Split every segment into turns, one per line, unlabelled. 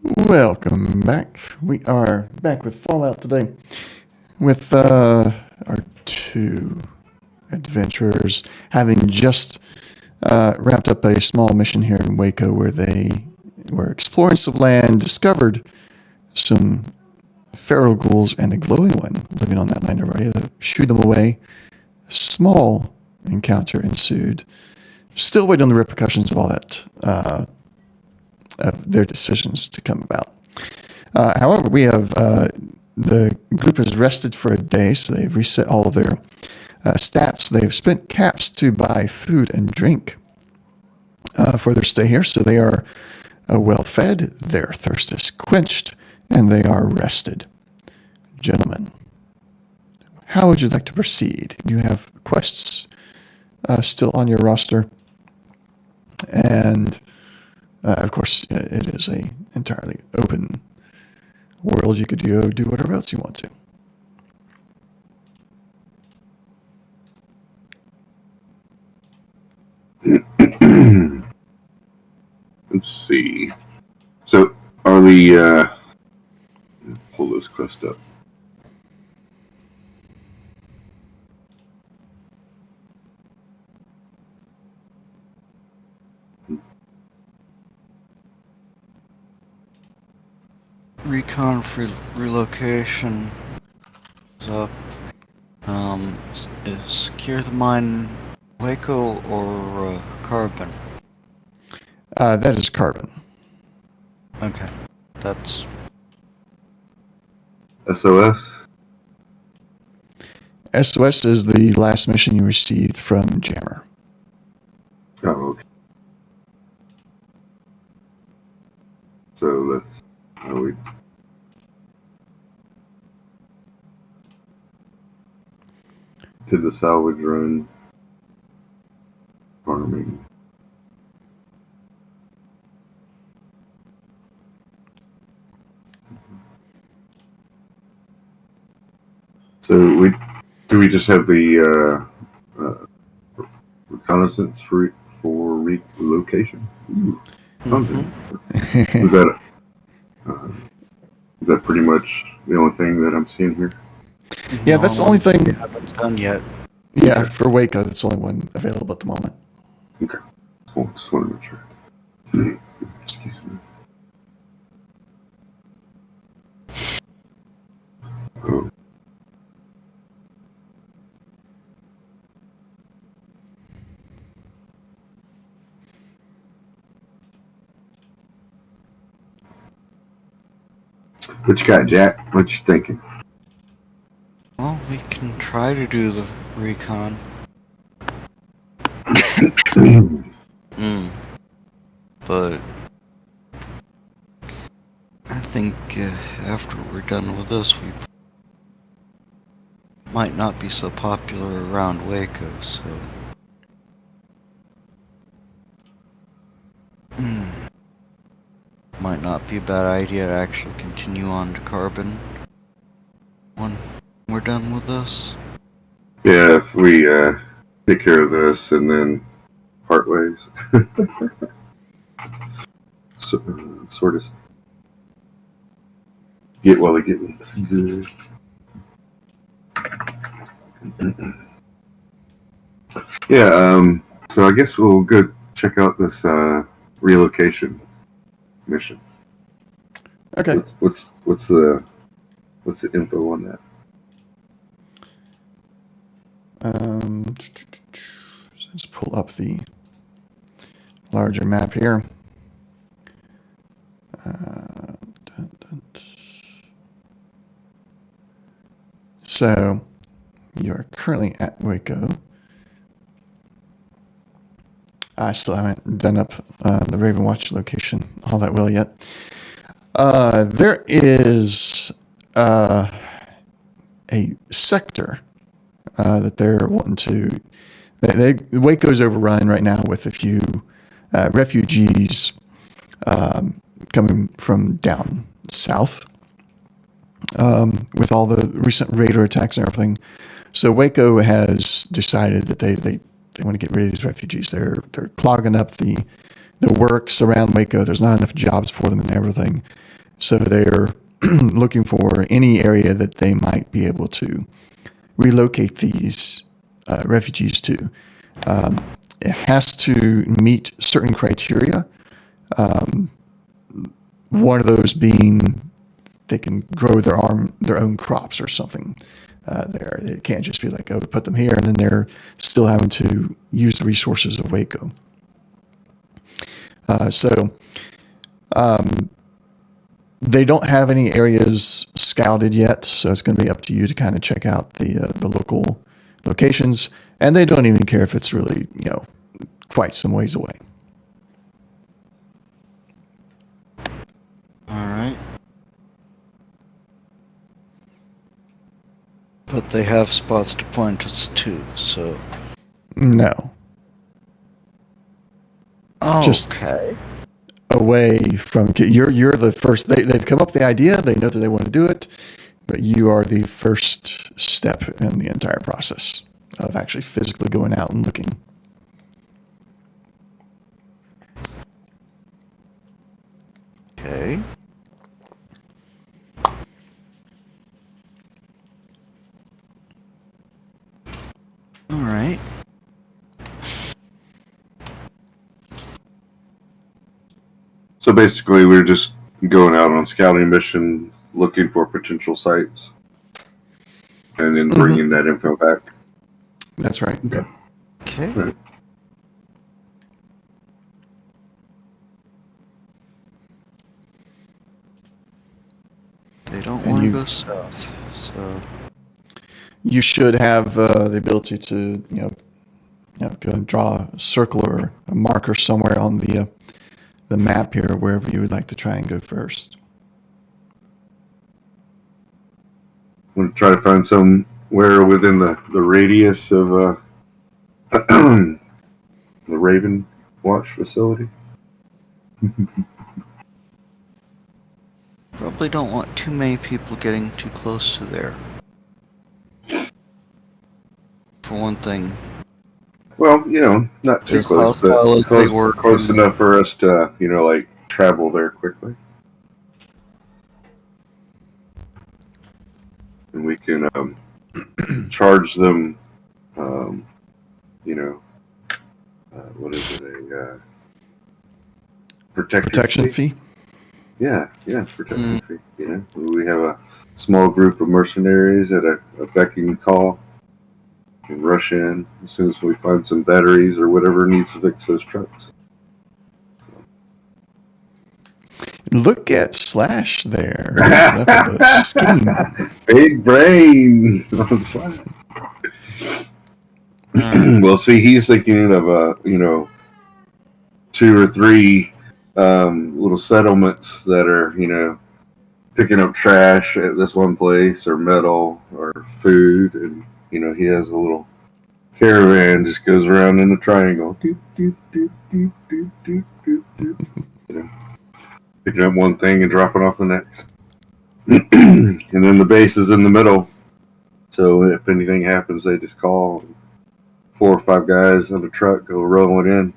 Welcome back. We are back with Fallout today with our two adventurers having just wrapped up a small mission here in Waco where they were exploring some land, discovered some feral ghouls and a glowing one living on that land already. They shooed them away. A small encounter ensued. Still waiting on the repercussions of all that, of their decisions to come about. However, we have the group has rested for a day, so they've reset all of their stats. They've spent caps to buy food and drink for their stay here, so they are well fed, their thirst is quenched, and they are rested. Gentlemen, how would you like to proceed? You have quests still on your roster, and of course, it is a entirely open world. You could go do whatever else you want
to. Let's see. So, are we... pull this quest up.
Recon for relocation is up. Is secure the mine Waco or Carbon?
That is Carbon.
Okay, that's
SOS?
SOS is the last mission you received from Jammer.
Oh, okay. So let's... Are we... Did the salvage run farming? So do we just have the reconnaissance for relocation? Ooh, is that pretty much the only thing that I'm seeing here?
Yeah, that's the only thing.
we haven't done yet.
Yeah, for Waco, that's the only one available at the moment.
Okay, cool. Just want to make sure. Excuse me. Oh. What you got, Jack? What you thinking?
Well, we can try to do the recon. But I think after we're done with this, we might not be so popular around Waco, so... Might not be a bad idea to actually continue on to Carbon when we're done with this.
Yeah, if we take care of this and then part ways. Sort of get while they get good. Yeah, so I guess we'll go check out this relocation mission.
Okay.
What's the info on that?
Let's pull up the larger map here. So, you are currently at Waco. I still haven't done up the Raven Watch location all that well yet. There is a sector that they're wanting to... Waco's overrun right now with a few refugees coming from down south with all the recent raider attacks and everything. So Waco has decided that they want to get rid of these refugees. They're clogging up the works around Waco. There's not enough jobs for them and everything. So they're looking for any area that they might be able to relocate these refugees to. It has to meet certain criteria. One of those being they can grow their own crops or something there. It can't just be like, oh, put them here, and then they're still having to use the resources of Waco. They don't have any areas scouted yet, so it's going to be up to you to kind of check out the local locations, and they don't even care if it's really, quite some ways away.
All right. But they have spots to point us to, so...
No.
Oh,
Just
okay.
away from... You're the first... They've come up with the idea, they know that they want to do it, but you are the first step in the entire process of actually physically going out and looking.
Okay. All right.
So basically, we're just going out on scouting mission, looking for potential sites, and then bringing that info back.
That's right.
Okay.
Okay.
Right.
They don't
And
want to
you-
go south, so...
You should have the ability to, go and draw a circle or a marker somewhere on the map here, wherever you would like to try and go first.
I'm going to try to find somewhere within the radius of the Raven Watch facility.
Probably don't want too many people getting too close to there. For one thing.
Well, not too
As
close,
hostile
but
as they were
close
to-
enough for us to, travel there quickly. And we can charge them, what is it, a
Protection fee?
Yeah, protection fee. We have a small group of mercenaries at a becking call. And rush in as soon as we find some batteries or whatever needs to fix those trucks.
Look at Slash there. Up with a scheme.
Big brain on Slash. Well, see, he's thinking of 2 or 3 little settlements that are picking up trash at this one place, or metal, or food, and he has a little caravan just goes around in a triangle, doop, doop, doop, doop, doop, doop, doop, doop. Picking up one thing and dropping off the next. And then the base is in the middle, so if anything happens, they just call. 4 or 5 guys on the truck go rolling in.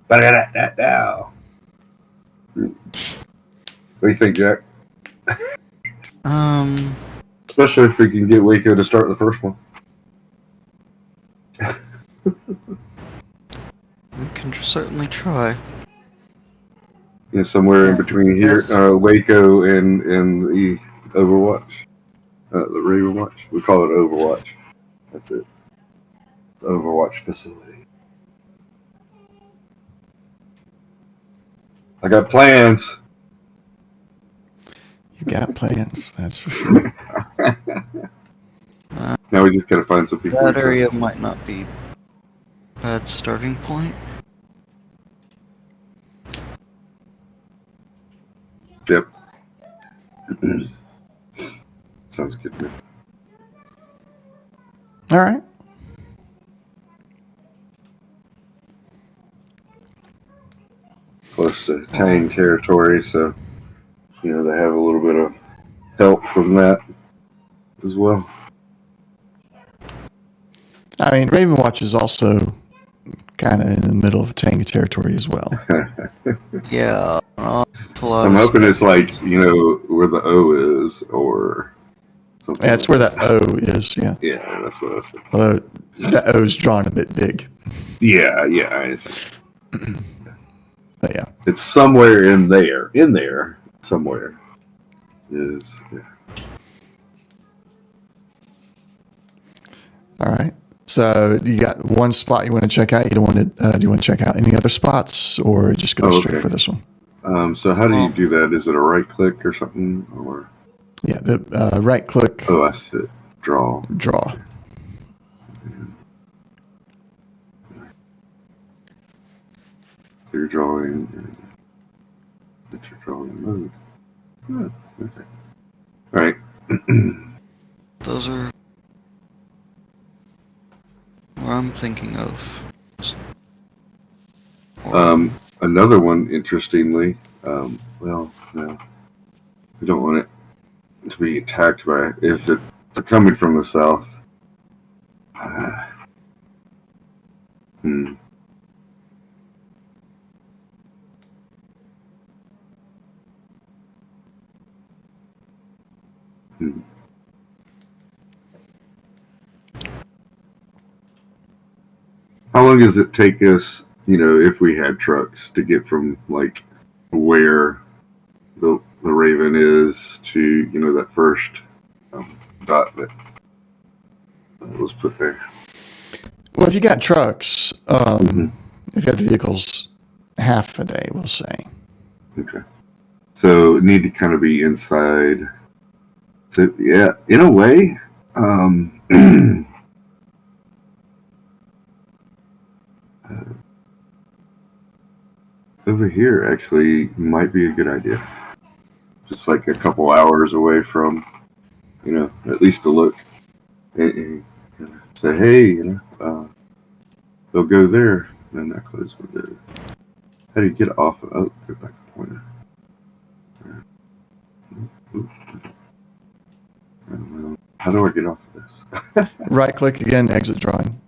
Now. What do you think, Jack? Especially if we can get Waco to start the first one.
We can certainly try.
Somewhere in between here, Waco and the Overwatch, the Raven Watch. We call it Overwatch. That's it. It's Overwatch facility. I got plans.
You got plans, that's for sure.
Now we just gotta find some people.
That area might not be a bad starting point.
Yep. Sounds good to me.
All right.
Close to Tang territory, so they have a little bit of help from that as well.
I mean, Ravenwatch is also kind of in the middle of Tanga territory as well.
Yeah.
I'm hoping it's like, where the O is or something.
That's where that O is, yeah.
Yeah, that's what I was thinking.
Although that O is drawn a bit big.
Yeah, I see.
But yeah.
It's somewhere in there, somewhere. Is
All right. So you got one spot you want to check out. You don't want to. Do you want to check out any other spots, or just go straight for this one?
So how do you do that? Is it a right click or something, or?
Yeah, the right click.
Oh, I see. Draw. Clear drawing. Enter drawing mode. Oh, okay. All right.
Those are what I'm thinking of.
Another one, interestingly, well, no, we don't want it to be attacked by, if it's coming from the south. How long does it take us, if we had trucks, to get from like where the Raven is to that first dot that was put there?
Well, if you got trucks, if you got the vehicles, half a day, we'll say.
Okay. So need to kind of be inside. So yeah, in a way, over here actually might be a good idea. Just like a couple hours away from, at least to look and say, hey, they'll go there. And then that close window. How do you get off? Oh, go back to pointer. How do I get off of this?
Right click again, exit drawing.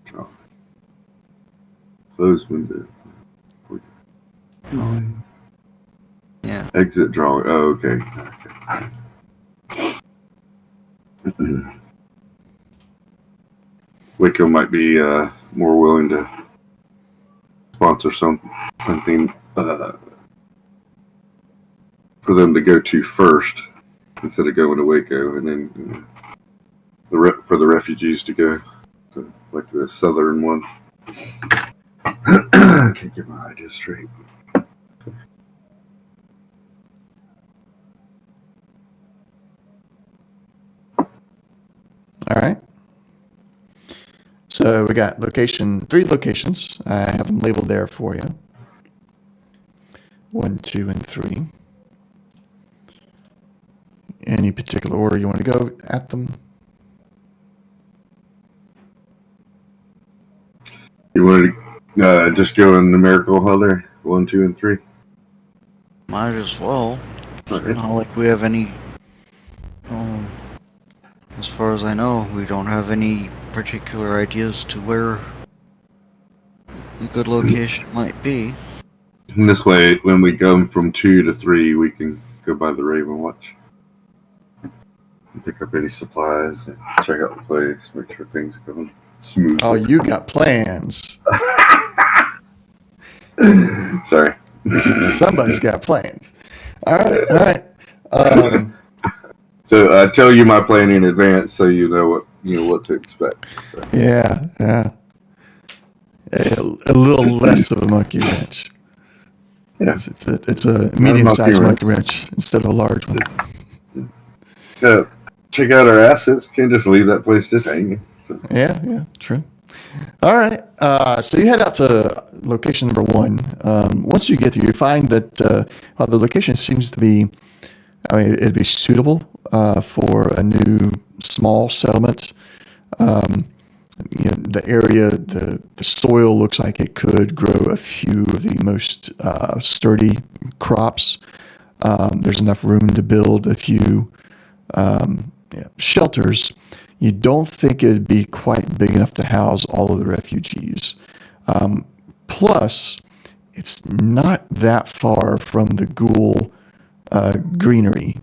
Draw. Close window.
Yeah.
Exit drawing. Oh, okay. Waco might be more willing to sponsor something for them to go to first instead of going to Waco, and then for the refugees to go to like the southern one. I can't get my ideas straight.
All right. So we got 3 locations. I have them labeled there for you. 1, 2, and 3. Any particular order you want to go at them?
You want to just go in numerical order? 1, 2, and 3.
Might as well. It's
Okay.
not like we have any. As far as I know, we don't have any particular ideas to where a good location might be.
And this way, when we go from 2 to 3, we can go by the Raven Watch and pick up any supplies and check out the place, make sure things are going smooth.
Oh, you got plans.
Sorry.
Somebody's got plans. All right.
So I tell you my plan in advance, so you know what to expect. So.
Yeah. A little less of a monkey wrench.
Yeah.
It's a medium-sized monkey wrench instead of a large one.
Check out our assets. Can't just leave that place just hanging. So.
Yeah, true. All right. So you head out to location number 1. Once you get there, you find that the location seems to be, it'd be suitable for a new small settlement. The area, the soil looks like it could grow a few of the most sturdy crops. There's enough room to build a few shelters, you don't think it'd be quite big enough to house all of the refugees. Plus, it's not that far from the Ghoul greenery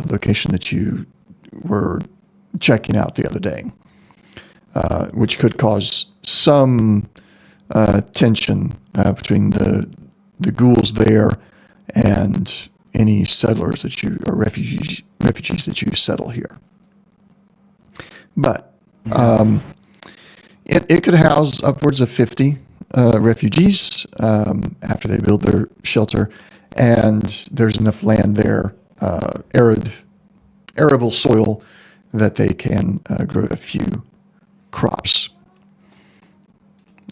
location that you were checking out the other day, which could cause some tension between the ghouls there and any settlers that you or refugees that you settle here. But it could house upwards of 50 refugees after they build their shelter, and there's enough land there, arable soil, that they can grow a few crops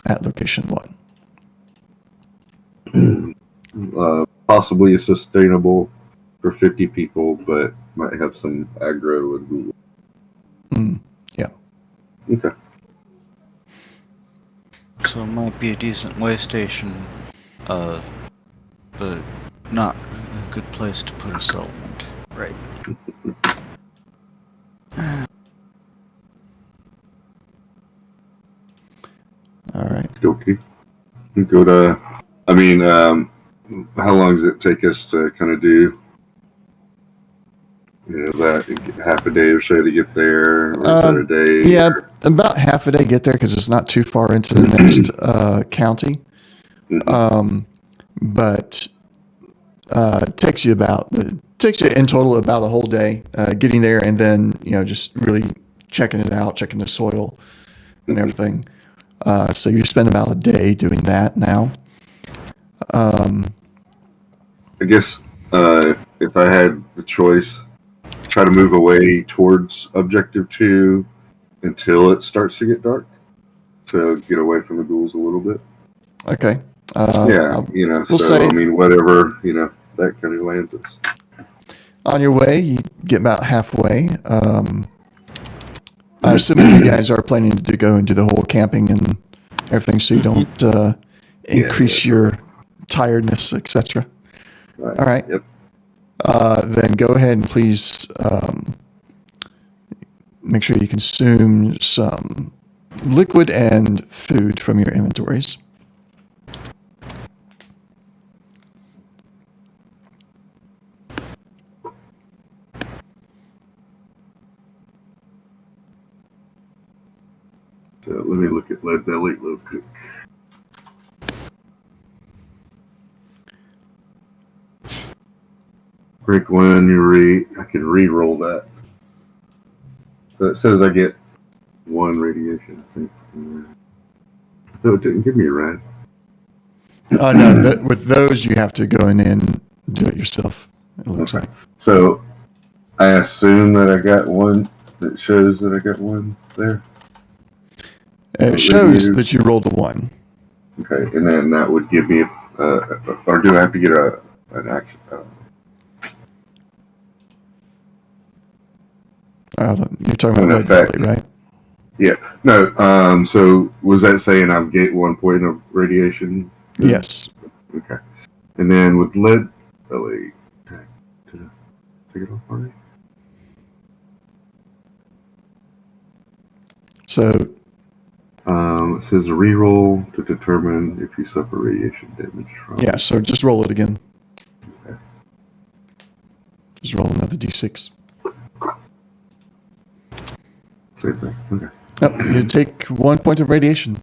at location 1.
Possibly sustainable for 50 people, but might have some aggro and Google.
Yeah.
Okay.
So it might be a decent way station, but not a good place to put a settlement. Right.
All right.
Okay. You go to. I mean, how long does it take us to kind of do? That half a day or so to get there, or is it a day?
Yeah, about half a day get there because it's not too far into the next county. But it takes you in total about a whole day getting there, and then just really checking it out, checking the soil and everything. So you spend about a day doing that now.
I guess if I had the choice, try to move away towards Objective 2 until it starts to get dark, to get away from the ghouls a little bit.
Okay.
We'll say, I mean, whatever, that kind of lands us.
On your way, you get about halfway. I assume you guys are planning to go and do the whole camping and everything, so you don't increase your tiredness, etc.
Right.
All right.
Yep.
Then go ahead and please make sure you consume some liquid and food from your inventories.
So let me look at Lead Belly real quick. Break 1, I can re-roll that. So it says I get 1 radiation, I think. No, it didn't give me a rad.
No, with those you have to go in and do it yourself, it looks like.
So I assume that I got 1 that shows that I got 1 there.
It shows that you rolled a 1.
Okay, and then that would give me, or do I have to get an action?
You're talking about Lead Belly, right?
Yeah. No. So was that saying I'm getting 1 point of radiation?
Yes.
Okay. And then with Lead Belly, okay, did I take it off already?
So.
It says reroll to determine if you suffer radiation damage from.
Yeah. So just roll it again.
Okay.
Just roll another d6.
Same thing. Okay.
Yep. You take 1 point of radiation.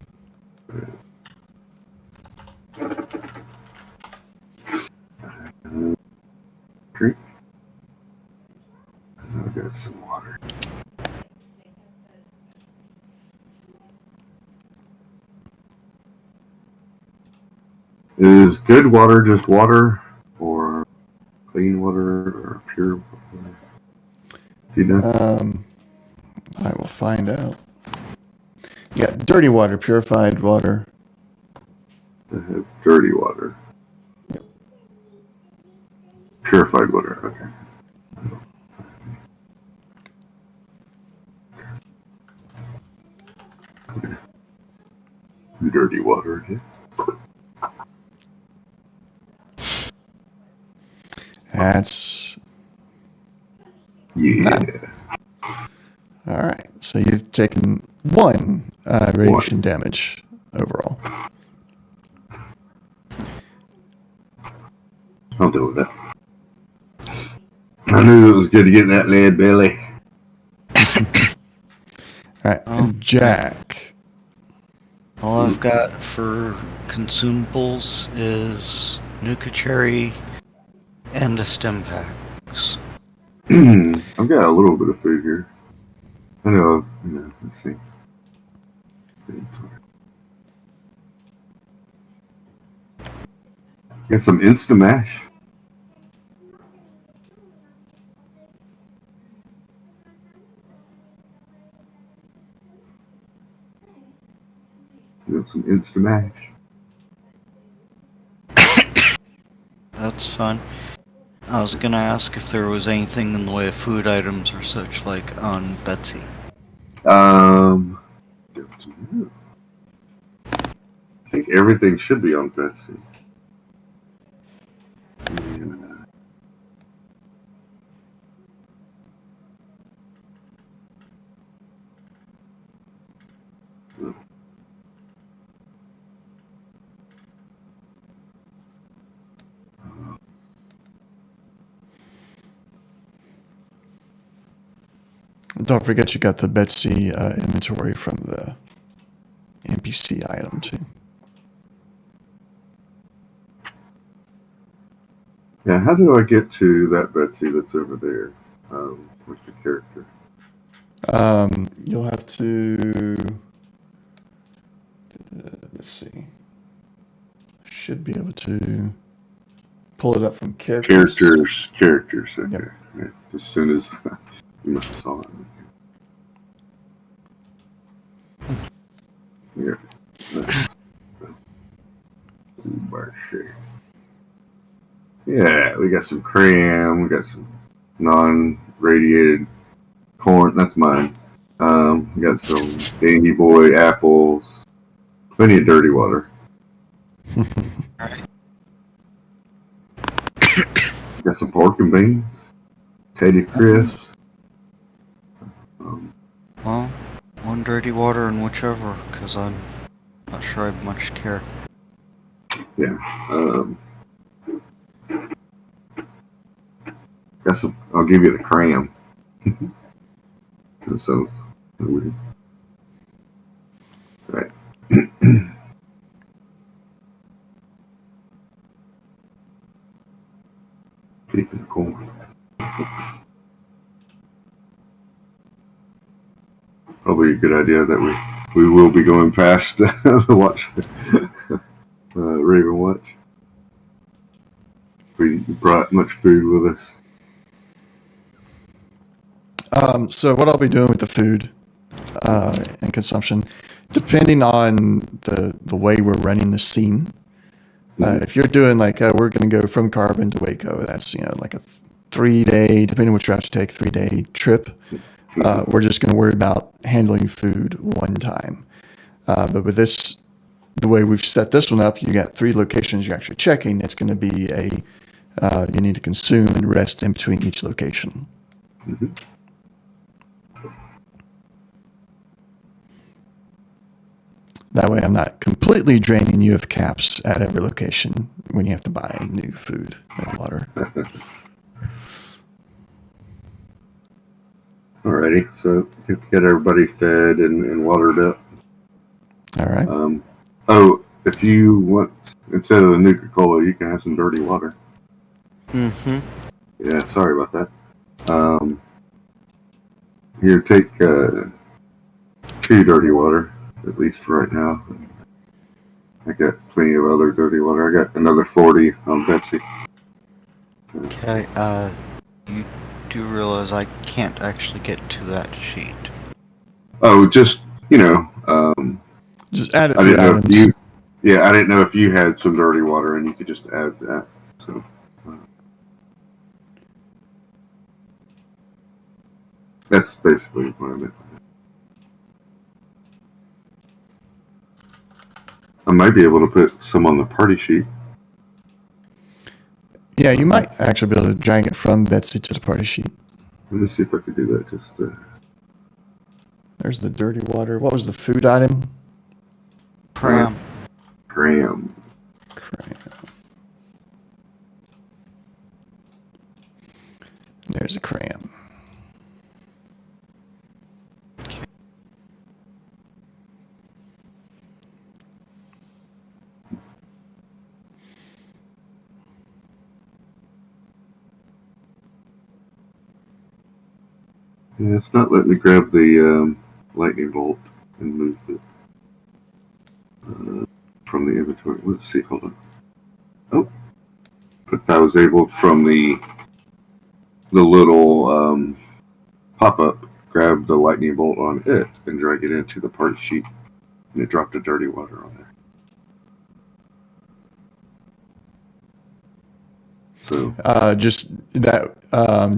Drink. I got some water. Is good water just water, or clean water, or pure water? Do you know?
I will find out. Yeah, dirty water, purified water.
I have dirty water.
Yep.
Purified water, okay. Dirty water, yeah.
That's
Yeah.
All right. So you've taken 1 radiation damage overall.
I'll deal with that. I knew it was good to get in that lead belly.
All right. And Jack.
All I've got for consumables is Nuka Cherry and a stem packs.
I've got a little bit of food here. I know, let's see. Got some Instamash. Got some Instamash.
That's fine. I was gonna ask if there was anything in the way of food items or such like on Betsy.
I think everything should be on Betsy.
Don't forget you got the Betsy inventory from the NPC item too.
Yeah, how do I get to that Betsy that's over there? With the character?
You'll have to. Let's see. Should be able to pull it up from characters.
Characters. Okay.
Yep.
Yeah, as soon as you must have saw it. Here. Yeah, we got some cram. We got some non-radiated corn. That's mine. We got some Dandy Boy apples. Plenty of dirty water. Got some pork and beans. Teddy crisps.
Well, 1 dirty water and whichever, because I'm not sure I much care.
Yeah. Got some. I'll give you the cram. That sounds weird. Right. Keeping the corn. Probably a good idea that we will be going past the watch, Raven Watch. We brought much food with us.
So what I'll be doing with the food and consumption, depending on the way we're running the scene. If you're doing like we're going to go from Carbon to Waco, that's like a 3-day, depending on which route you take, 3-day trip. We're just going to worry about handling food one time. But with this, the way we've set this one up, you got 3 locations you're actually checking. It's going to be you need to consume and rest in between each location.
Mm-hmm.
That way I'm not completely draining you of caps at every location when you have to buy new food and water.
Alrighty, so I think we got everybody fed and watered up.
All right.
If you want, instead of the Nuka-Cola, you can have some dirty water.
Mm-hmm.
Yeah, sorry about that. Here, take 2 dirty water, at least right now. I got plenty of other dirty water. I got another 40 on Betsy.
Okay, you do realize I can't actually get to that sheet.
Oh, just,
Just add it
I
to
didn't know
items.
I didn't know if you had some dirty water and you could just add that. So, that's basically what I meant. I might be able to put some on the party sheet.
Yeah, you might actually be able to drag it from Betsy to the party sheet.
Let me see if I can do that. Just
There's the dirty water. What was the food item?
Cram.
Cram.
Cram. There's a cram.
Yeah, it's not letting me grab the lightning bolt and move it from the inventory. Let's see. Hold on. Oh, but I was able from the little pop-up grab the lightning bolt on it and drag it into the part sheet, and it dropped the dirty water on there. So
Just that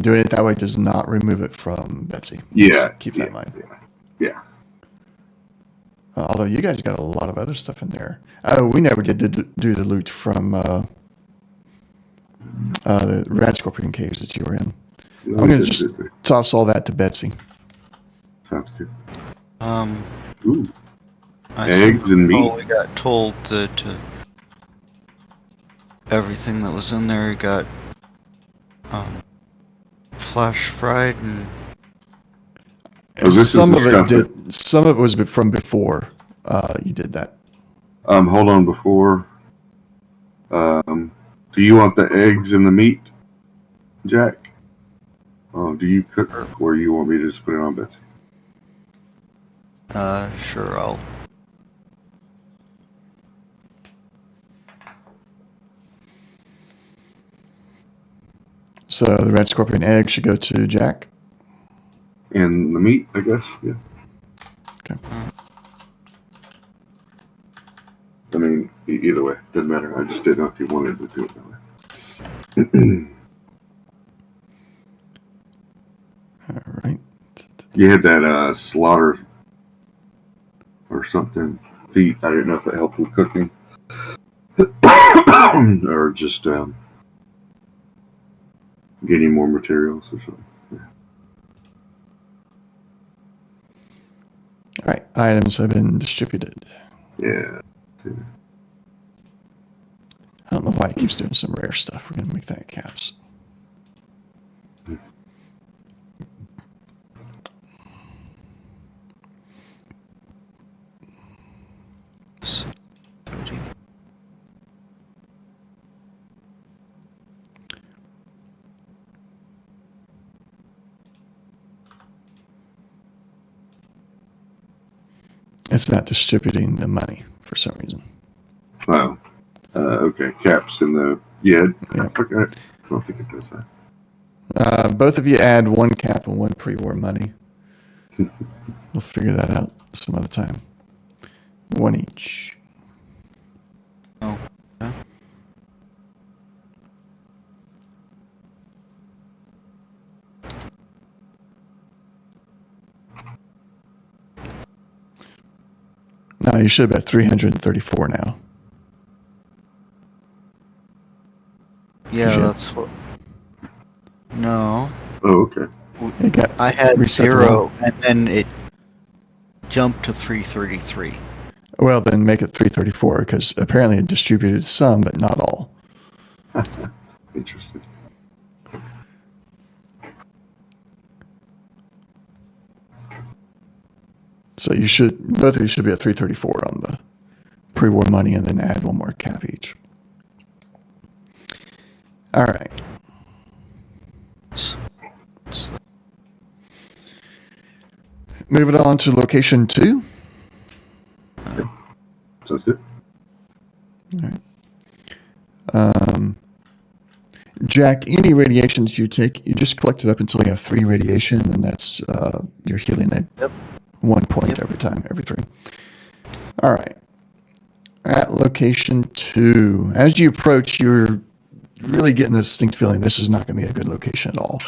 doing it that way does not remove it from Betsy.
yeah,
Just keep that in mind.
Yeah.
Although you guys got a lot of other stuff in there. We never did do the loot from the rat scorpion caves that you were in. I'm going to just toss all that to Betsy.
Sounds good.
Ooh.
Eggs and meat.
We got told that everything that was in there got flash fried and.
Some of it was from before you did that.
Hold on before. Do you want the eggs and the meat, Jack? Do you cook, or you want me to just put it on Betsy?
Sure, I'll.
So the red scorpion egg should go to Jack.
And the meat, I guess. Yeah.
Okay.
I mean, either way, doesn't matter. I just didn't know if you wanted to do it that way.
All right.
You had that slaughter or something feat. I didn't know if it helped with cooking or just getting more materials or something.
All right. Items have been distributed.
Yeah.
I don't know why it keeps doing some rare stuff. We're going to make that caps. It's not distributing the money for some reason.
Oh. Okay. Caps in the... Yeah.
Yeah.
Okay. I don't think it does that.
Both of you add one cap and one pre-war money. We'll figure that out some other time. One each.
Oh. Yeah.
No, you should have at 334 now.
Yeah, that's what. No.
Oh, okay.
I had
reset
0, and then it jumped to 333.
Well, then make it 334 because apparently it distributed some, but not all.
Interesting.
So both of you should be at 334 on the pre-war money, and then add one more cap each. All right. Moving on to location 2.
Sounds good.
All right. Jack, any radiations you take, you just collect it up until you have 3 radiation, and that's you're healing at 1 point every time, every 3. All right. At location 2, as you approach, you're really getting a distinct feeling this is not going to be a good location at all.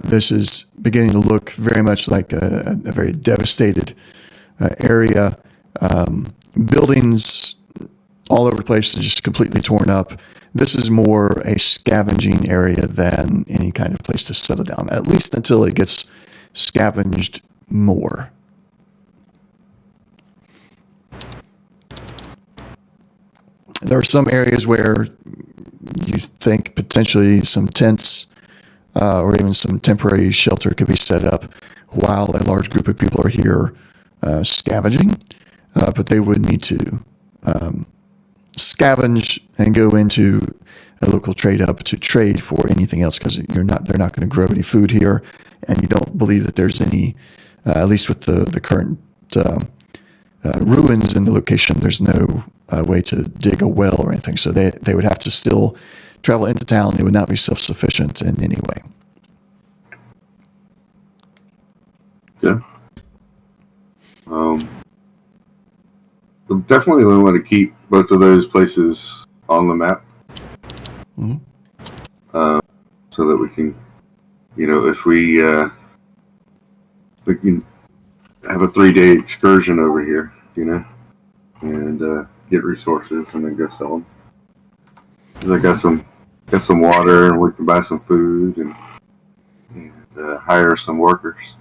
This is beginning to look very much like a very devastated area. Buildings all over the place are just completely torn up. This is more a scavenging area than any kind of place to settle down, at least until it gets scavenged more. There are some areas where you think potentially some tents or even some temporary shelter could be set up while a large group of people are here scavenging, but they would need to scavenge and go into a local trade hub to trade for anything else because they're not going to grow any food here, and you don't believe that there's any, at least with the current ruins in the location, there's no way to dig a well or anything. So they would have to still travel into town. They would not be self-sufficient in any way.
Yeah. Definitely we want to keep both of those places on the map.
Mm-hmm.
So that we can, if we can have a 3-day excursion over here, and get resources and then go sell them. 'Cause I got some water, and we can buy some food and hire some workers.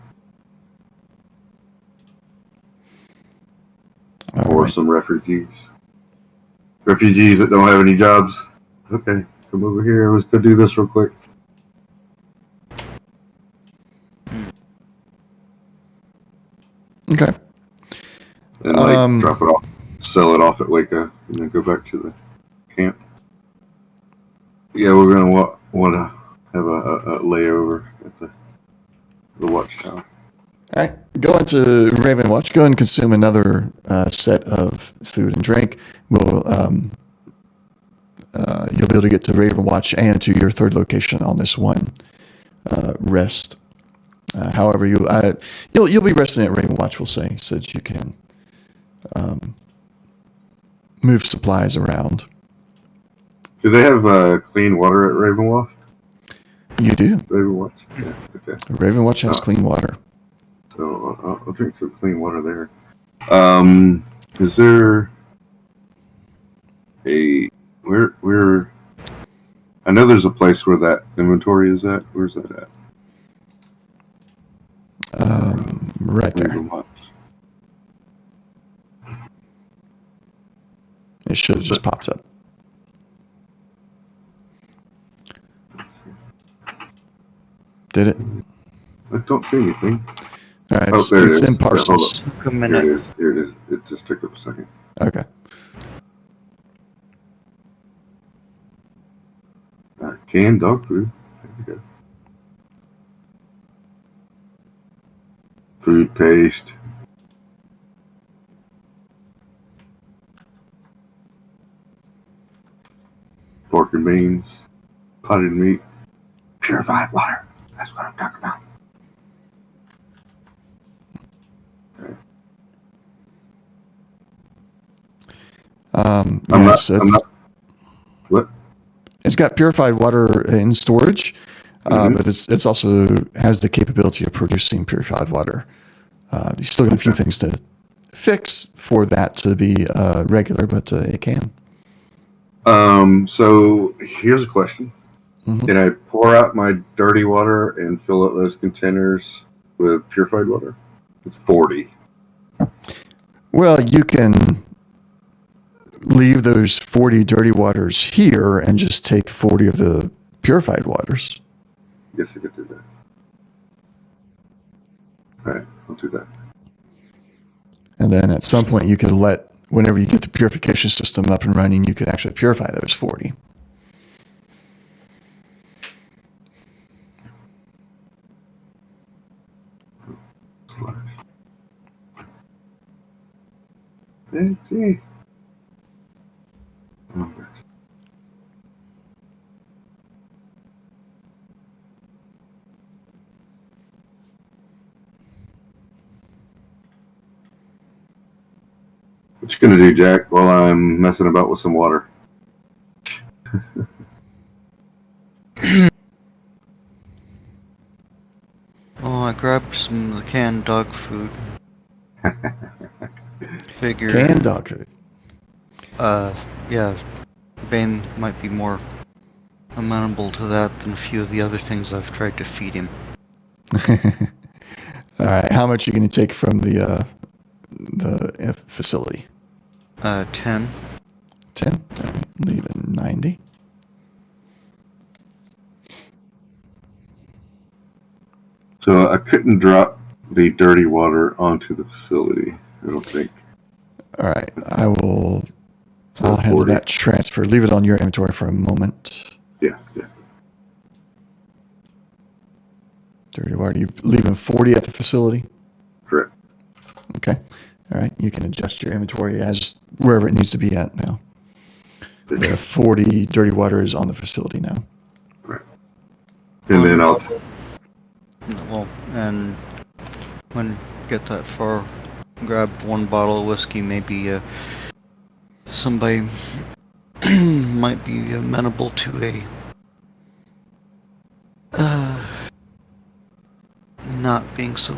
Or some refugees. Refugees that don't have any jobs. Okay, come over here. Let's go do this real quick.
Okay.
And drop it off, sell it off at Waco, and then go back to the camp. Yeah, we're gonna want to have a layover at the watchtower.
All right, go into Raven Watch. Go and consume another set of food and drink. You'll be able to get to Raven Watch and to your third location on this one rest. However, you'll be resting at Raven Watch, we'll say, so that you can move supplies around.
Do they have clean water at Ravenloft?
You do.
Ravenwatch? Yeah, okay.
Raven Watch has clean water.
So I'll drink some clean water there. Is there where I know there's a place where that inventory is at. Where's that at?
Right there.
Ravenwatch.
It should have just popped up. Did it?
I don't see anything.
All right,
there
it's
it is.
in parcels.
A
Here
minute.
it is. Here it is. It just took up a second.
Okay.
Canned dog food. There we go. Food paste. Pork and beans. Potted meat. Purified water. That's what I'm talking about. What?
It's got purified water in storage, but it's also has the capability of producing purified water. You still got a few things to fix for that to be regular, but it can.
So here's a question.
Mm-hmm.
Can I pour out my dirty water and fill up those containers with purified water? It's 40.
Well, you can leave those 40 dirty waters here and just take 40 of the purified waters.
Guess I could do that. All right, I'll do that.
And then at some point you could whenever you get the purification system up and running, you could actually purify those 40.
Let's see. Oh, that's... What you gonna do, Jack, while I'm messing about with some water?
Oh, I grabbed some of the canned dog food. Figure.
Canned dog food.
Yeah, Bane might be more amenable to that than a few of the other things I've tried to feed him.
All right, how much are you going to take from the facility?
10.
10? All right. Leaving 90.
So I couldn't drop the dirty water onto the facility, I don't think.
All right. I'll
So
handle
40.
that transfer. Leave it on your inventory for a moment.
Yeah.
Dirty water. You leaving 40 at the facility?
Correct.
Okay. All right. You can adjust your inventory as wherever it needs to be at now. The 40 dirty water is on the facility now.
Right. And then I'll...
Well, and when get that far, grab one bottle of whiskey. Maybe somebody might be amenable to a not being so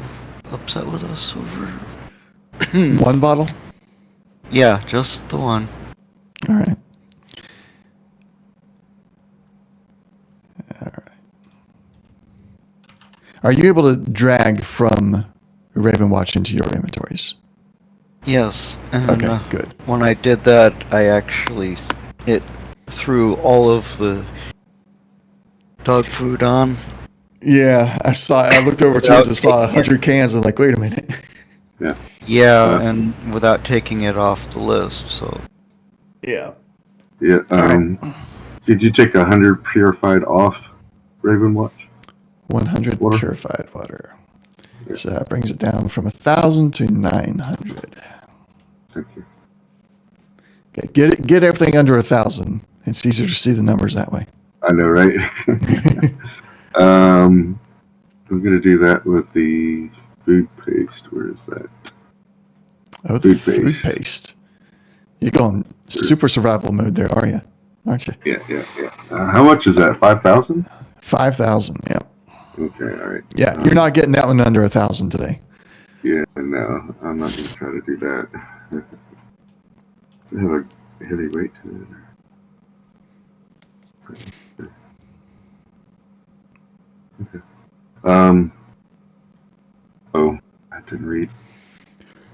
upset with us over.
One bottle?
Yeah, just the one.
All right. Are you able to drag from Ravenwatch into your inventories?
Yes. And,
Okay, good.
When I did that, I actually threw all of the dog food on.
Yeah, I looked over to it and saw 100 cans. I'm like, wait a minute.
Yeah.
Yeah, and without taking it off the list, so.
Yeah.
Yeah.
right.
Did you take 100 purified off Ravenwatch?
100
Water?
purified water. So that brings it down from 1,000 to 900.
Thank you.
Okay, get everything under 1,000. It's easier to see the numbers that way.
I know, right? I'm going to do that with the food paste. Where is that?
Oh, the food paste. You're going super survival mode there, are you? Aren't you?
Yeah. How much is that? 5,000?
5,000, yeah.
Okay, all right.
Yeah, you're not getting that one under 1,000 today.
Yeah, no, I'm not going to try to do that. Does it have a heavy weight to it? Okay. Oh, I didn't read.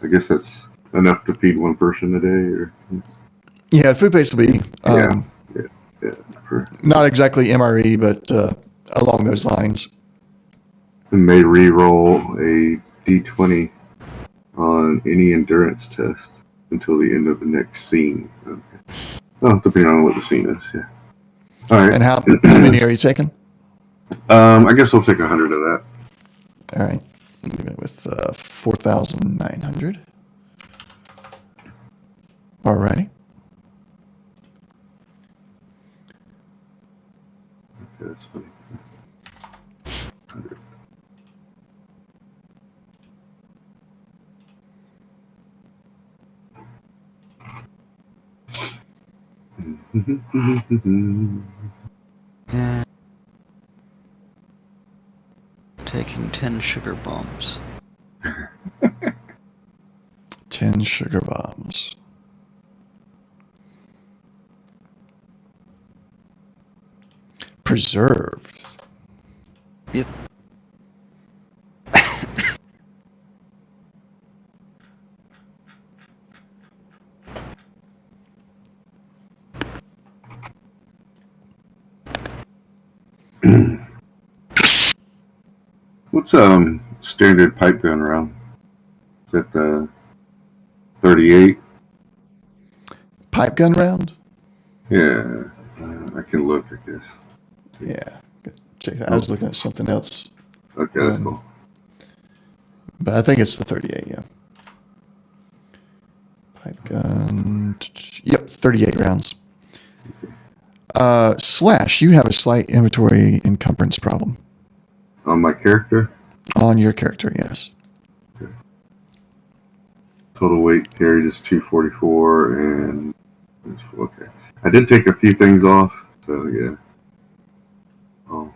I guess that's enough to feed one person a day, or
Yeah, food paste will be
yeah.
not exactly MRE, but along those lines.
And may re-roll a d20 on any endurance test until the end of the next scene. Okay. Oh, depending on what the scene is, yeah. All right.
And how many are you taking?
I guess I'll take 100 of that.
All right. Leave it with 4,900. All righty.
Okay, that's funny. 100.
Yeah. Taking 10 sugar bombs.
10 sugar bombs. Preserved.
Yep.
What's standard pipe gun round? Is that the 38?
Pipe gun round?
Yeah, I can look, I guess.
Yeah. Good. Check that. I was looking at something else.
Okay, that's cool.
But I think it's the 38, yeah. Pipe gun. Yep, 38 rounds. Slash, you have a slight inventory encumbrance problem.
On my character?
On your character, yes.
Okay. Total weight carried is 244, and okay. I did take a few things off, so yeah. I'll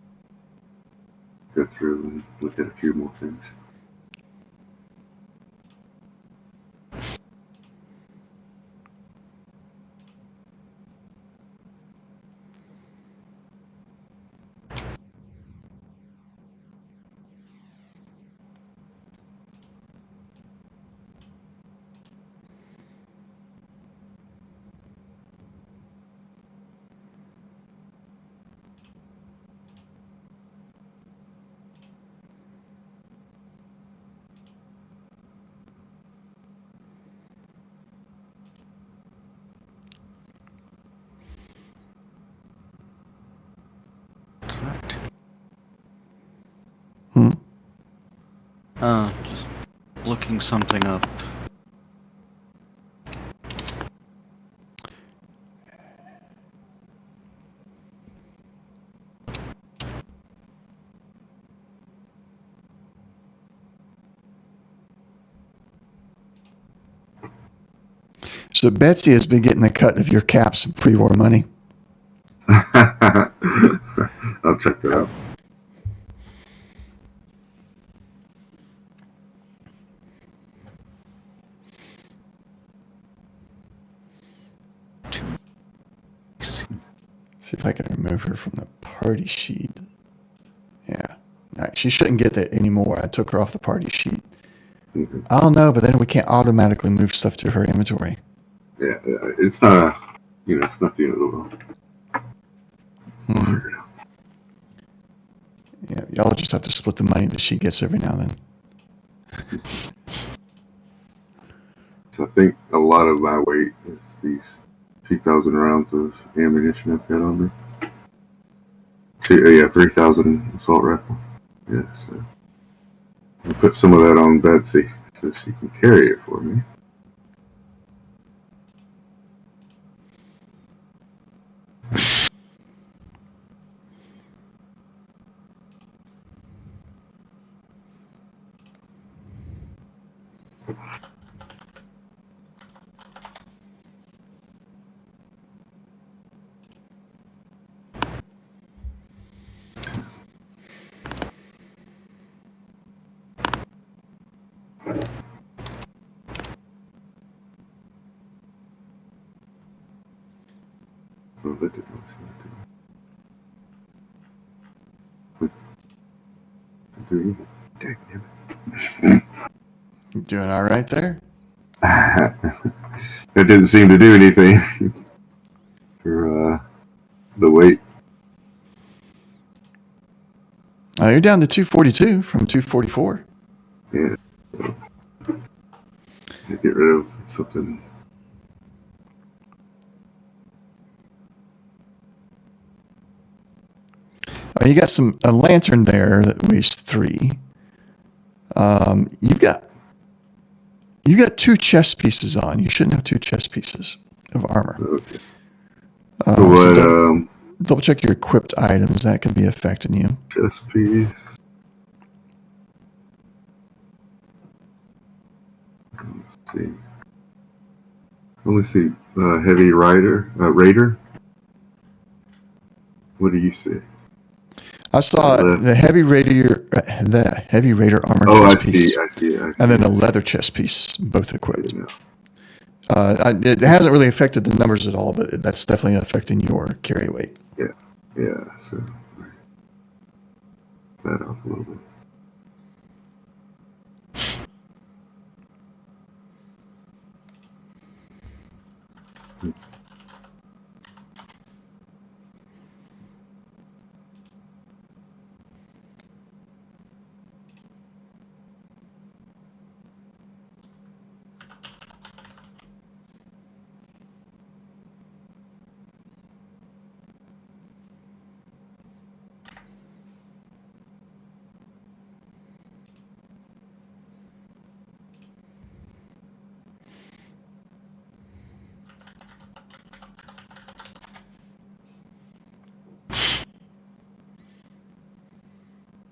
go through and look at a few more things.
Just looking something up.
So Betsy has been getting a cut of your caps and pre-war money.
I'll check that out.
See if I can remove her from the party sheet. Yeah. All right. She shouldn't get that anymore. I took her off the party sheet.
Mm-hmm.
I don't know, but then we can't automatically move stuff to her inventory.
Yeah, it's not, it's not the end of the world. We'll figure it out.
Yeah, y'all just have to split the money that she gets every now and then.
So I think a lot of my weight is these 2,000 rounds of ammunition I've got on me. 3,000 assault rifle. Yeah, so I'll put some of that on Betsy so she can carry it for me. Oh, that didn't look so good. Dang it.
You doing all right there?
It didn't seem to do anything for the weight.
You're down to 242 from 244.
Yeah. So, get rid of something.
You got a lantern there that weighs 3. You've got 2 chest pieces on. You shouldn't have 2 chest pieces of armor.
Okay.
So double check your equipped items. That could be affecting you.
Chest piece. Let's see. Let me see. Heavy raider. What do you see?
I saw the heavy raider armor chest piece.
I see.
And then a leather chest piece, both equipped.
Yeah.
It hasn't really affected the numbers at all, but that's definitely affecting your carry weight.
Yeah. So that off a little bit.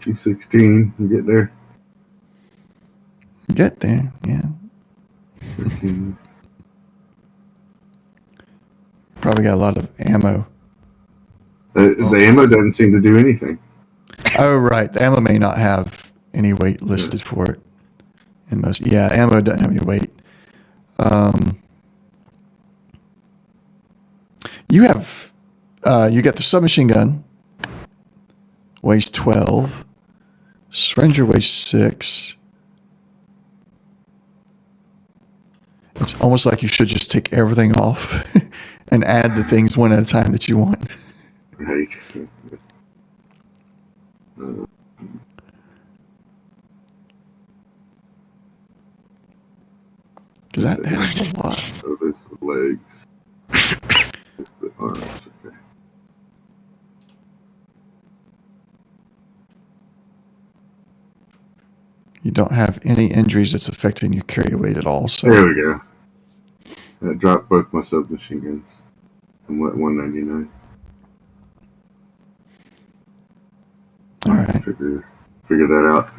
$216. You get there.
Get there, yeah.
13.
Probably got a lot of ammo.
The ammo doesn't seem to do anything.
Oh, right. The ammo may not have any weight listed for it. Ammo doesn't have any weight. You got the submachine gun. Weighs 12. Stranger weighs 6. It's almost like you should just take everything off and add the things one at a time that you want.
Right.
Because that's a lot.
So there's the legs. There's the arms. Okay.
You don't have any injuries that's affecting your carry weight at all. So
There we go. That dropped both my submachine guns. I'm at 199.
all right.
Figure that out.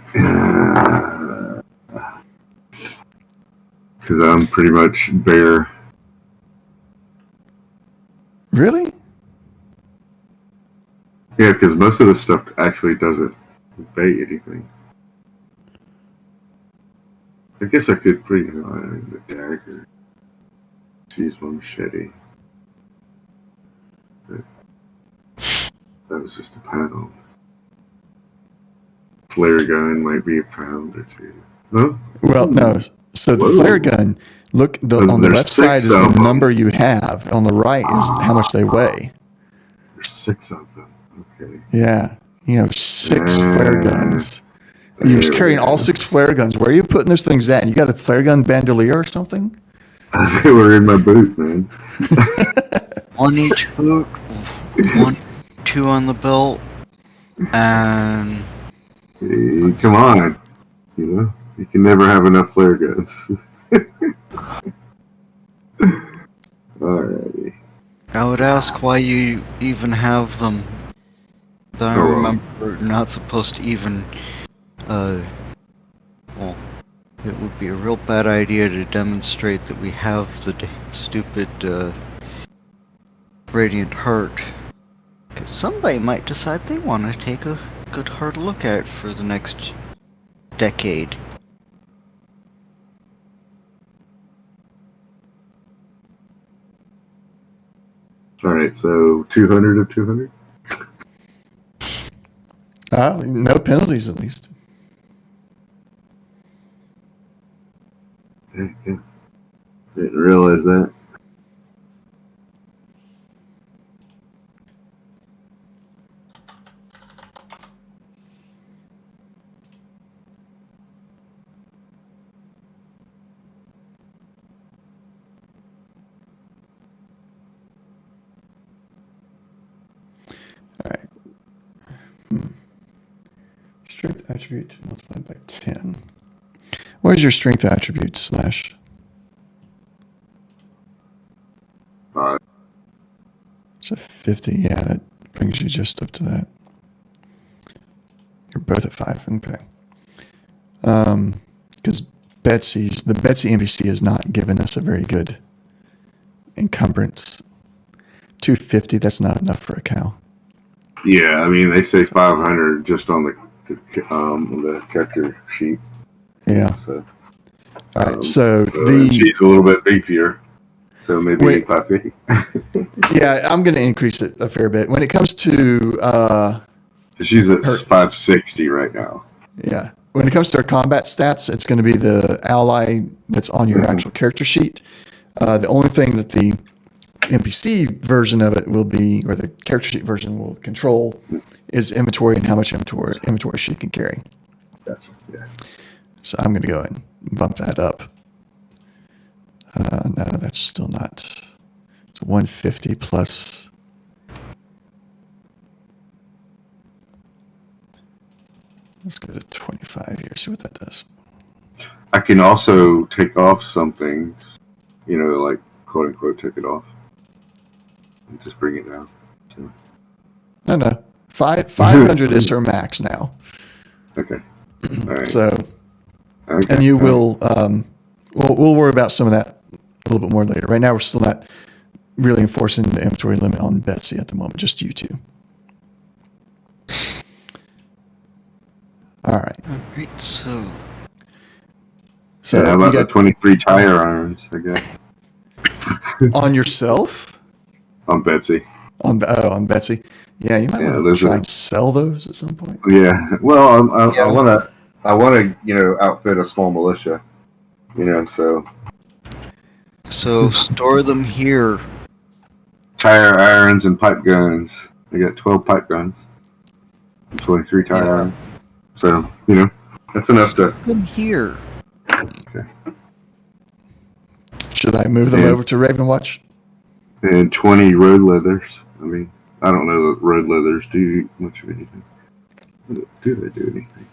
Because I'm pretty much bare.
Really?
Yeah, because most of this stuff actually doesn't weigh anything. I guess I could bring the dagger. Use my machete. But that was just a pound. Flare gun might be a pound or two. Huh?
Well, no. So the
Whoa.
flare gun, look, on the
There's
left side is
6
the
of them.
number you have. On the right is how much they weigh.
There's 6 of them. Okay.
Yeah. You have 6 flare guns. And you're
There we
carrying
go.
all 6 flare guns. Where are you putting those things at? You got a flare gun bandolier or something?
They were in my boot, man.
On each boot, 1, 2 on the belt, and
Hey, come on. You know, you can never have enough flare guns. Alrighty.
I would ask why you even have them. Then I
Oh, well.
remember you're not supposed to even, well, it would be a real bad idea to demonstrate that we have the stupid, Radiant Heart. Because somebody might decide they want to take a good hard look at it for the next decade.
Alright, so 200 of 200?
No penalties, at least.
Yeah. Didn't realize that.
All right. Strength attribute multiplied by 10. What is your strength attribute, Slash?
5.
So 50, yeah, that brings you just up to that. You're both at 5, okay. Because the Betsy NPC has not given us a very good encumbrance. 250, that's not enough for a cow.
Yeah, I mean, they say 500 just on the character sheet.
Yeah.
So,
All right, so
she's a little bit beefier. So maybe 550.
Yeah, I'm going to increase it a fair bit. When it comes to...
She's at 560 right now.
Yeah. When it comes to her combat stats, it's going to be the ally that's on your actual character sheet. The only thing that the NPC version of it will be, or the character sheet version will control, is inventory and how much inventory she can carry.
Gotcha. Yeah.
So I'm going to go ahead and bump that up. No, that's still not. It's 150 plus. Let's go to 25 here, see what that does.
I can also take off some things, like quote unquote take it off. And just bring it down. So.
No. 500 is her max now.
Okay. All right.
So,
okay.
and you will, we'll worry about some of that a little bit more later. Right now, we're still not really enforcing the inventory limit on Betsy at the moment, just you two. All right.
Alright, so
How about the 23 tire irons I got?
On yourself?
On Betsy.
On Betsy. Yeah, you might want to try and sell those at some point.
Yeah. Well, I want to, outfit a small militia.
So store them here.
Tire irons and pipe guns. I got 12 pipe guns. 23 tire irons. So, that's enough to...
Them here.
Okay.
Should I move them over to Ravenwatch?
And 20 road leathers. I mean, I don't know that road leathers do much of anything. Do they do anything?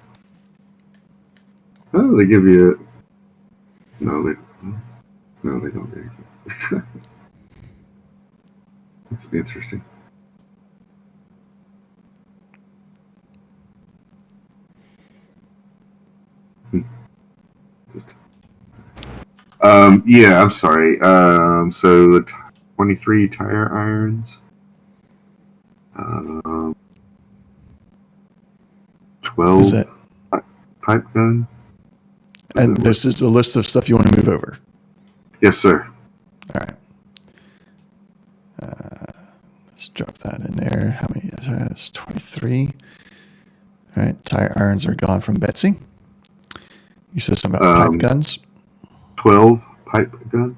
Oh, they give you. No, they don't do anything. That's interesting. Yeah, I'm sorry. So the 23 tire irons, 12
Is it?
pipe gun.
And this is the list of stuff you want to move over.
Yes, sir.
All right. Let's drop that in there. How many? That's 23. All right. Tire irons are gone from Betsy. You said something about pipe guns.
12 pipe gun.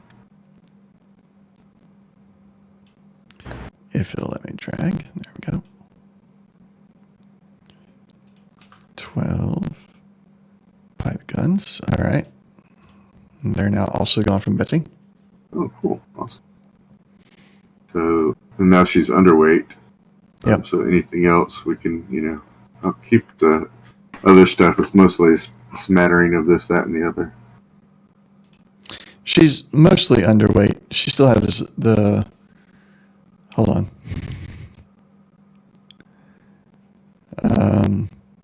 If it'll let me drag. There we go. 12 pipe guns. All right. And they're now also gone from Betsy.
Oh, cool. Awesome. So, and now she's underweight.
Yep.
So anything else we can, I'll keep the other stuff. It's mostly a smattering of this, that, and the other.
She's mostly underweight. She still has hold on.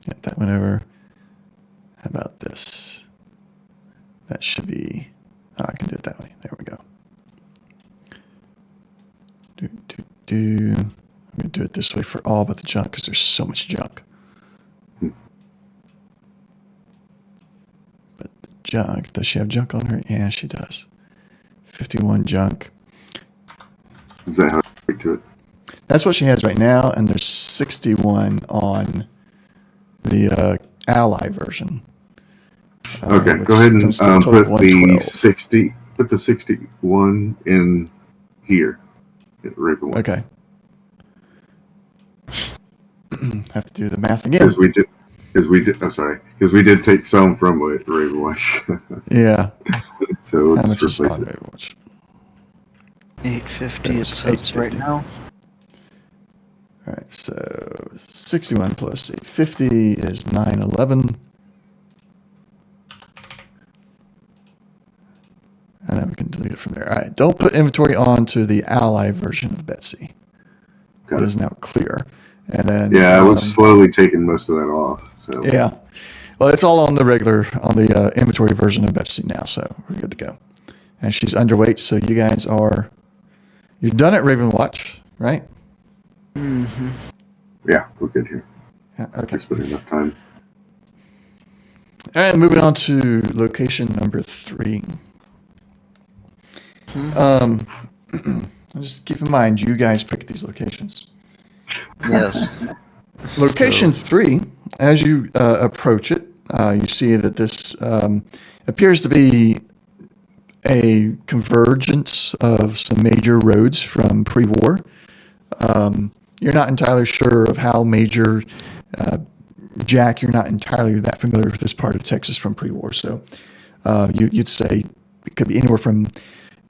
Get that went over. How about this? That should be, I can do it that way. There we go. I'm going to do it this way for all but the junk because there's so much junk. But the junk, does she have junk on her? Yeah, she does. 51 junk.
Is that how I get to it?
That's what she has right now, and there's 61 on the Ally version.
Okay, go ahead and
comes to a total of
put the
112.
60. Put the 61 in here. Ravenwatch.
Okay. Have to do the math again.
Because we did take some from Ravenwatch.
Yeah.
So we'll
How
just
much is
replace
on
it.
Overwatch?
850 it
There's
says right
850.
now.
All right, so 61 plus 850 is 911. And then we can delete it from there. All right, don't put inventory onto the Ally version of Betsy.
Got
It
it.
is now clear. And then
Yeah, I was slowly taking most of that off. So
yeah. Well, it's all on the inventory version of Betsy now, so we're good to go. And she's underweight, so you're done at Ravenwatch, right?
yeah, we're good here.
Yeah, okay.
Just put enough time.
And moving on to location number 3. Just keep in mind, you guys pick these locations.
Yes.
Location 3, as you approach it, you see that this appears to be a convergence of some major roads from pre-war. You're not entirely sure of how major, Jack, you're not entirely that familiar with this part of Texas from pre-war, so you'd say it could be anywhere from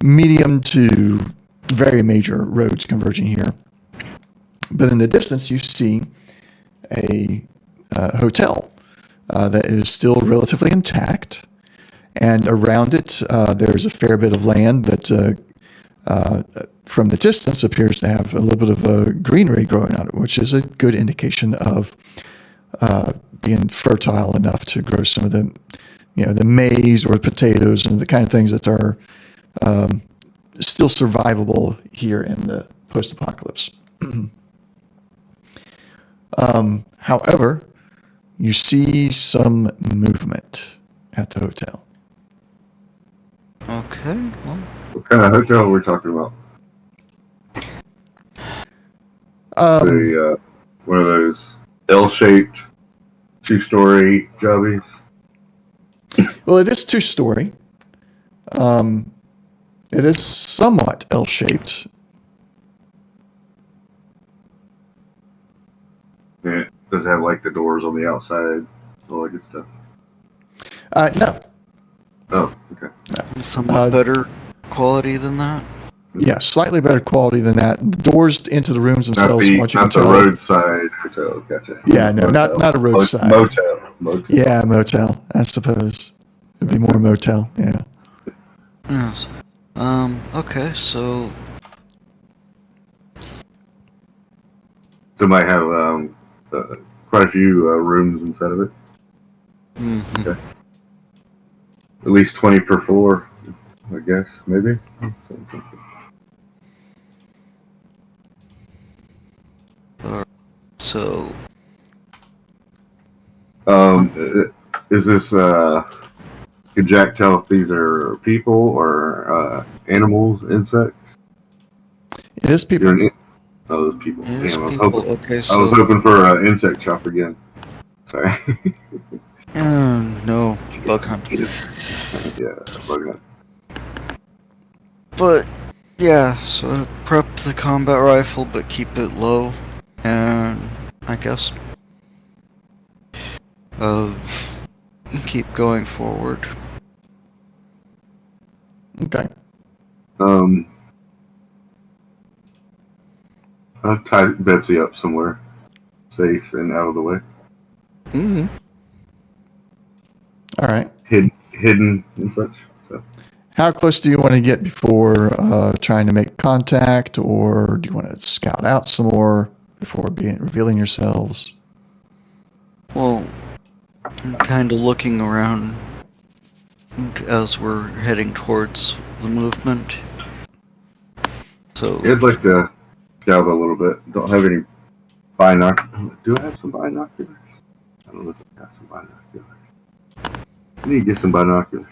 medium to very major roads converging here. But in the distance, you see a hotel that is still relatively intact. And around it, there's a fair bit of land that, from the distance, appears to have a little bit of greenery growing on it, which is a good indication of being fertile enough to grow some of the, the maize or potatoes and the kind of things that are still survivable here in the post-apocalypse. However, you see some movement at the hotel.
Okay. Well,
What kind of hotel we're talking about? One of those L-shaped 2-story jobbies.
Well, it is 2-story. It is somewhat L-shaped.
Yeah, does it have like the doors on the outside, all that good stuff?
No.
Oh, okay.
somewhat better quality than that.
Yeah, slightly better quality than that. The doors into the rooms themselves,
Not
what you can
the
tell.
roadside hotel. Gotcha.
Yeah, no, not a roadside.
Motel. Motel.
Yeah, motel, I suppose. It'd be more motel, yeah.
Yes. Okay, so
So it might have quite a few rooms inside of it.
mhm.
Okay. At least 20 per floor, I guess, maybe.
So
Is this? Could Jack tell if these are people or animals, insects?
It is people.
Oh, those people.
there's
Damn,
people. Okay,
I was
so
hoping for an insect shop again. Sorry.
no bug hunt.
Yeah, bug out.
But yeah, so prep the combat rifle, but keep it low, and I guess keep going forward.
Okay.
I'll tie Betsy up somewhere, safe and out of the way,
Mm-hmm.
All right.
hidden and such. So.
How close do you want to get before trying to make contact, or do you want to scout out some more before revealing yourselves?
Well, I'm kind of looking around as we're heading towards the movement. So
I'd like to scout a little bit. Don't have any binoculars. Do I have some binoculars? I don't know if I have some binoculars. I need to get some binoculars.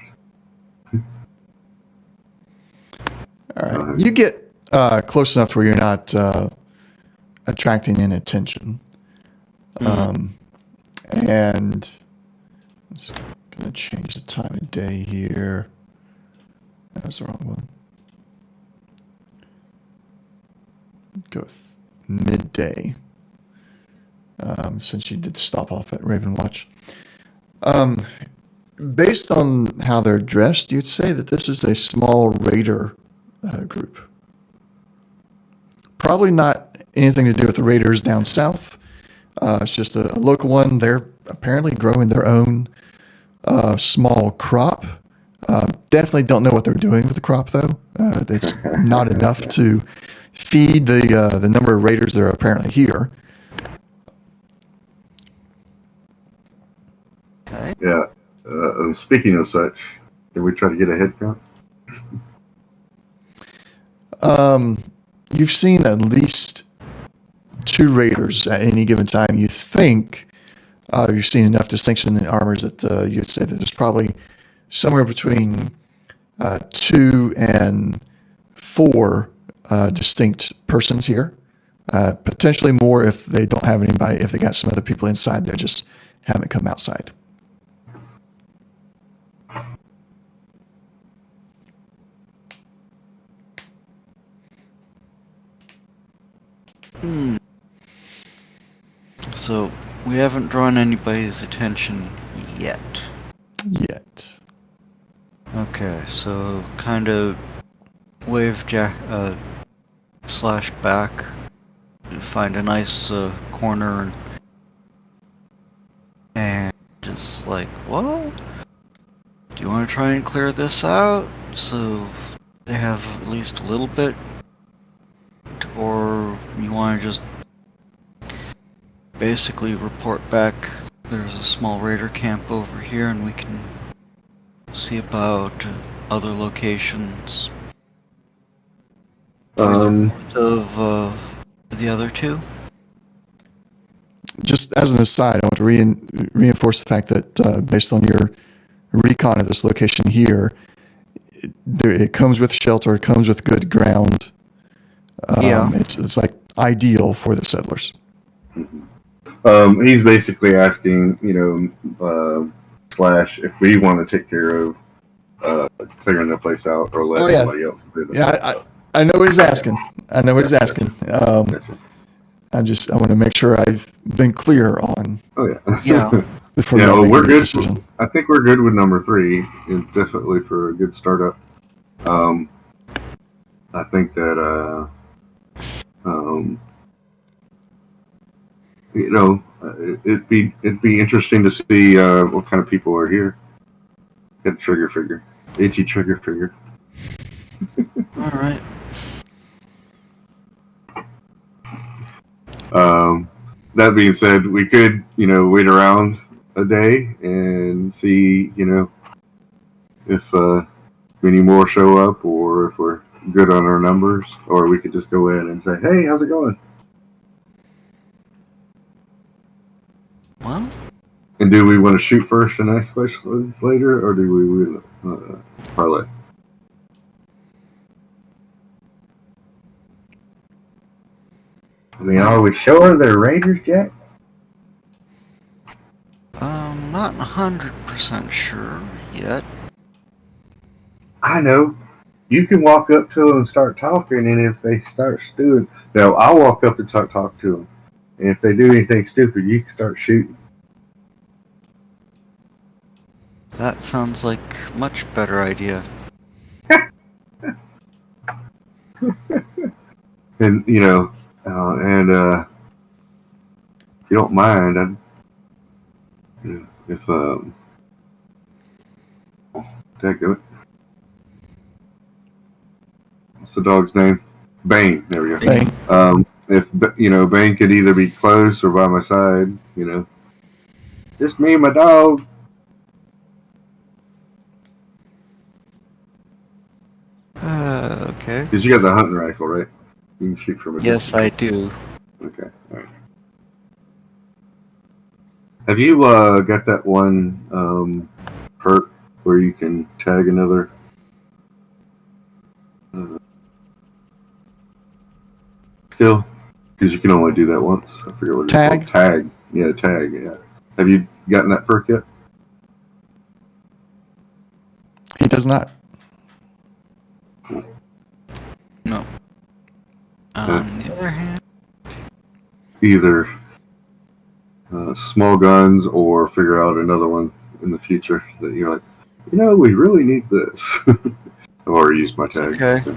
All right. You get close enough to where you're not attracting any attention. And it's going to change the time of day here. That was the wrong one. Go with midday. Since you did stop off at Raven Watch. Based on how they're dressed, you'd say that this is a small raider group. Probably not anything to do with the raiders down south. It's just a local one. They're apparently growing their own small crop. Definitely don't know what they're doing with the crop, though. It's not enough to feed the number of raiders that are apparently here.
okay.
Yeah. Speaking of such, did we try to get a head count?
You've seen at least 2 raiders at any given time. You think you've seen enough distinction in the armors that you'd say that there's probably somewhere between 2 and 4 distinct persons here. Potentially more if they don't have anybody, if they got some other people inside there, just haven't come outside.
So we haven't drawn anybody's attention yet.
Yet.
Okay, so kind of wave Jack slash back, find a nice corner, and just like, well, do you want to try and clear this out so they have at least a little bit, or you want to just basically report back? There's a small raider camp over here, and we can see about other locations further north of the other 2.
Just as an aside, I want to reinforce the fact that based on your recon of this location here, it comes with shelter, it comes with good ground.
Yeah.
It's like ideal for the settlers.
He's basically asking, Slash, if we want to take care of clearing the place out or let somebody else do the place out.
I know what he's asking. I want to make sure I've been clear on.
Oh yeah.
Yeah.
Before
we're good.
Decision.
I think we're good with number 3. It's definitely for a good startup. I think that it'd be interesting to see what kind of people are here. Get a trigger figure, itchy trigger figure.
All right.
That being said, we could, wait around a day and see, if many more show up or if we're good on our numbers, or we could just go in and say, hey, how's it going?
Well,
And do we want to shoot first and ask questions later, or do we parlay? I mean, are we sure they're Raiders yet?
not 100% sure yet.
I know. You can walk up to them and start talking, and if they start stewing, no, I'll walk up and start talking to them. And if they do anything stupid, you can start shooting.
That sounds like a much better idea.
And, if you don't mind, if, daggone it. What's the dog's name? Bane. There we go.
Bane.
If, Bane could either be close or by my side, just me and my dog.
Okay.
Because you got the hunting rifle, right? You can shoot from a
Yes,
distance.
I do.
Okay, alright. Have you got that one perk where you can tag another skill? Because you can only do that once. I forget what it's called. Tag. Yeah, tag, yeah. Have you gotten that perk yet?
He does not.
No. On the other hand,
Either small guns or figure out another one in the future that you're like, we really need this. I've already used my tag.
okay.
So.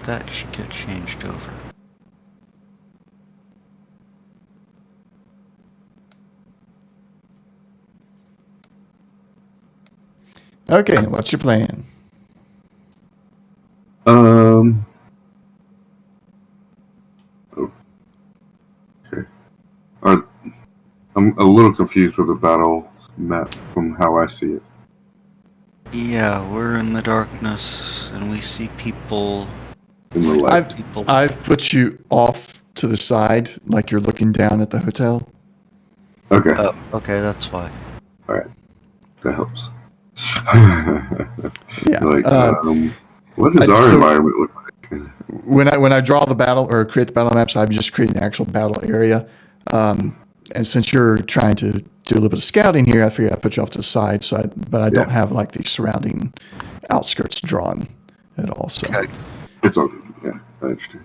That should get changed over.
Okay, what's your plan?
Okay. I'm a little confused with the battle map from how I see it.
Yeah, we're in the darkness and we see people.
In the light.
I've put you off to the side, like you're looking down at the hotel.
Okay.
Okay, that's why.
Alright. That helps.
Yeah.
What does our environment look like?
When I draw the battle or create the battle maps, I'm just creating an actual battle area. And since you're trying to do a little bit of scouting here, I figured I'd put you off to the side. But I don't have like the surrounding outskirts drawn at all. So
Okay.
It's all good. Yeah, I understand.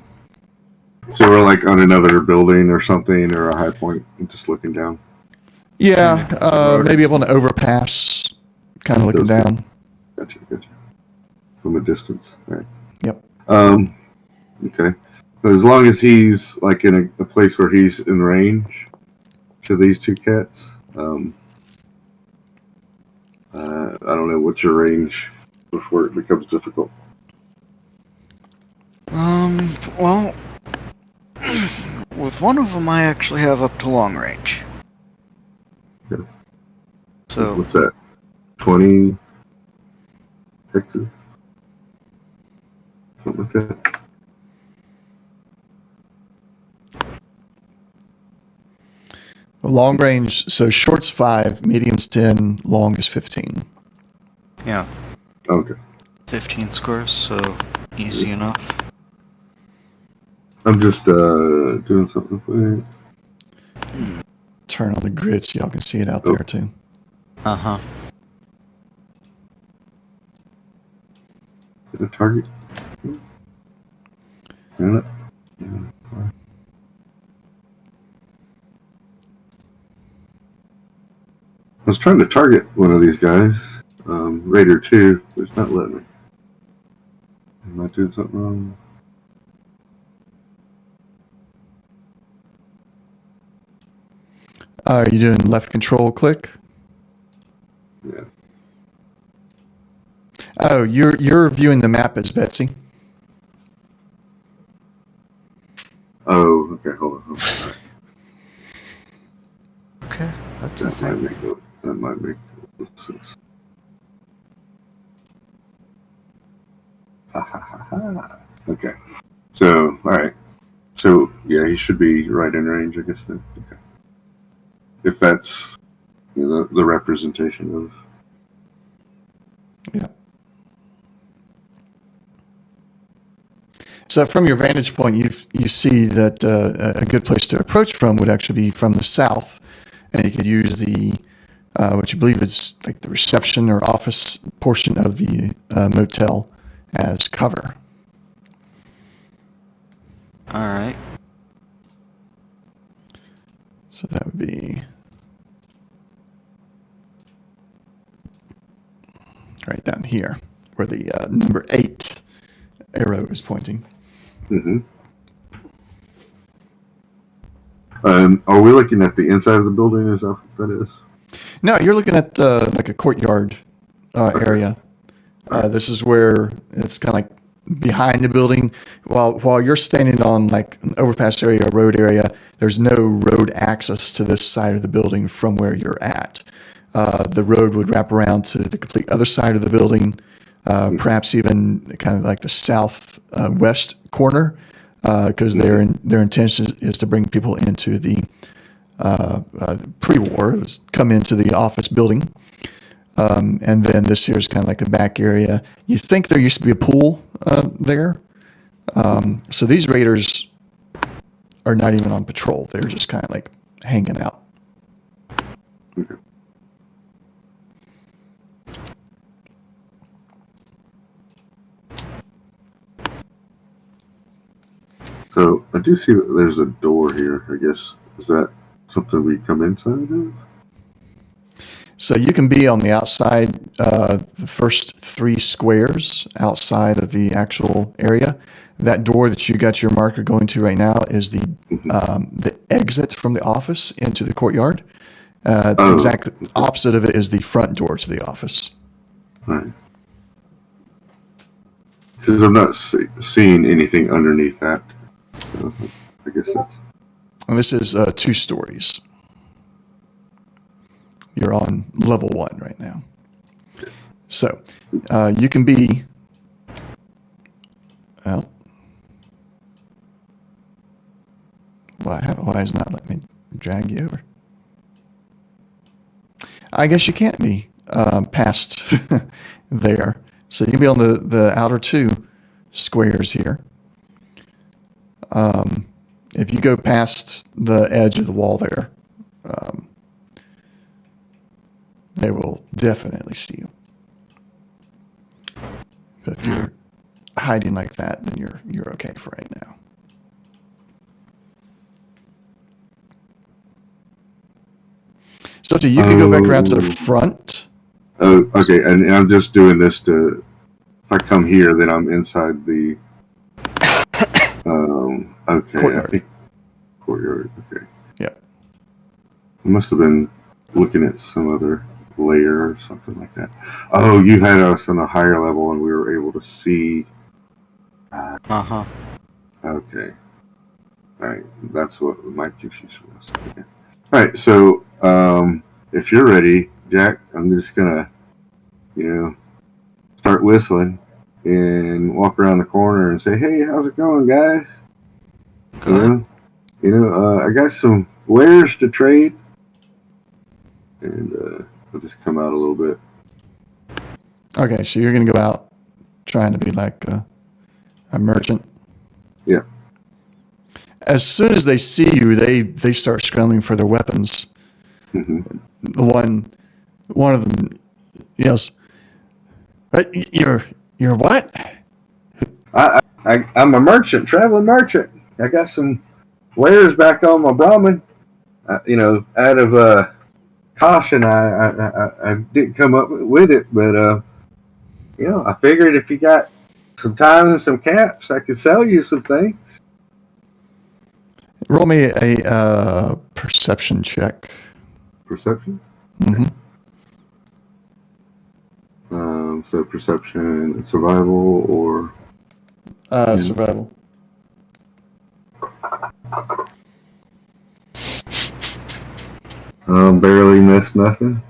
So we're like on another building or something, or a high point, just looking down.
Yeah, maybe up on the overpass, kind of looking down.
Gotcha. From a distance, right?
Yep.
Okay. But as long as he's like in a place where he's in range to these two cats, I don't know what's your range before it becomes difficult.
Well, with one of them I actually have up to long range.
Okay.
So
What's that? 20 hectares? Something like that.
Long range, so short's 5, medium's 10, long is 15.
yeah,
Okay.
15 squares, so easy enough.
I'm just doing something quick.
Turn on the grid so y'all can see it out there too.
Uh-huh.
The target. Yeah. I was trying to target one of these guys, Raider 2, but it's not letting me. Am I doing something wrong?
Are you doing left control click?
Yeah.
Oh, you're viewing the map as Betsy.
Oh, okay. Hold on. All right.
Okay, that's a
That
thing.
might make sense. Ha ha ha ha. Okay. So, all right. So, yeah, he should be right in range, I guess, then. Okay. If that's the representation of.
Yeah. So from your vantage point, you see that a good place to approach from would actually be from the south, and you could use the what you believe is like the reception or office portion of the motel as cover.
All right.
So that would be right down here, where the number 8 arrow is pointing.
Mm-hmm. Are we looking at the inside of the building? Is that what that is?
No, you're looking at like a courtyard area. This is where it's kind of like behind the building. While you're standing on like an overpass area, a road area, there's no road access to this side of the building from where you're at. The road would wrap around to the complete other side of the building, perhaps even kind of like the southwest corner, because their intention is to bring people into the pre-war, it was come into the office building. And then this here is kind of like the back area. You think there used to be a pool there. So these raiders are not even on patrol. They're just kind of like hanging out.
Okay. So I do see that there's a door here. I guess is that something we come inside of?
So you can be on the outside, the first 3 squares outside of the actual area. That door that you got your marker going to right now is the exit from the office into the courtyard. The exact opposite of it is the front door to the office.
Right. Because I'm not seeing anything underneath that. So I guess that's.
And this is 2 stories. You're on level 1 right now. So you can be, well, why is not letting me drag you over? I guess you can't be past there. So you can be on the outer 2 squares here. If you go past the edge of the wall there, they will definitely see you. But if you're hiding like that, then you're okay for right now. So you can go back around to the front.
Oh, okay. And I'm just doing this to. If I come here, then I'm inside the. Okay.
Courtyard.
I think courtyard. Okay.
Yep.
I must have been looking at some other layer or something like that. Oh, you had us on a higher level, and we were able to see.
Uh-huh.
Okay. All right. That's what my confusion was. Okay. All right. So, if you're ready, Jack, I'm just gonna, start whistling and walk around the corner and say, "Hey, how's it going, guys?
Good.
I got some wares to trade." And I'll just come out a little bit.
Okay, so you're going to go out trying to be like a merchant.
Yeah.
As soon as they see you, they start scrambling for their weapons.
Mm-hmm.
One of them yells, "You're what?"
I'm a merchant, traveling merchant. I got some wares back on my Brahmin. Out of caution, I didn't come up with it, but I figured if you got some time and some caps, I could sell you some things.
Roll me a perception check.
Perception?
Mm-hmm.
So perception and survival or...
Survival.
Barely missed nothing.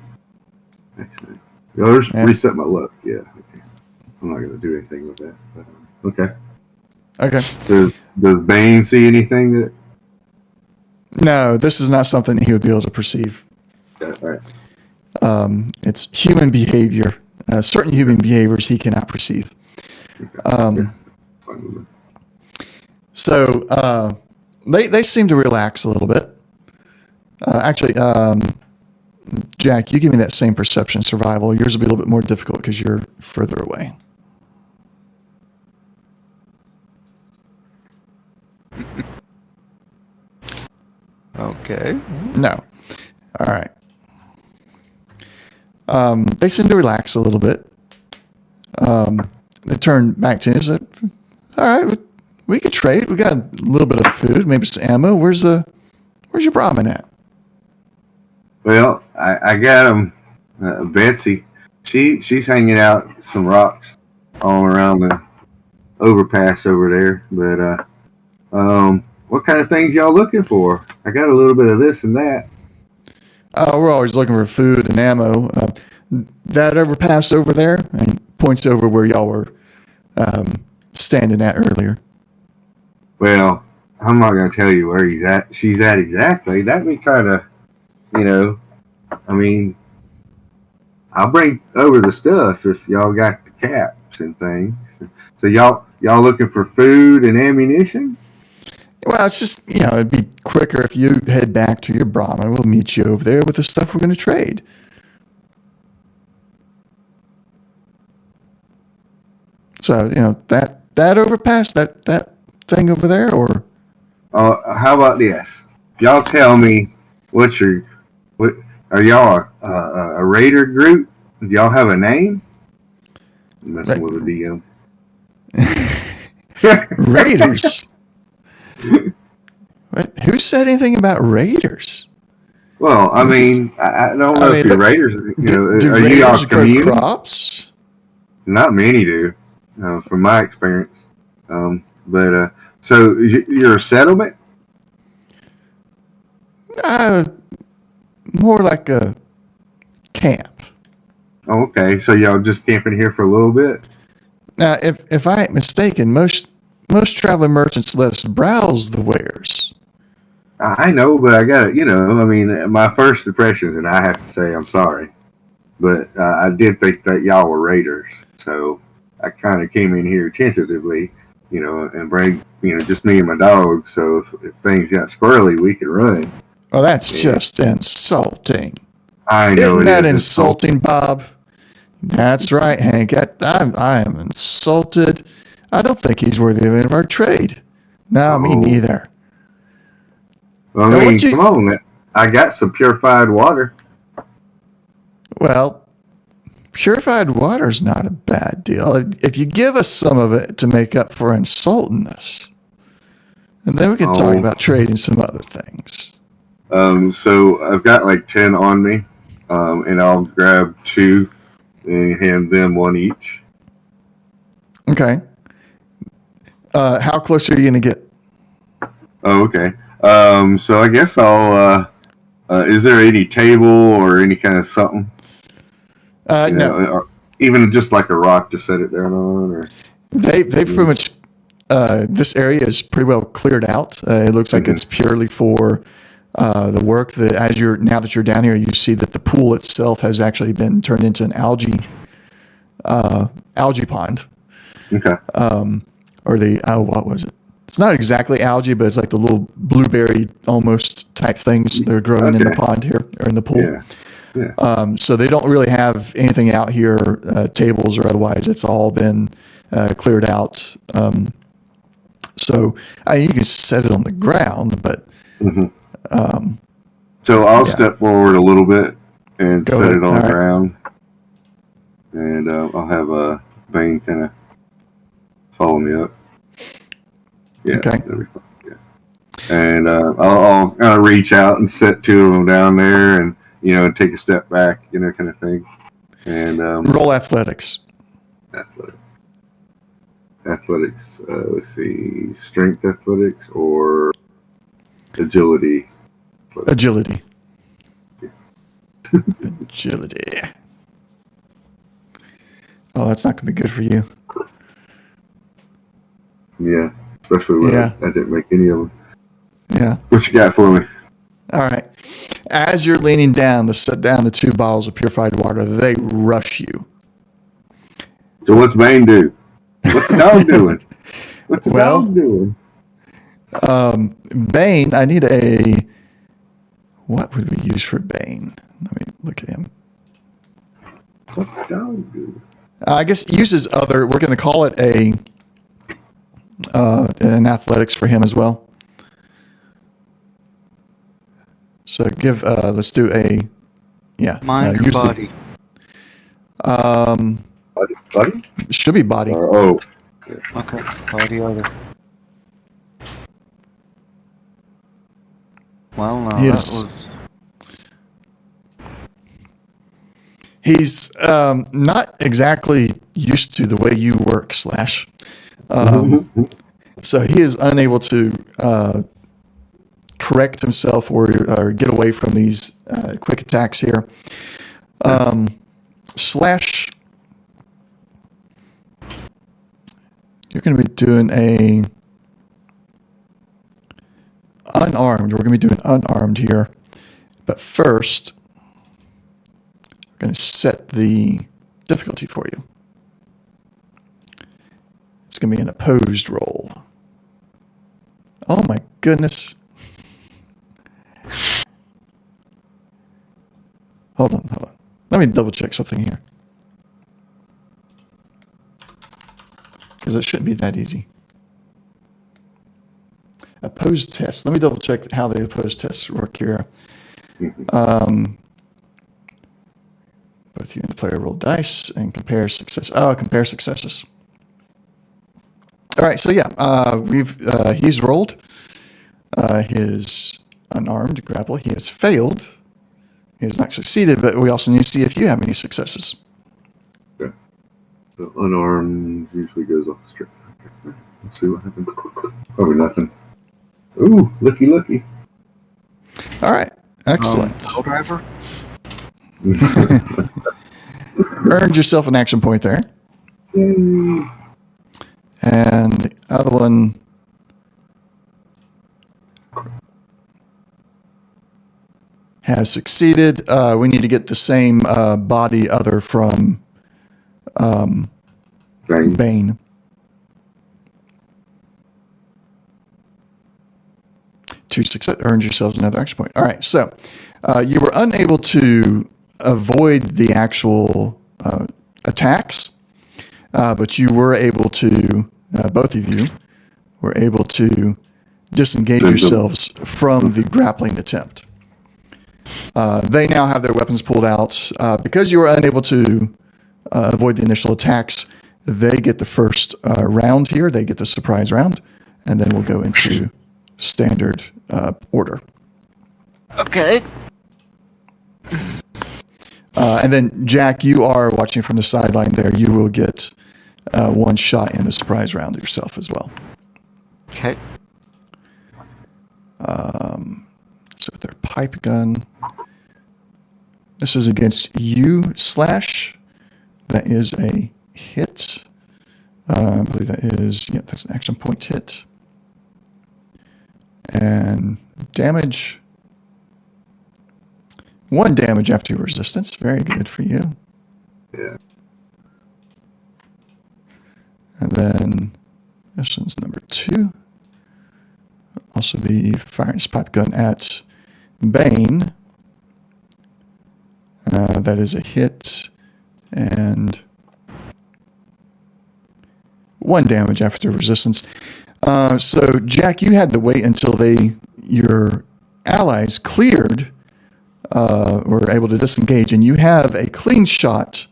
Actually, I'll just
Yeah.
reset my luck. Yeah, okay. I'm not going to do anything with that. But, okay.
Okay.
Does Bane see anything that...
No, this is not something he would be able to perceive.
Okay, all right.
It's human behavior. Certain human behaviors he cannot perceive.
Okay. Fine with me.
So they seem to relax a little bit. Actually, Jack, you give me that same perception survival. Yours will be a little bit more difficult because you're further away.
Okay.
No. All right. They seem to relax a little bit. They turn back to you and said, all right, we could trade. We got a little bit of food, maybe some ammo. Where's your Brahmin at?
Well, I got him. Betsy, she's hanging out some rocks all around the overpass over there. But what kind of things y'all looking for? I got a little bit of this and that.
We're always looking for food and ammo. That overpass over there, and he points over where y'all were standing at earlier.
Well, I'm not going to tell you where she's at exactly. That'd be kind of, I mean, I'll bring over the stuff if y'all got the caps and things. So y'all looking for food and ammunition?
Well, it's just, it'd be quicker if you head back to your Brahma. We'll meet you over there with the stuff we're going to trade. So, that overpass, that thing over there, or?
How about this? Y'all tell me what are y'all a raider group? Do y'all have a name? I'm messing with a DM.
Raiders? What? Who said anything about raiders?
Well, I mean, I don't know if you're raiders.
Do
are you all
raiders grow
community?
crops?
Not many do, from my experience. But so you're a settlement?
More like a camp.
Oh, okay. So y'all just camping here for a little bit?
Now, if I ain't mistaken, most traveler merchants let us browse the wares.
I know, but I got to, I mean, my first impressions, and I have to say I'm sorry, but I did think that y'all were raiders. So I kind of came in here tentatively, and bring, just me and my dog. So if things got squirrely, we could run.
Well, that's just insulting.
I know.
Isn't that insulting, Bob? That's right, Hank. I am insulted. I don't think he's worthy of any of our trade. No, me neither.
Well, I mean, come on. I got some purified water.
Well, purified water is not a bad deal. If you give us some of it to make up for insulting us, and then we can talk about trading some other things.
So I've got like 10 on me, and I'll grab 2 and hand them 1 each.
Okay. How close are you going to get?
Oh, okay. So I guess I'll. Is there any table or any kind of something?
No.
Or even just like a rock to set it down on, or
They've pretty much. This area is pretty well cleared out. It looks like it's purely for the work. Now that you're down here, you see that the pool itself has actually been turned into an algae pond.
okay.
Or what was it? It's not exactly algae, but it's like the little blueberry almost type things that are growing in the pond here or in the pool.
Yeah. Yeah.
So they don't really have anything out here, tables or otherwise. It's all been cleared out. So you can set it on the ground, but.
So I'll step forward a little bit and
Go
set
ahead.
it on
All
the
right.
ground, and I'll have a Bane kind of follow me up. Yeah.
Okay.
That'd be fun. Yeah. And I'll kind of reach out and set two of them down there, and take a step back, kind of thing. And
roll athletics.
Athletics. Let's see, strength athletics or agility.
Agility. Agility. Oh, that's not going to be good for you.
Yeah, especially when I didn't make any of them.
Yeah.
What you got for me?
All right. As you're leaning down to set down the 2 bottles of purified water, they rush you.
So what's Bane do? What's the dog doing? What's the dog doing?
Bane, I need a... What would we use for Bane? Let me look at him.
What's the dog doing?
I guess uses other... We're going to call it an athletics for him as well. So let's do a... Yeah.
Mind or body?
Body?
Should be body.
Okay. Body either. Well, no,
Yes.
that was...
He's not exactly used to the way you work, Slash. So he is unable to correct himself or get away from these quick attacks here. Slash, you're going to be doing a unarmed. We're going to be doing unarmed here. But first, we're going to set the difficulty for you. It's going to be an opposed roll. Oh my goodness. Hold on. Let me double check something here. Because it shouldn't be that easy. Opposed tests. Let me double check how the opposed tests work here. Both you and the player roll dice and compare success. Compare successes. All right, so he's rolled his unarmed grapple. He has failed. He has not succeeded, but we also need to see if you have any successes.
Okay. So unarmed usually goes off the strip. Okay. Let's see what happens. Probably nothing. Ooh, looky.
All right, excellent.
Driver?
Earned yourself an action point there. And the other one... has succeeded. We need to get the same body other from Bane. To success, earned yourselves another action point. All right, so you were unable to avoid the actual attacks, but you were able to, both of you were able to disengage yourselves from the grappling attempt. They now have their weapons pulled out. Because you were unable to avoid the initial attacks, they get the first round here. They get the surprise round, and then we'll go into standard order.
Okay.
And then, Jack, you are watching from the sideline there. You will get one shot in the surprise round yourself as well.
Okay.
So with their pipe gun, this is against you, Slash. That is a hit. I believe that's an action point hit. And damage. 1 damage after your resistance. Very good for you.
Yeah.
And then this one's number 2. Also be firing his pipe gun at Bane. That is a hit. And 1 damage after resistance. So, Jack, you had to wait until your allies cleared, were able to disengage, and you have a clean shot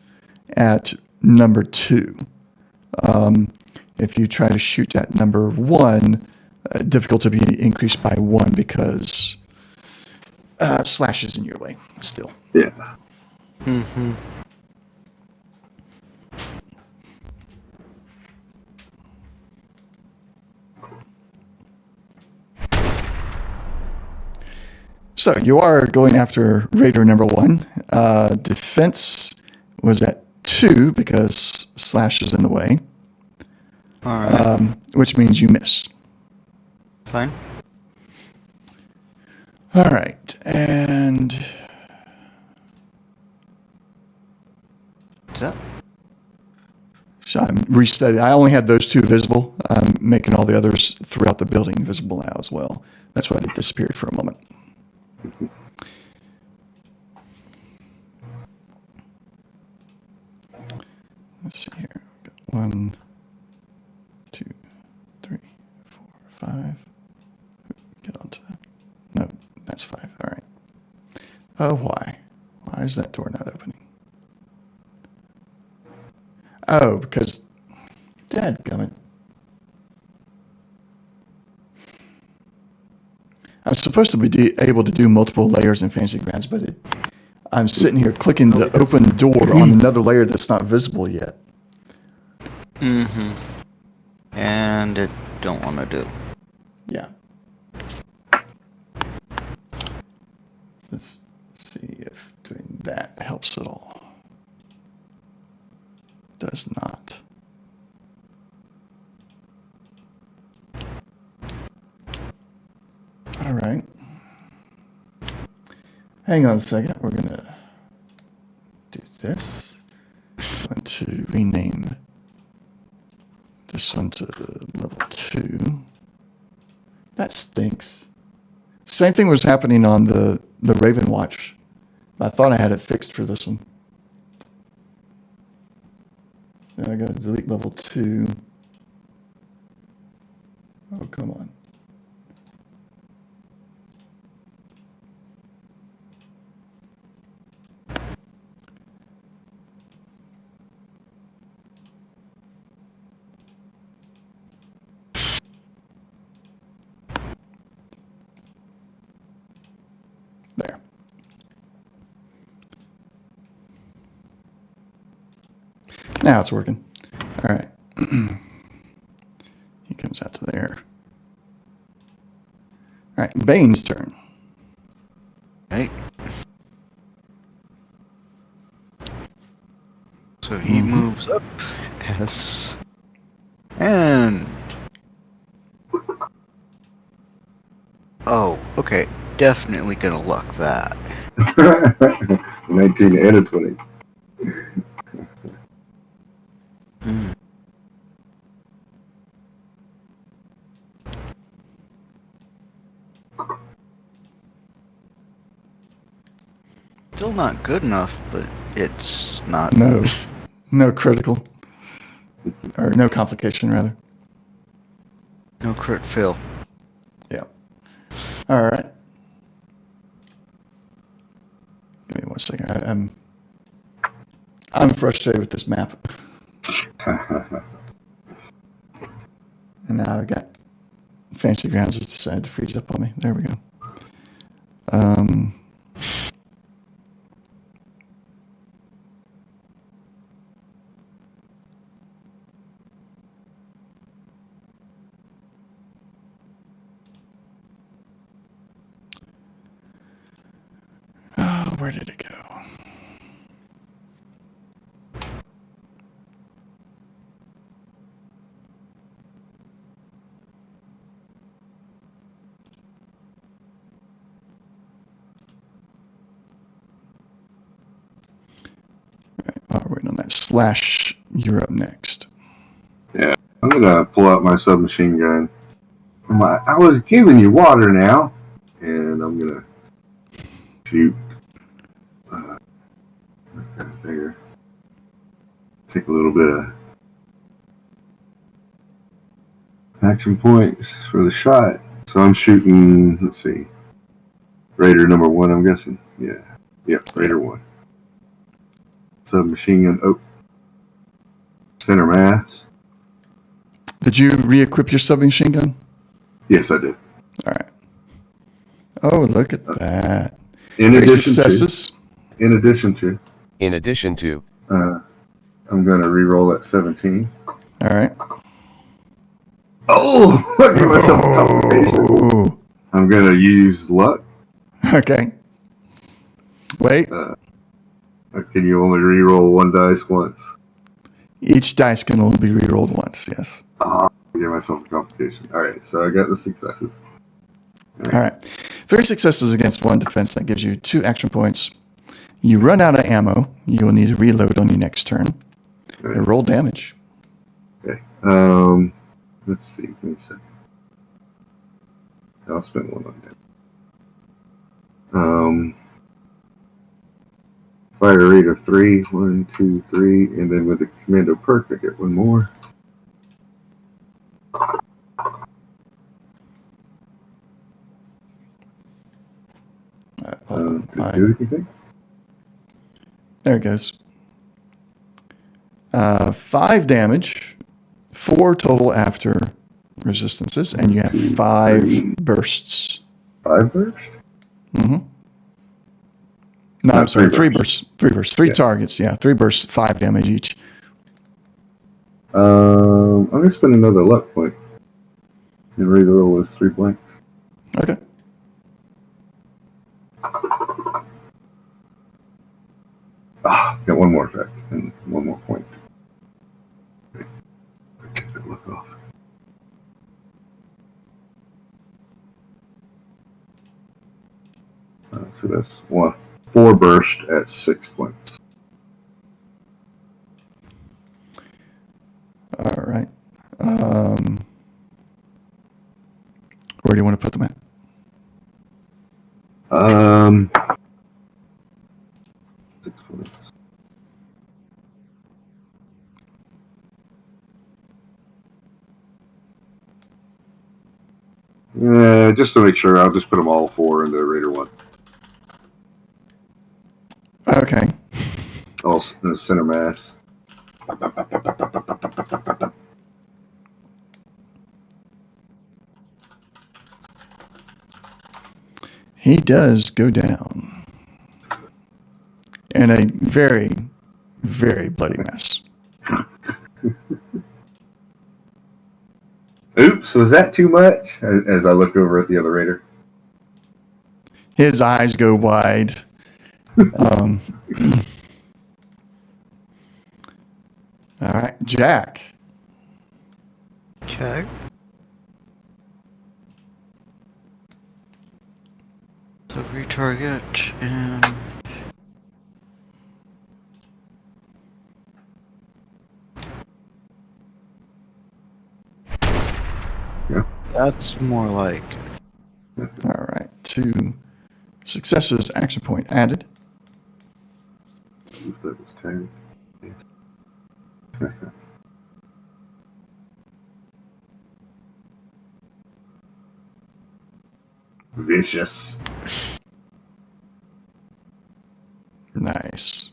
at number 2. If you try to shoot at number 1, difficulty will be increased by 1 because slash is in your way still.
Yeah.
Mm-hmm.
So you are going after Raider number 1. Defense was at 2 because slash is in the way,
All right.
which means you miss.
Fine.
All right, and
What's that?
so I'm resetting. I only had those 2 visible. I'm making all the others throughout the building visible now as well. That's why they disappeared for a moment. Let's see here. 1, 2, 3, 4, 5. Get onto that. No, that's 5. All right. Oh, why? Why is that door not opening? Oh, because dadgummit. I was supposed to be able to do multiple layers in Fantasy Grounds, but I'm sitting here clicking the open door on another layer that's not visible yet.
Mm-hmm. And it don't want to do.
Yeah. Let's see if doing that helps at all. Does not. All right. Hang on a second. We're going to do this. Want to rename this one to level 2. That stinks. Same thing was happening on the Raven Watch. I thought I had it fixed for this one. Now I got to delete level 2. Oh, come on. There. Now it's working. All right. He comes out to there. All right, Bane's turn.
Hey. So he moves up. Yes. And... Oh, okay. Definitely gonna luck that.
19 and a 20.
Mm. Still not good enough, but it's not.
No critical. Or no complication, rather.
No crit fail.
Yeah. All right. Give me 1 second. I'm frustrated with this map. And now I've got Fantasy Grounds has decided to freeze up on me. There we go. Oh, where did it go? While we're waiting on that slash, you're up next.
Yeah, I'm gonna pull out my submachine gun. I'm like, I was giving you water now, and I'm gonna shoot. Figure. Take a little bit of action points for the shot. So I'm shooting. Let's see, Raider number 1. I'm guessing. Yeah. Yep. Raider 1. Submachine gun. Oh. Center mass.
Did you re-equip your submachine gun?
Yes, I did.
All right. Oh, look at that.
In
3
addition
successes.
to, in addition to, I'm going to re-roll that 17.
All right.
Oh, I gave myself a complication.
Ooh.
I'm going to use luck.
Okay. Wait.
Can you only re-roll one dice once?
Each dice can only be re-rolled once, yes.
I gave myself a complication. All right, so I got the successes.
All right. 3 successes against 1 defense. That gives you 2 action points. You run out of ammo. You will need to reload on your next turn.
Right.
And roll damage.
Okay. Let's see. Give me a second. I'll spend 1 on that. Fire rate of 3. 1, 2, 3. And then with the commando perk, I get 1 more. Did it do anything?
There it goes. 5 damage, 4 total after resistances, and you have 5 bursts.
5 bursts?
Mm-hmm. No, I'm sorry, 3 bursts. 3 bursts. 3 targets, yeah. 3 bursts, 5 damage each.
I'm going to spend another luck point. And reroll those 3 blanks.
Okay.
Got 1 more effect and 1 more point. Take that luck off. So that's 4 burst at 6 points.
All right. Where do you want to put them at?
6 points. Yeah, just to make sure, I'll just put them all 4 in the Raider 1.
Okay.
All in the center mass.
He does go down in a very, very bloody mess.
Oops, was that too much? As I look over at the other Raider.
His eyes go wide. All right, Jack.
Okay. So retarget and
Yeah.
that's more like
All right, 2 successes, action point added.
That was 10. Vicious.
Nice.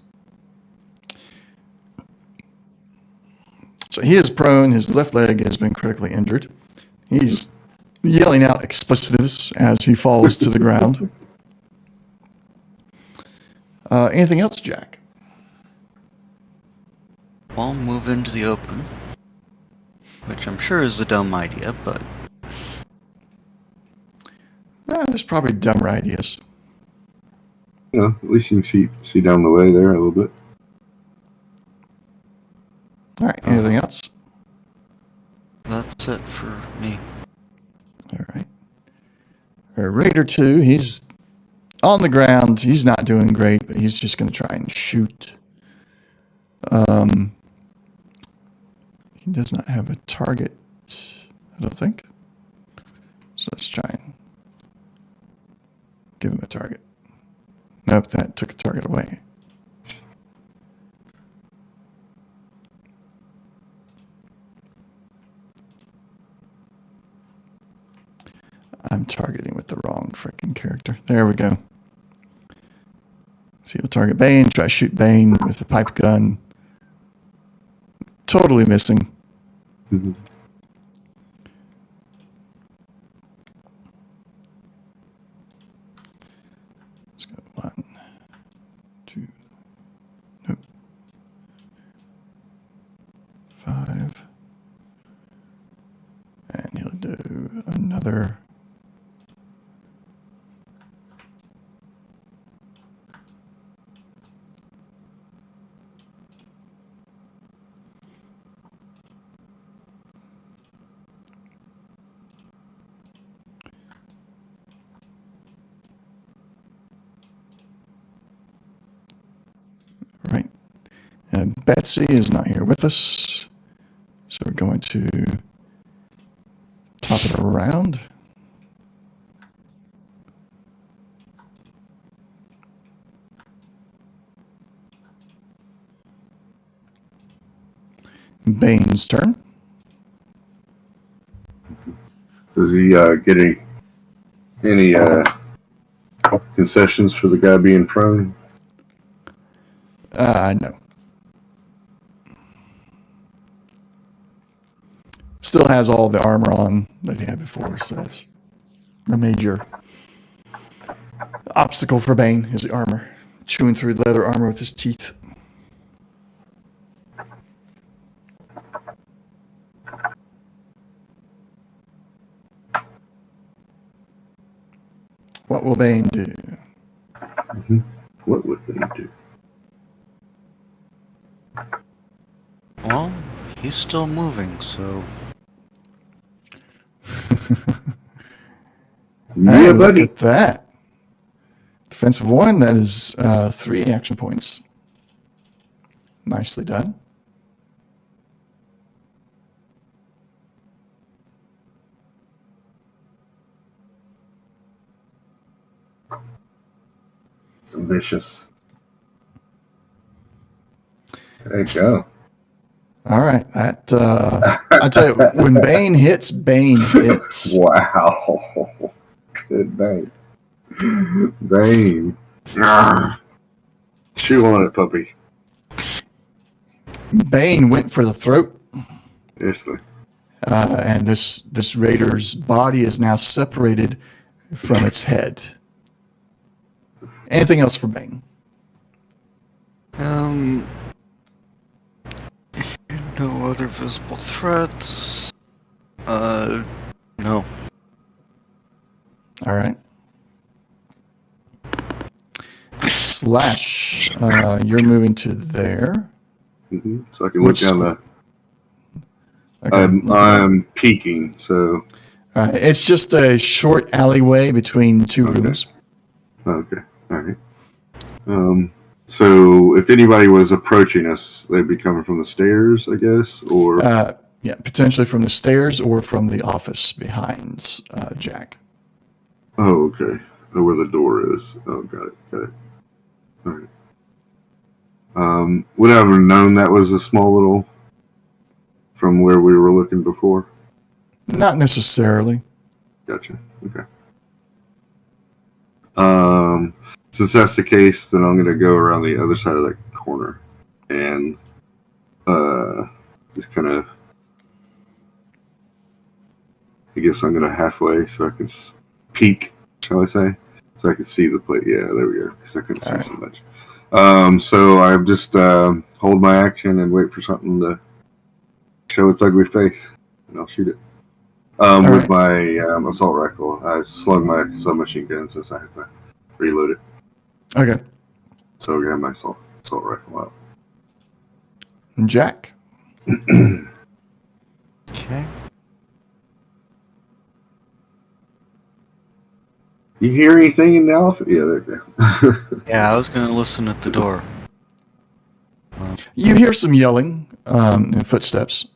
So he is prone. His left leg has been critically injured. He's yelling out expletives as he falls to the ground. Anything else, Jack?
I'll move into the open, which I'm sure is a dumb idea, but
There's probably dumber ideas.
You know, at least you can see down the way there a little bit.
All right, anything else?
that's it for me.
All right. Raider 2, he's on the ground. He's not doing great, but he's just going to try and shoot. He does not have a target, I don't think. So let's try and give him a target. Nope, that took a target away. I'm targeting with the wrong freaking character. There we go. See, we'll target Bane. Try to shoot Bane with the pipe gun. Totally missing.
Mm-hmm.
another. Right. Betsy is not here with us. So we're going to top it around. Bane's turn.
Does he get any concessions for the guy being prone?
No. Still has all the armor on that he had before, so that's a major obstacle for Bane, is the armor. Chewing through leather armor with his teeth. What will Bane do?
Mm-hmm. What would Bane do?
Well, he's still moving, so...
Hey,
Yeah,
look
buddy.
at that. Defensive 1, that is 3 action points. Nicely done.
It's ambitious. There you go.
All right. That I tell you, when Bane hits, Bane hits.
Wow. Good night. Bane. Chew on it, puppy.
Bane went for the throat,
Seriously.
and this raider's body is now separated from its head. Anything else for Bane?
No other visible threats. No.
All right. Slash, you're moving to there.
Mm-hmm. So I can look down the.
Okay.
I'm peeking, so.
It's just a short alleyway between two rooms.
Okay. All right. So if anybody was approaching us, they'd be coming from the stairs, I guess, or.
Yeah, potentially from the stairs or from the office behind Jack.
Oh, okay. Oh, where the door is. Oh, got it. All right. Would I have known that was a small little from where we were looking before?
Not necessarily.
Gotcha. Okay. Since that's the case, then I'm going to go around the other side of that corner and just kind of. I guess I'm going to halfway so I can peek, shall I say, so I can see the plate. Yeah, there we go. Because I couldn't see so much. So I just hold my action and wait for something to show its ugly face, and I'll shoot it. With my assault rifle, I slung my submachine gun since I have to reload it.
Okay.
So I got my assault rifle out.
And Jack?
Okay.
You hear anything in the office? Yeah, there you go.
Yeah, I was gonna listen at the door.
You hear some yelling and footsteps.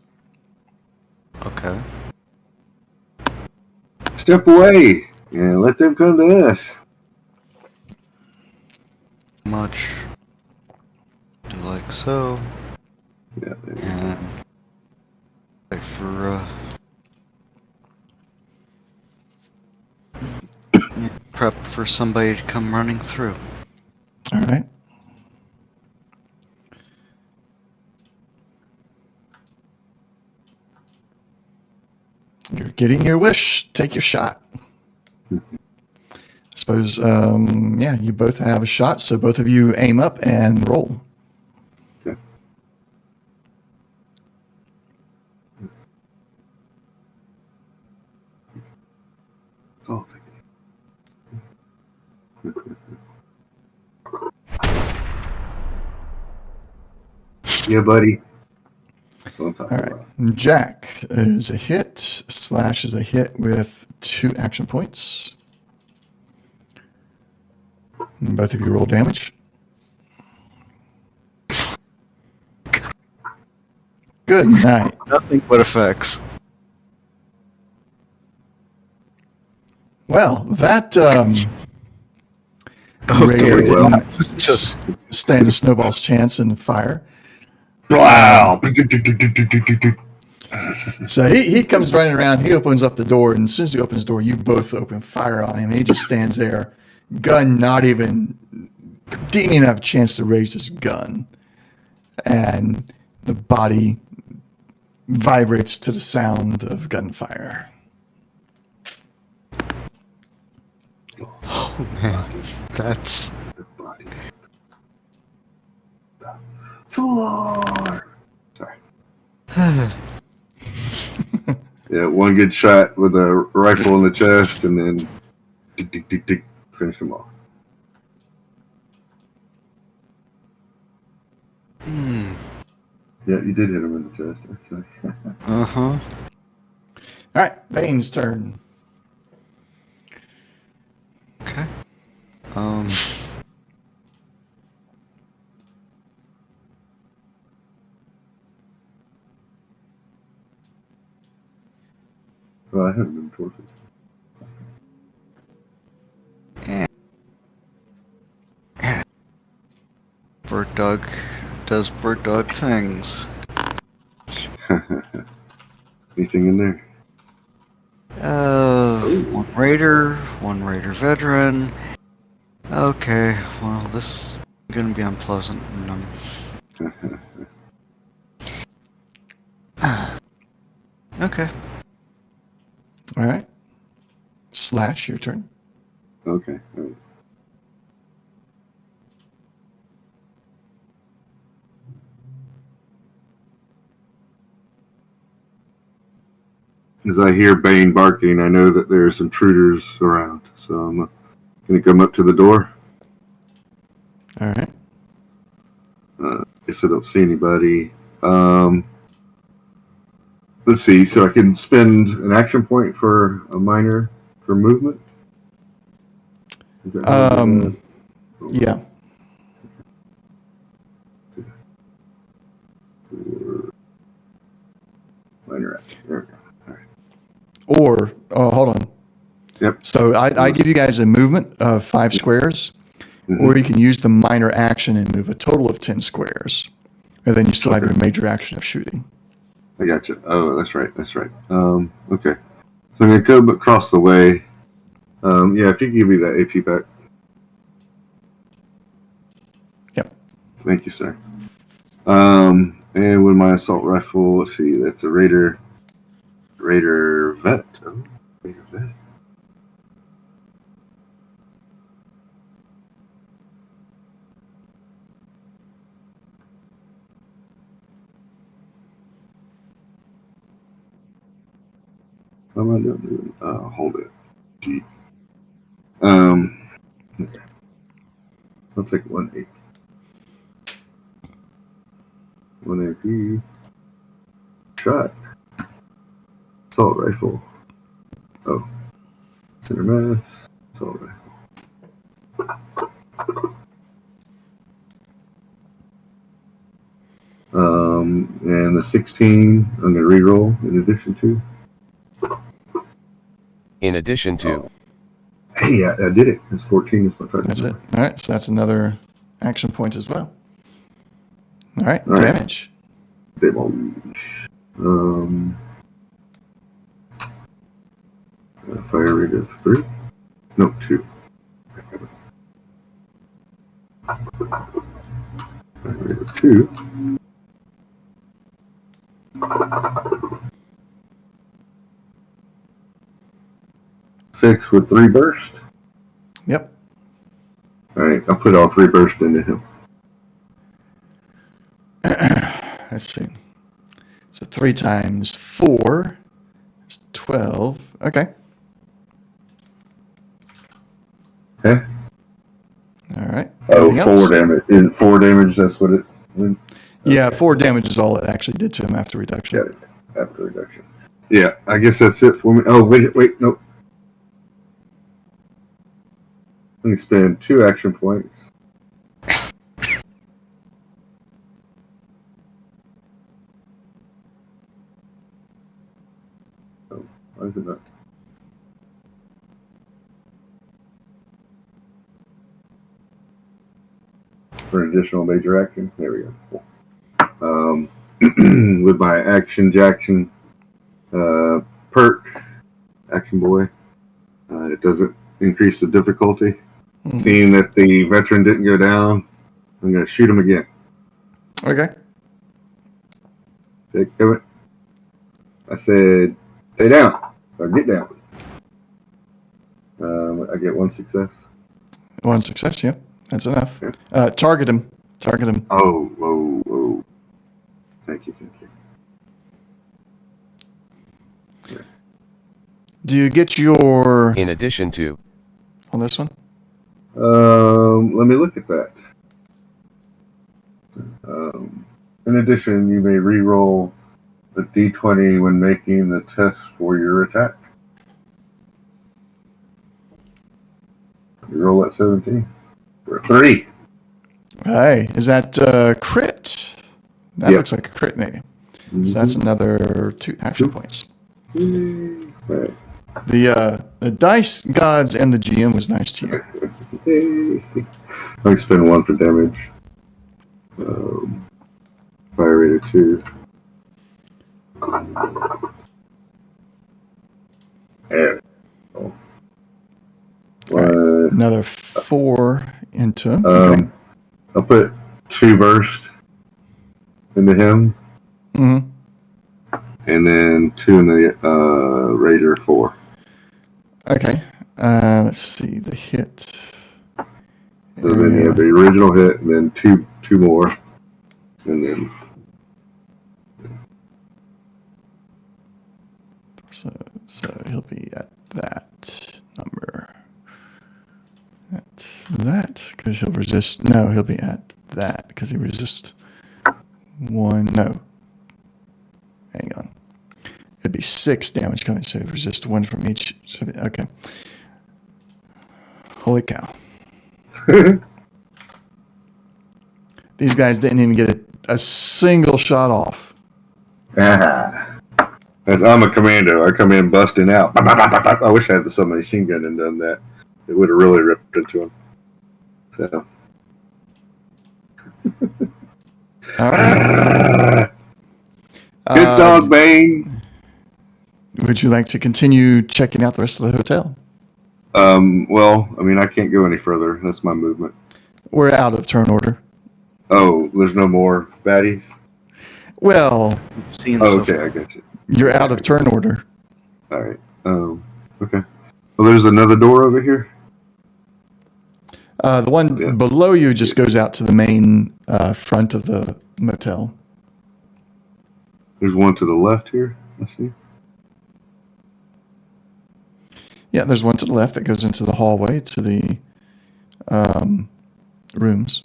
Okay.
Step away and let them come to us.
Much. Do like so.
Yeah, there you go.
And wait for prep for somebody to come running through.
All right. You're getting your wish. Take your shot. I suppose, yeah, you both have a shot, so both of you aim up and roll.
Okay. assault. Yeah, buddy. That's what I'm talking
All right.
about.
Jack is a hit. Slash is a hit with 2 action points. And both of you roll damage. Good night.
Nothing but effects.
Well, that
Okay,
Raider
well.
didn't
Just
stand a snowball's chance in the fire.
Wow.
So he comes running around. He opens up the door, and as soon as he opens the door, you both open fire on him. He just stands there, gun didn't even have a chance to raise his gun, and the body vibrates to the sound of gunfire.
oh man, that's
Floor. Sorry. Yeah, one good shot with a rifle in the chest, and then tick, tick, tick, tick, finish them off. Yeah, you did hit him in the chest, actually.
uh-huh.
All right, Bane's turn.
Okay.
Well, I haven't been tortured.
Bird dog does bird dog things.
Anything in there?
One raider veteran. Okay, well, this is gonna be unpleasant. Okay.
All right. Slash, your turn.
Okay. All right. As I hear Bane barking, I know that there's intruders around, so I'm going to come up to the door.
All right.
Guess I don't see anybody. Let's see. So I can spend an action point for a minor for movement. Is that how you do that?
Yeah.
Minor action. There we go. All right.
Or, hold on.
Yep.
So I give you guys a movement of 5 squares, or you can use the minor action and move a total of 10 squares. And then you still have your major action of shooting.
I got you. Oh, that's right. That's right. Okay. So I'm going to go across the way. Yeah, if you can give me that AP back.
Yep.
Thank you, sir. And with my assault rifle, let's see, that's a Raider vet. Oh, Raider vet. What am I doing? Hold it. G. Okay. I'll take 1 AP. 1 AP. Shot. Assault rifle. Oh. Center mass. Assault rifle. And the 16, I'm going to reroll in addition to.
In addition to.
Hey, I did it. It's 14 is my target.
That's it. All right. So that's another action point as well. All right.
All right.
Damage.
Fire rate of 3. No, 2. Fire rate of 2. Six with 3 burst.
Yep.
All right, I'll put all 3 burst into him.
Let's see. So 3 times 4 is 12. Okay. Anything else?
4 damage. In 4 damage, that's what it.
Yeah, 4 damage is all it actually did to him after reduction.
Yeah, after reduction. Yeah, I guess that's it for me. Oh, wait, nope. Let me spend 2 action points. Oh, why is it not? For an additional major action. There we go. With my action jackson perk, action boy, it doesn't increase the difficulty.
Mm-hmm.
Seeing that the veteran didn't go down, I'm going to shoot him again.
Okay.
Take it. I said, stay down. Or get down. I get 1 success.
1 success, yeah. That's enough.
Yeah.
Target him. Target him.
Oh, whoa. Thank you. Yeah.
Do you get your...
In addition to...
On this one?
Let me look at that. In addition, you may re-roll the d20 when making the test for your attack. You roll at 17. For a 3.
Hey, is that crit? That looks like a crit, maybe. Mm-hmm. So that's another 2 action points.
Right.
The dice gods and the GM was nice to you.
I spend 1 for damage. Fire rate of 2. There.
Right. Another 4 into him. Okay.
I'll put 2 burst into him.
Mm-hmm.
And then 2 in the Raider 4.
Okay. Let's see the hit.
So then you have the original hit, and then two more, and then.
So he'll be at that number. That because he'll resist. No, he'll be at that because he resists 1. No. Hang on. It'd be 6 damage coming, so he'll resist 1 from each. Okay. Holy cow. These guys didn't even get a single shot off.
As I'm a commando, I come in busting out. I wish I had the submachine gun and done that. It would have really ripped into him. So.
All right.
Good dog, Bane.
Would you like to continue checking out the rest of the hotel?
Well, I mean, I can't go any further. That's my movement.
We're out of turn order.
Oh, there's no more baddies?
Well,
okay, I got you.
You're out of turn order.
All right. Okay. Well, there's another door over here.
The one below you just goes out to the main front of the motel.
There's one to the left here. Let's see.
Yeah, there's one to the left that goes into the hallway to the rooms.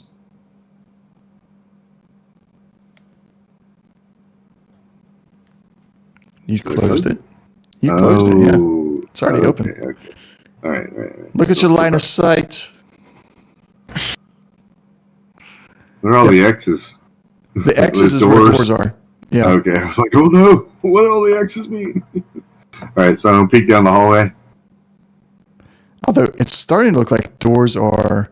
You closed it. You closed it, yeah. It's already open.
Okay. All right.
Look at your line of sight.
Where are all the X's?
The X's is where the doors are. Yeah.
Okay. I was like, oh no, what do all the X's mean? All right, so I'm going to peek down the hallway.
Although it's starting to look like doors are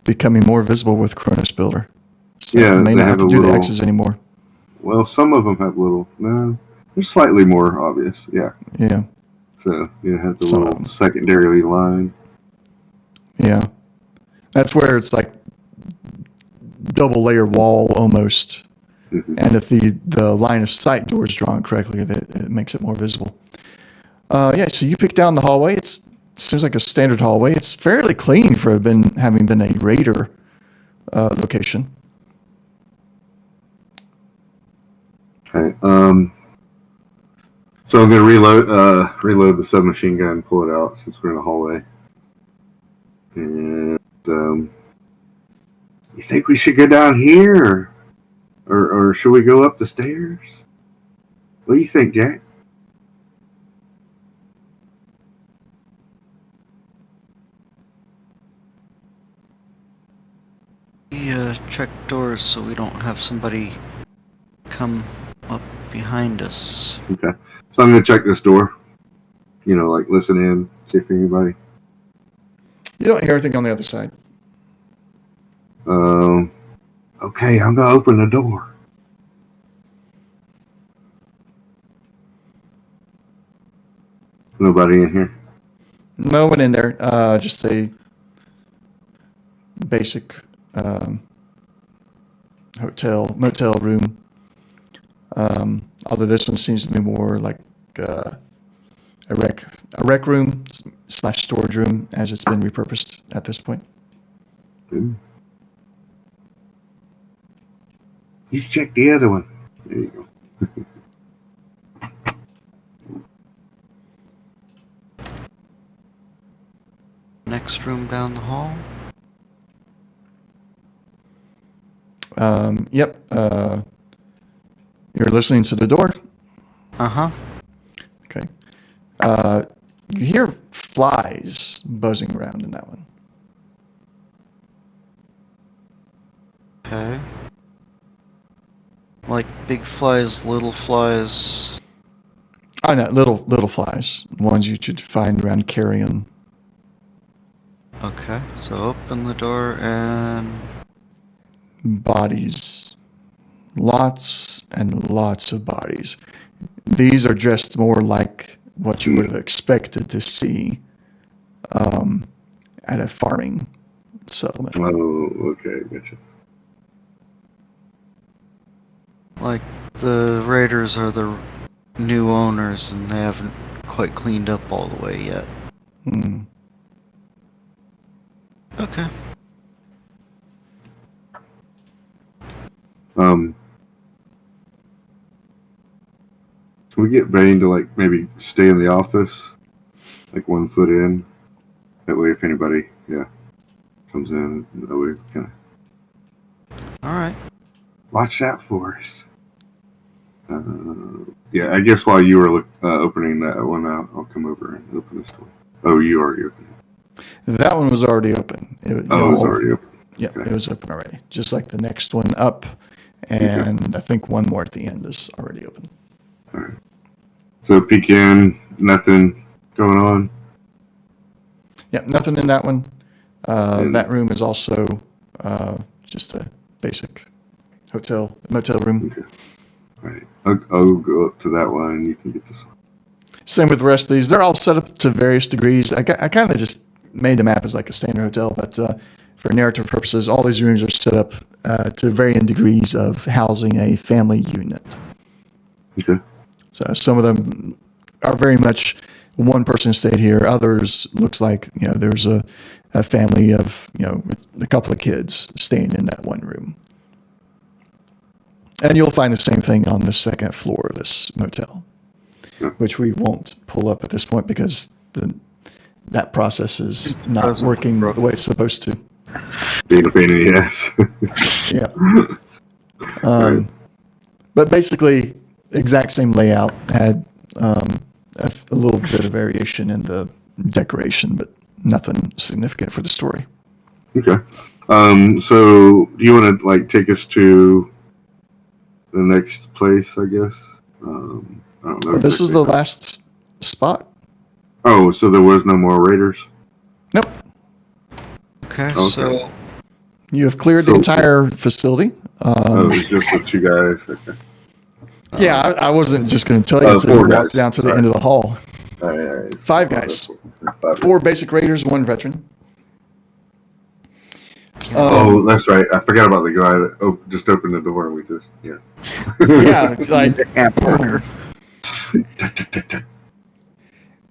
becoming more visible with Cronus Builder. So you may not have to do the X's anymore.
Well, some of them have little. No, they're slightly more obvious. Yeah.
Yeah.
So you have the little secondary line.
Yeah. That's where it's like double layer wall almost. Mm-hmm. And if the line of sight door is drawn correctly, it makes it more visible. So you pick down the hallway. It seems like a standard hallway. It's fairly clean for having been a raider location.
Okay. So I'm going to reload the submachine gun and pull it out since we're in the hallway. And You think we should go down here, or should we go up the stairs? What do you think, Jack?
We check doors so we don't have somebody come up behind us.
Okay. So I'm gonna check this door. Like listen in, see if anybody.
You don't hear anything on the other side.
Okay, I'm gonna open the door. Nobody in here.
No one in there. Just a basic motel room. Although this one seems to be more like a rec room / storage room, as it's been repurposed at this point.
Good. You check the other one. There you go.
Next room down the hall.
Yep. You're listening to the door.
Uh-huh.
Okay. You hear flies buzzing around in that one.
Okay. Like big flies, little flies.
Oh no, little flies. Ones you should find around carrion.
Okay, so open the door and...
Bodies. Lots and lots of bodies. These are dressed more like what you would have expected to see at a farming settlement.
Oh, okay, gotcha.
Like the raiders are the new owners and they haven't quite cleaned up all the way yet.
Hmm.
Okay.
Can we get Bane to like maybe stay in the office, like 1 foot in? That way, if anybody, comes in, that way we kind of
Alright.
watch out for us. Yeah, I guess while you were opening that one out, I'll come over and open this door. Oh, you already opened it.
That one was already open.
It was already open.
Yeah,
Okay.
it was open already. Just like the next one up, and I think one more at the end is already open.
All right. So peek in, nothing going on.
Yeah, nothing in that one. That room is also just a basic motel room.
Okay. All right. I'll go up to that one, and you can get this one.
Same with the rest of these. They're all set up to various degrees. I kind of just made the map as like a standard hotel, but for narrative purposes, all these rooms are set up to varying degrees of housing a family unit.
Okay.
So some of them are very much one person stayed here. Others looks like there's a family of with a couple of kids staying in that one room. And you'll find the same thing on the second floor of this motel, which we won't pull up at this point because that process is not working the way it's supposed to.
Being a pain in the ass.
Yeah. But basically, exact same layout. Had a little bit of variation in the decoration, but nothing significant for the story.
Okay. So do you want to like take us to the next place? I guess. I don't know.
This is the last spot.
Oh, so there was no more raiders?
Nope.
Okay,
Okay.
so
You have cleared the entire facility.
Oh, it was just the 2 guys. Okay.
Yeah, I wasn't just going to tell you until
4
you walked
guys.
down to the
All
end of the hall.
All right.
5 guys.
5
4 basic raiders, 1 veteran.
Oh, that's right. I forgot about the guy that just opened the door. We just
Yeah, like
hamburger.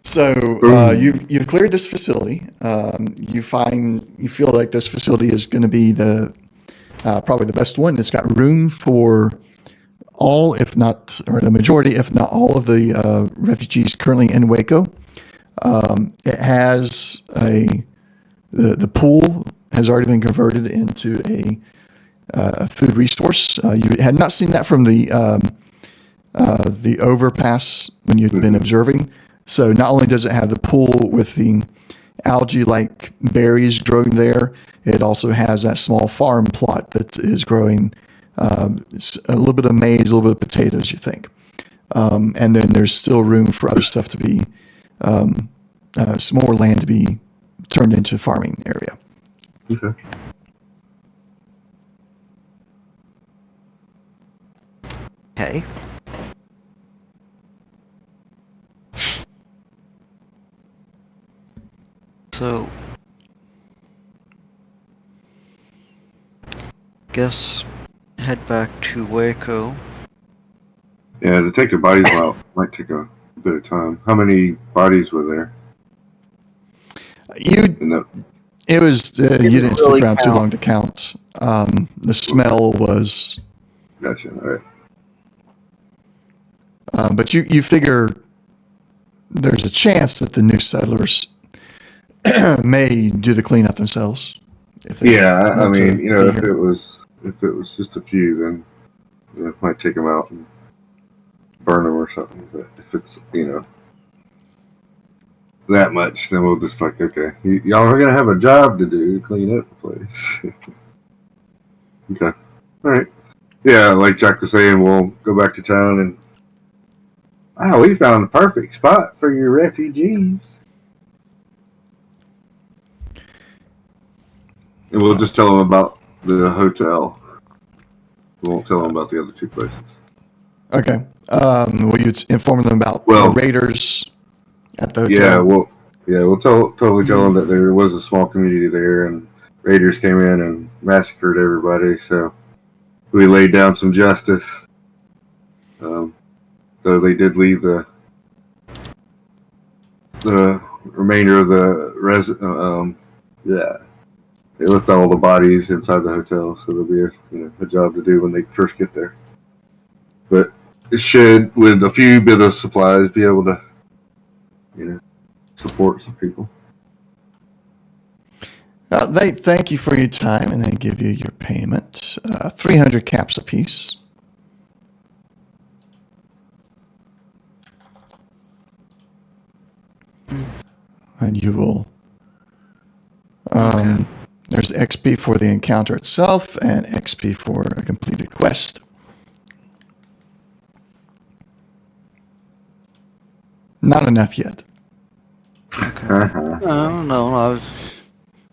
so. You've cleared this facility. You feel like this facility is going to be the probably the best one. It's got room for all, if not, or the majority, if not all of the refugees currently in Waco. It has the pool has already been converted into a food resource. You had not seen that from the overpass when you'd been observing. So not only does it have the pool with the algae-like berries growing there, it also has that small farm plot that is growing a little bit of maize, a little bit of potatoes, you think. And then there's still room for other stuff to be, some more land to be turned into farming area.
Okay.
Okay. So, guess head back to Waco.
Yeah, to take the bodies out might take a bit of time. How many bodies were there?
You didn't
really
stick around too
count.
long to count. The smell was,
Gotcha. All right.
but you figure there's a chance that the new settlers may do the cleanup themselves. If they
Yeah, I
want to
mean, you know,
be
if
here.
it was just a few, then it might take them out and burn them or something. But if it's that much, then we'll just like, okay, y'all are gonna have a job to do, clean up the place. Okay, all right. Yeah, like Jack was saying, we'll go back to town and we found the perfect spot for your refugees. And we'll just tell them about the hotel. We won't tell them about the other two places.
Okay. Will you inform them about
Well-
the raiders at the
Yeah,
hotel?
we'll totally tell them that there was a small community there, and raiders came in and massacred everybody. So we laid down some justice. Though they did leave the remainder of the they left all the bodies inside the hotel, so there'll be a job to do when they first get there. But it should, with a few bit of supplies, be able to support some people.
They thank you for your time and they give you your payment, 300 caps apiece. And you will.
Okay.
There's XP for the encounter itself and XP for a completed quest. Not enough yet.
Okay.
Uh-huh.
No,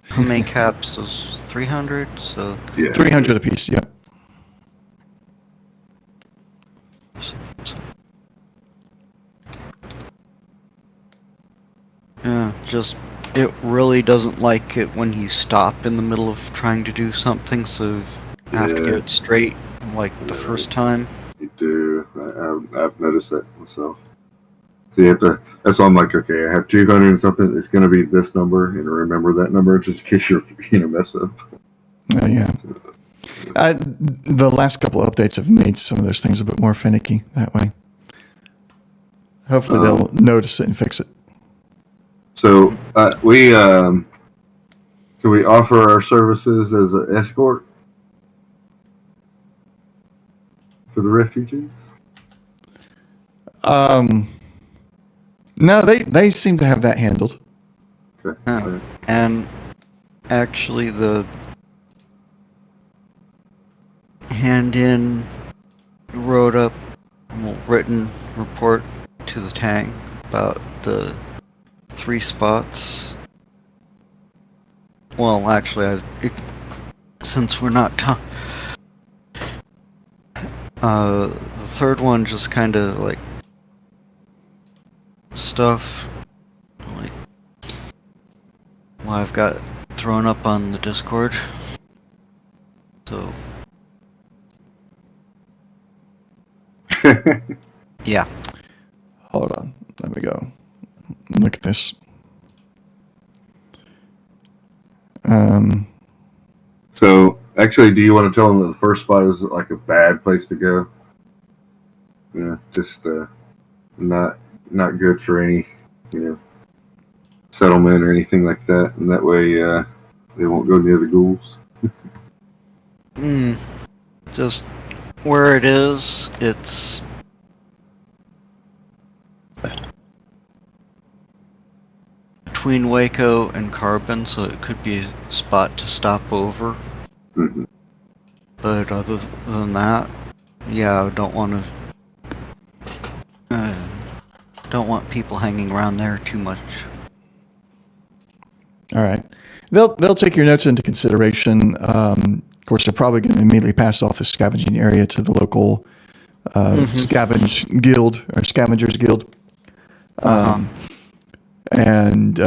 how many caps was 300? So
Yeah.
300 apiece, yep.
yeah, just it really doesn't like it when you stop in the middle of trying to do something, so you have to get it straight like the first time.
You do. I've noticed that myself. So you have to. That's why I'm like, okay, I have 200 and something. It's going to be this number, and remember that number just in case you're mess up.
Yeah. The last couple of updates have made some of those things a bit more finicky that way. Hopefully they'll notice it and fix it.
So can we offer our services as an escort for the refugees?
No, they seem to have that handled.
Okay.
Yeah. And actually, the hand-in wrote up written report to the tank about the 3 spots. Well, actually, since we're not the third one just kind of like stuff like what I've got thrown up on the Discord. So yeah.
Hold on. Let me go. Look at this.
So actually, do you want to tell them that the first spot is like a bad place to go? Just not good for any settlement or anything like that, and that way they won't go near the ghouls.
Just where it is, it's between Waco and Carbon, so it could be a spot to stop over.
Mhm.
But other than that, yeah, I don't want people hanging around there too much.
All right. They'll take your notes into consideration. Of course, they're probably going to immediately pass off the scavenging area to the local scavengers guild, and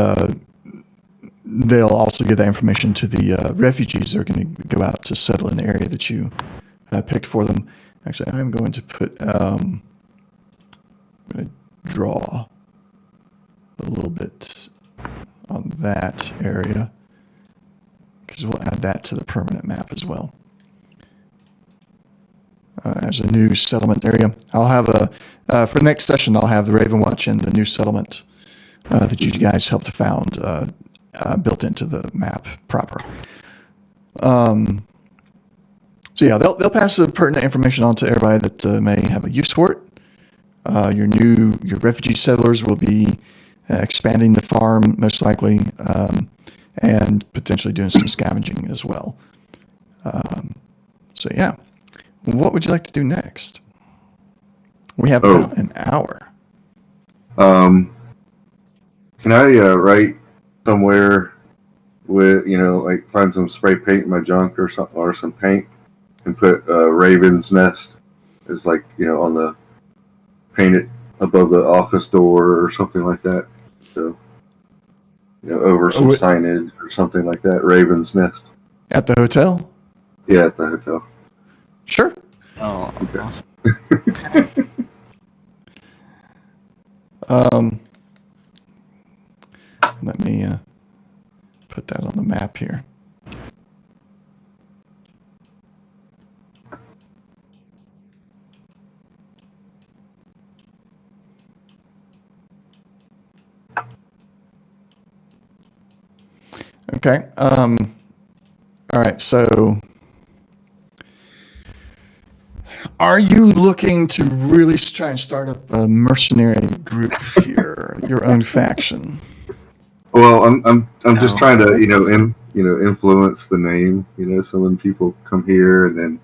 they'll also give that information to the refugees that are going to go out to settle in the area that you picked for them. Actually, I'm going to put. I'm going to draw a little bit on that area because we'll add that to the permanent map as well. As a new settlement area, I'll have for the next session. I'll have the Raven Watch and the new settlement that you guys helped found built into the map proper. So yeah, they'll pass the pertinent information on to everybody that may have a use for it. Your refugee settlers will be expanding the farm most likely, and potentially doing some scavenging as well. So yeah, what would you like to do next? We have about an hour.
Can I write somewhere with like find some spray paint in my junk or something, or some paint, and put Raven's Nest as like on the paint it above the office door or something like that. So over some signage or something like that. Raven's Nest
At the hotel?
Yeah, at the hotel.
Sure.
Oh.
Okay.
Let me put that on the map here. Okay. All right. So, are you looking to really try and start up a mercenary group here, your own faction?
Well, I'm just trying to influence the name. So when people come here, and then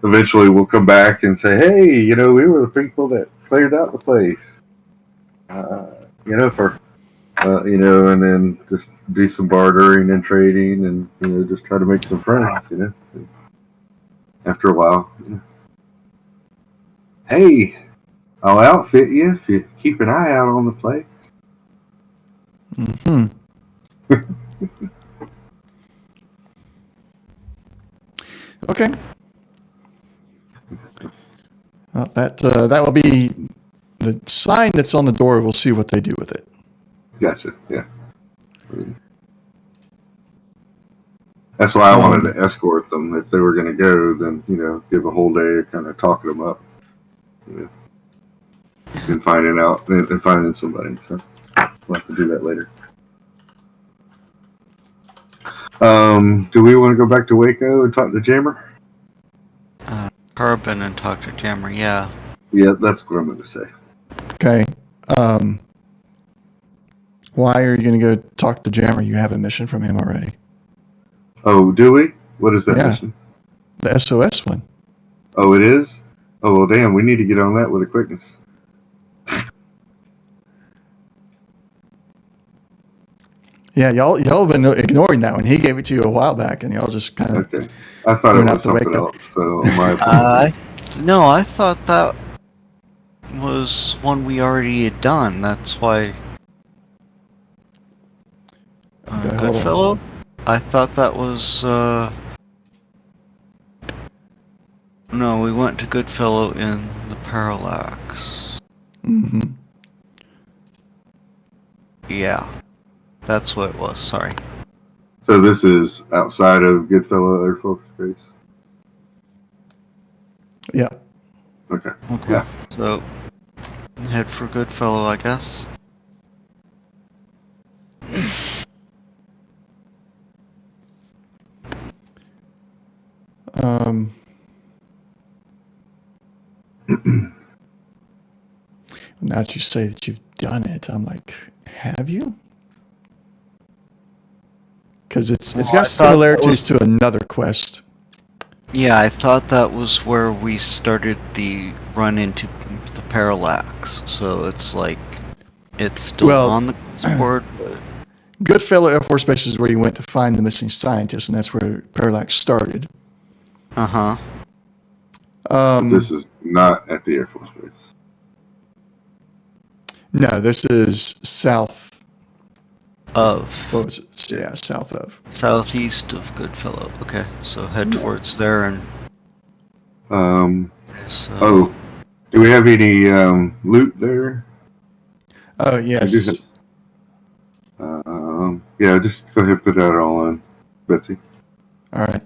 eventually we'll come back and say, hey, we were the people that cleared out the place. And then just do some bartering and trading, and just try to make some friends. After a while, hey, I'll outfit you if you keep an eye out on the place.
Mm-hmm. Okay. Well, that will be the sign that's on the door. We'll see what they do with it.
Gotcha. Yeah. That's why I wanted to escort them. If they were going to go, then give a whole day of kind of talking them up, and finding somebody. So we'll have to do that later. Do we want to go back to Waco and talk to Jammer?
Carbon and talk to Jammer, yeah.
Yeah, that's what I'm going to say.
Okay. Why are you going to go talk to Jammer? You have a mission from him already.
Oh, do we? What is that mission?
The SOS one.
Oh, it is? Oh, well, damn, we need to get on that with a quickness.
Yeah, y'all have been ignoring that one. He gave it to you a while back, and y'all just kind of...
Okay. I thought it was something else, so my apologies.
No, I thought that was one we already had done. That's why... Goodfellow? I thought that was... No, we went to Goodfellow in the Parallax.
Mm-hmm.
Yeah. That's what it was, sorry.
So this is outside of Goodfellow Air Force Base?
Yeah.
Okay.
Yeah. So, head for Goodfellow, I guess.
Now that you say that you've done it, I'm like, have you? Because it's
Well, I
got
thought that
similarities to another quest.
Yeah, I thought that was where we started the run into the parallax. So it's like it's still
Well,
on the quest board, but
Goodfellow Air Force Base is where you went to find the missing scientist, and that's where Parallax started.
uh-huh.
But this is not at the Air Force Base.
No, this is south.
Of
What was it? Yeah, south of.
southeast of Goodfellow. Okay, so head towards there and so
Oh, do we have any loot there?
Oh, yes.
Yeah, just go ahead and put that all in, Betsy.
All right.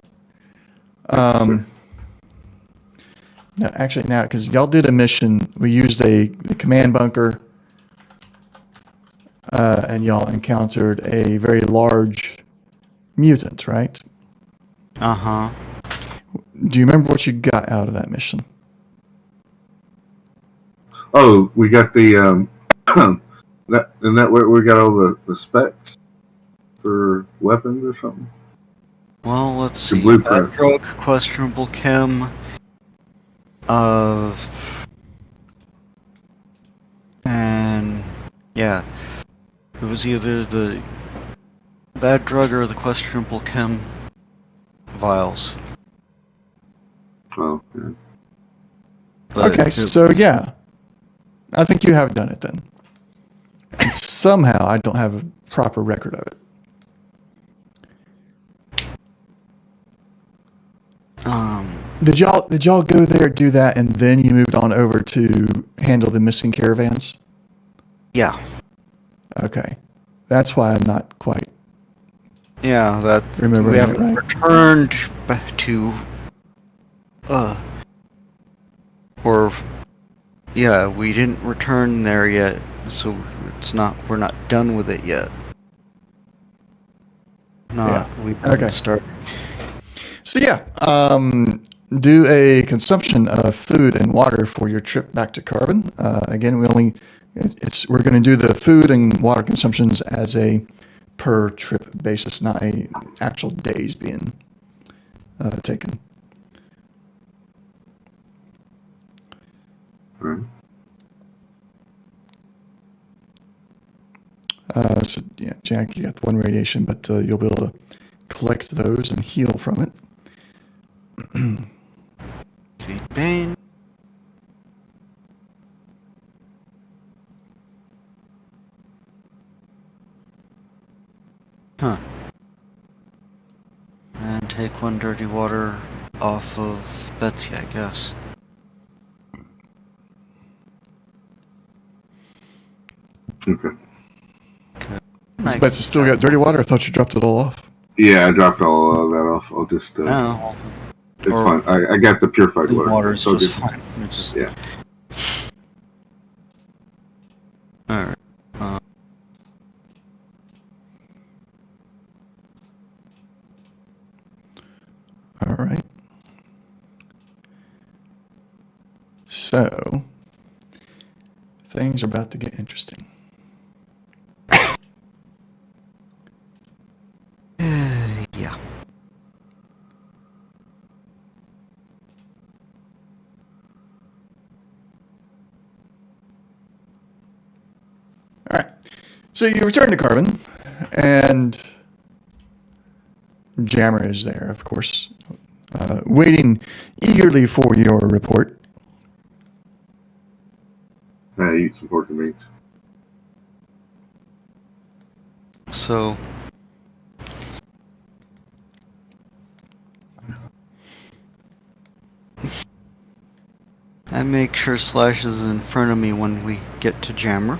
No, actually, now, because y'all did a mission, we used the command bunker, and y'all encountered a very large mutant, right?
uh-huh.
Do you remember what you got out of that mission?
Oh, we got the that where we got all the specs for weapons or something.
Well, let's
The
see.
blueprint.
Bad drug, questionable chem. And yeah, it was either the bad drug or the questionable chem vials.
Oh, yeah.
But
Okay,
it-
so yeah, I think you have done it then. And somehow I don't have a proper record of it. Did y'all go there, do that, and then you moved on over to handle the missing caravans?
yeah,
Okay, that's why I'm not quite.
yeah, that
Remembering
we
it
haven't
right.
returned back to, or yeah, we didn't return there yet, so we're not done with it yet. We haven't
Okay.
started.
So yeah, do a consumption of food and water for your trip back to Carbon. Again, we're going to do the food and water consumptions as a per trip basis, not a actual days being taken.
Right.
So yeah, Jack, you got the one radiation, but you'll be able to collect those and heal from it.
Feed Bane. Huh. And take one dirty water off of Betsy, I guess.
Okay.
This Betsy still got dirty water. I thought you dropped it all off.
Yeah, I dropped all of that off. I'll just.
No,
It's fine. I got the purified
clean
water.
water is
So
just fine. It's just
Yeah.
Alright.
All right. So things are about to get interesting.
Yeah.
All right. So you return to Carbon, and Jammer is there, of course, waiting eagerly for your report.
I eat some pork and meat.
So I make sure Slash is in front of me when we get to Jammer.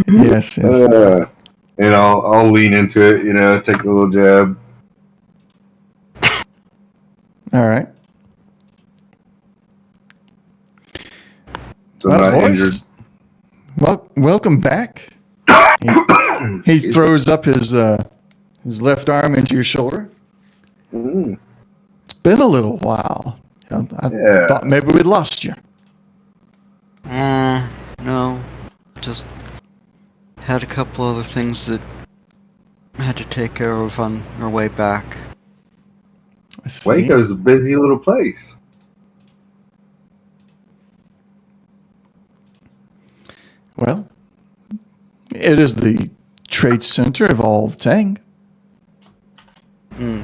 Yes, yes.
And I'll lean into it, take a little jab.
All right.
So I'm not injured.
Welcome back. He throws up his left arm into your shoulder.
Mm,
It's been a little while. I
yeah.
thought maybe we'd lost you.
No. Just had a couple other things that I had to take care of on our way back.
I see.
Waco's a busy little place.
Well, it is the trade center of all of Tang.
Mm.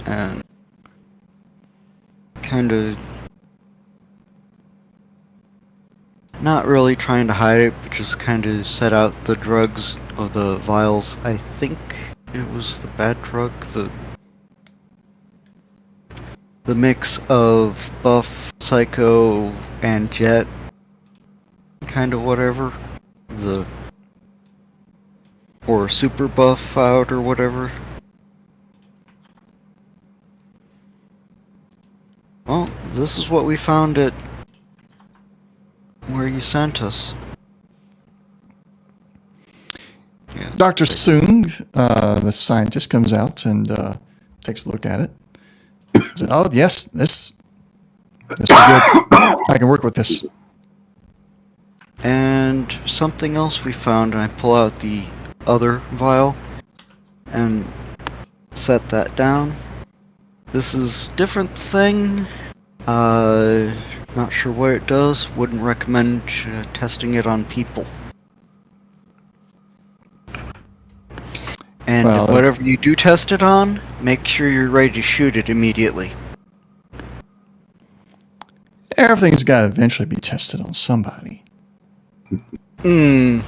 And kind of not really trying to hide it, but just kind of set out the drugs of the vials. I think it was the bad drug, the mix of buff, psycho, and jet, kind of whatever. Or super buff out or whatever. Well, this is what we found at where you sent us. Yeah.
Dr. Sung, the scientist, comes out and takes a look at it. Says, "Oh, yes, this is good. I can work with this."
And something else we found, and I pull out the other vial and set that down. This is different thing. Not sure what it does. Wouldn't recommend testing it on people. And
Well,
whatever you do test it on, make sure you're ready to shoot it immediately.
Everything's got to eventually be tested on somebody.
It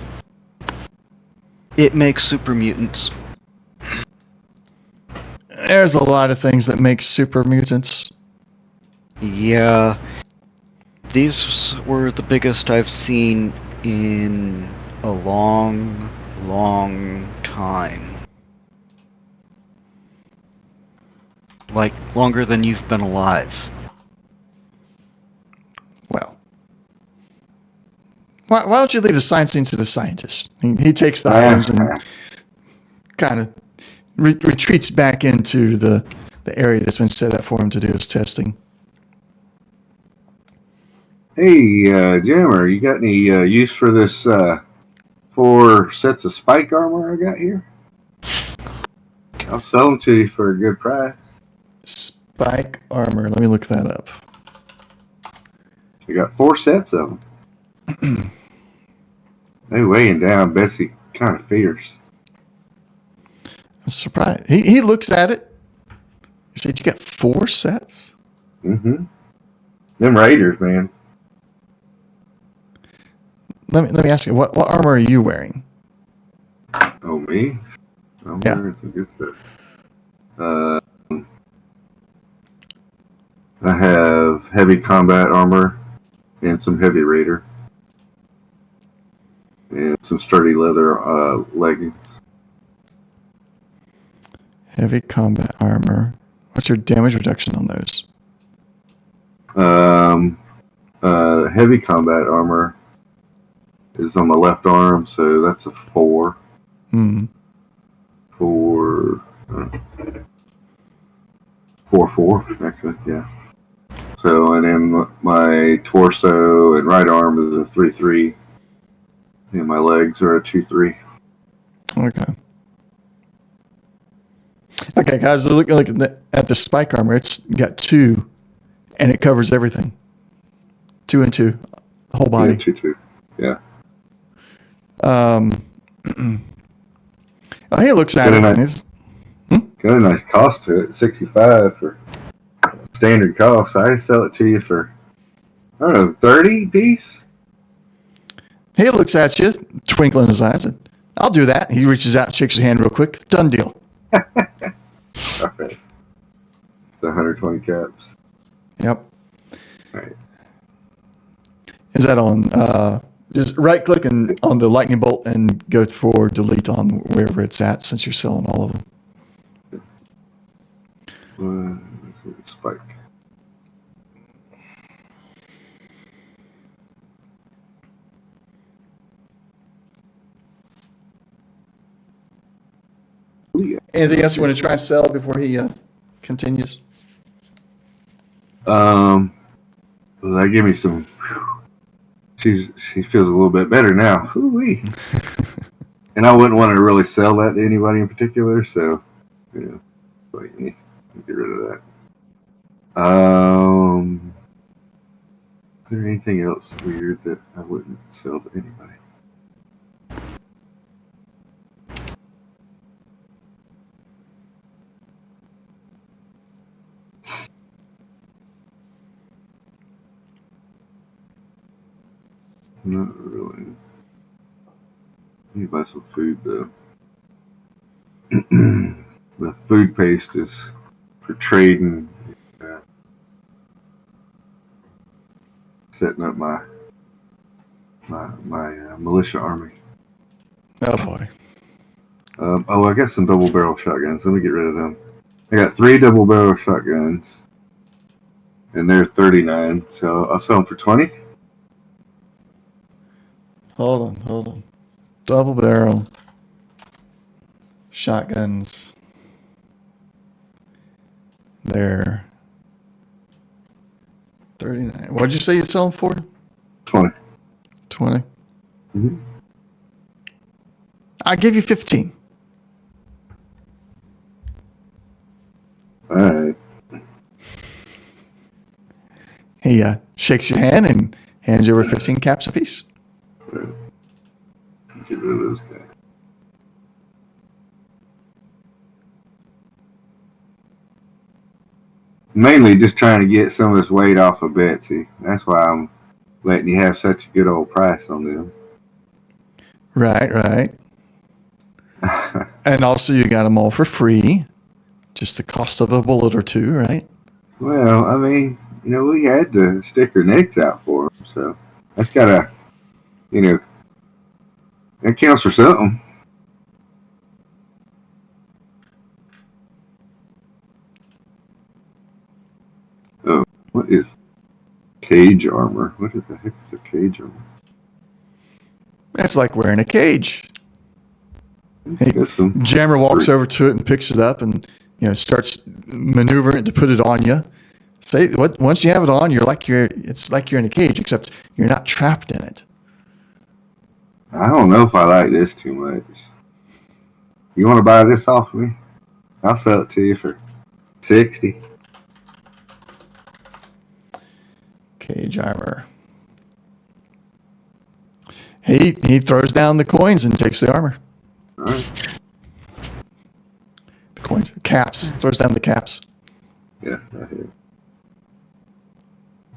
makes super mutants.
There's a lot of things that make super mutants.
Yeah. These were the biggest I've seen in a long, long time. Like, longer than you've been alive.
Well, why don't you leave the science scene to the scientist? He takes the items and kind of retreats back into the area that's been set up for him to do his testing.
Hey, Jammer, you got any use for this 4 sets of spike armor I got here? I'll sell them to you for a good price.
Spike armor. Let me look that up.
You got 4 sets of them. They weighing down Betsy kind of fierce.
I'm surprised. He looks at it. He said, "You got 4 sets?"
Mm-hmm. Them Raiders, man.
Let me ask you, what armor are you wearing?
Oh, me? I'm
Yeah.
wearing some good stuff. I have heavy combat armor and some heavy raider. And some sturdy leather leggings.
Heavy combat armor. What's your damage reduction on those?
Heavy combat armor is on my left arm, so that's a 4. 4, 4, actually, yeah. So, and then my torso and right arm is a 3-3, and my legs are a 2-3.
Okay. Okay, guys, look at the spike armor. It's got 2, and it covers everything. 2 and 2, the whole body.
Yeah, 2-2. Yeah.
He looks at it. And it's,
Got a nice cost to it, 65 for standard cost. I sell it to you for, I don't know, 30 piece?
he looks at you, twinkle in his eyes, and "I'll do that." He reaches out, shakes his hand real quick. Done deal.
Okay. It's 120 caps.
Yep.
Right.
Is that on? Just right click and on the lightning bolt and go for delete on wherever it's at, since you're selling all of them.
Spike.
Anything else you want to try and sell before he continues?
Well, that gave me some. She feels a little bit better now. Woo-wee. And I wouldn't want to really sell that to anybody in particular, so get rid of that. Is there anything else weird that I wouldn't sell to anybody? Not really. I need to buy some food though. The food paste is for trading. Setting up my militia army.
Oh boy.
I got some double barrel shotguns. Let me get rid of them. I got 3 double barrel shotguns, and they're 39. So I'll sell them for 20.
Hold on. Double barrel shotguns. They're 39. What'd you say you'd sell them for?
20.
20.
Mm-hmm.
I'll give you 15.
All right.
He shakes your hand and hands you over 15 caps apiece.
Right. Get rid of those guys. Mainly just trying to get some of this weight off of Betsy. That's why I'm letting you have such a good old price on them.
Right. And also you got them all for free. Just the cost of a bullet or two, right?
Well, I mean, we had to stick our necks out for them, so that's gotta, that counts for something. Oh, what is cage armor? What the heck is a cage armor?
It's like wearing a cage. Hey,
Some
Jammer walks over to it and picks it up and starts maneuvering it to put it on you. Once you have it on, it's like you're in a cage, except you're not trapped in it.
I don't know if I like this too much. You want to buy this off of me? I'll sell it to you for 60.
Cage armor. He throws down the coins and takes the armor.
All right.
The coins, caps. Throws down the caps.
Yeah, right here.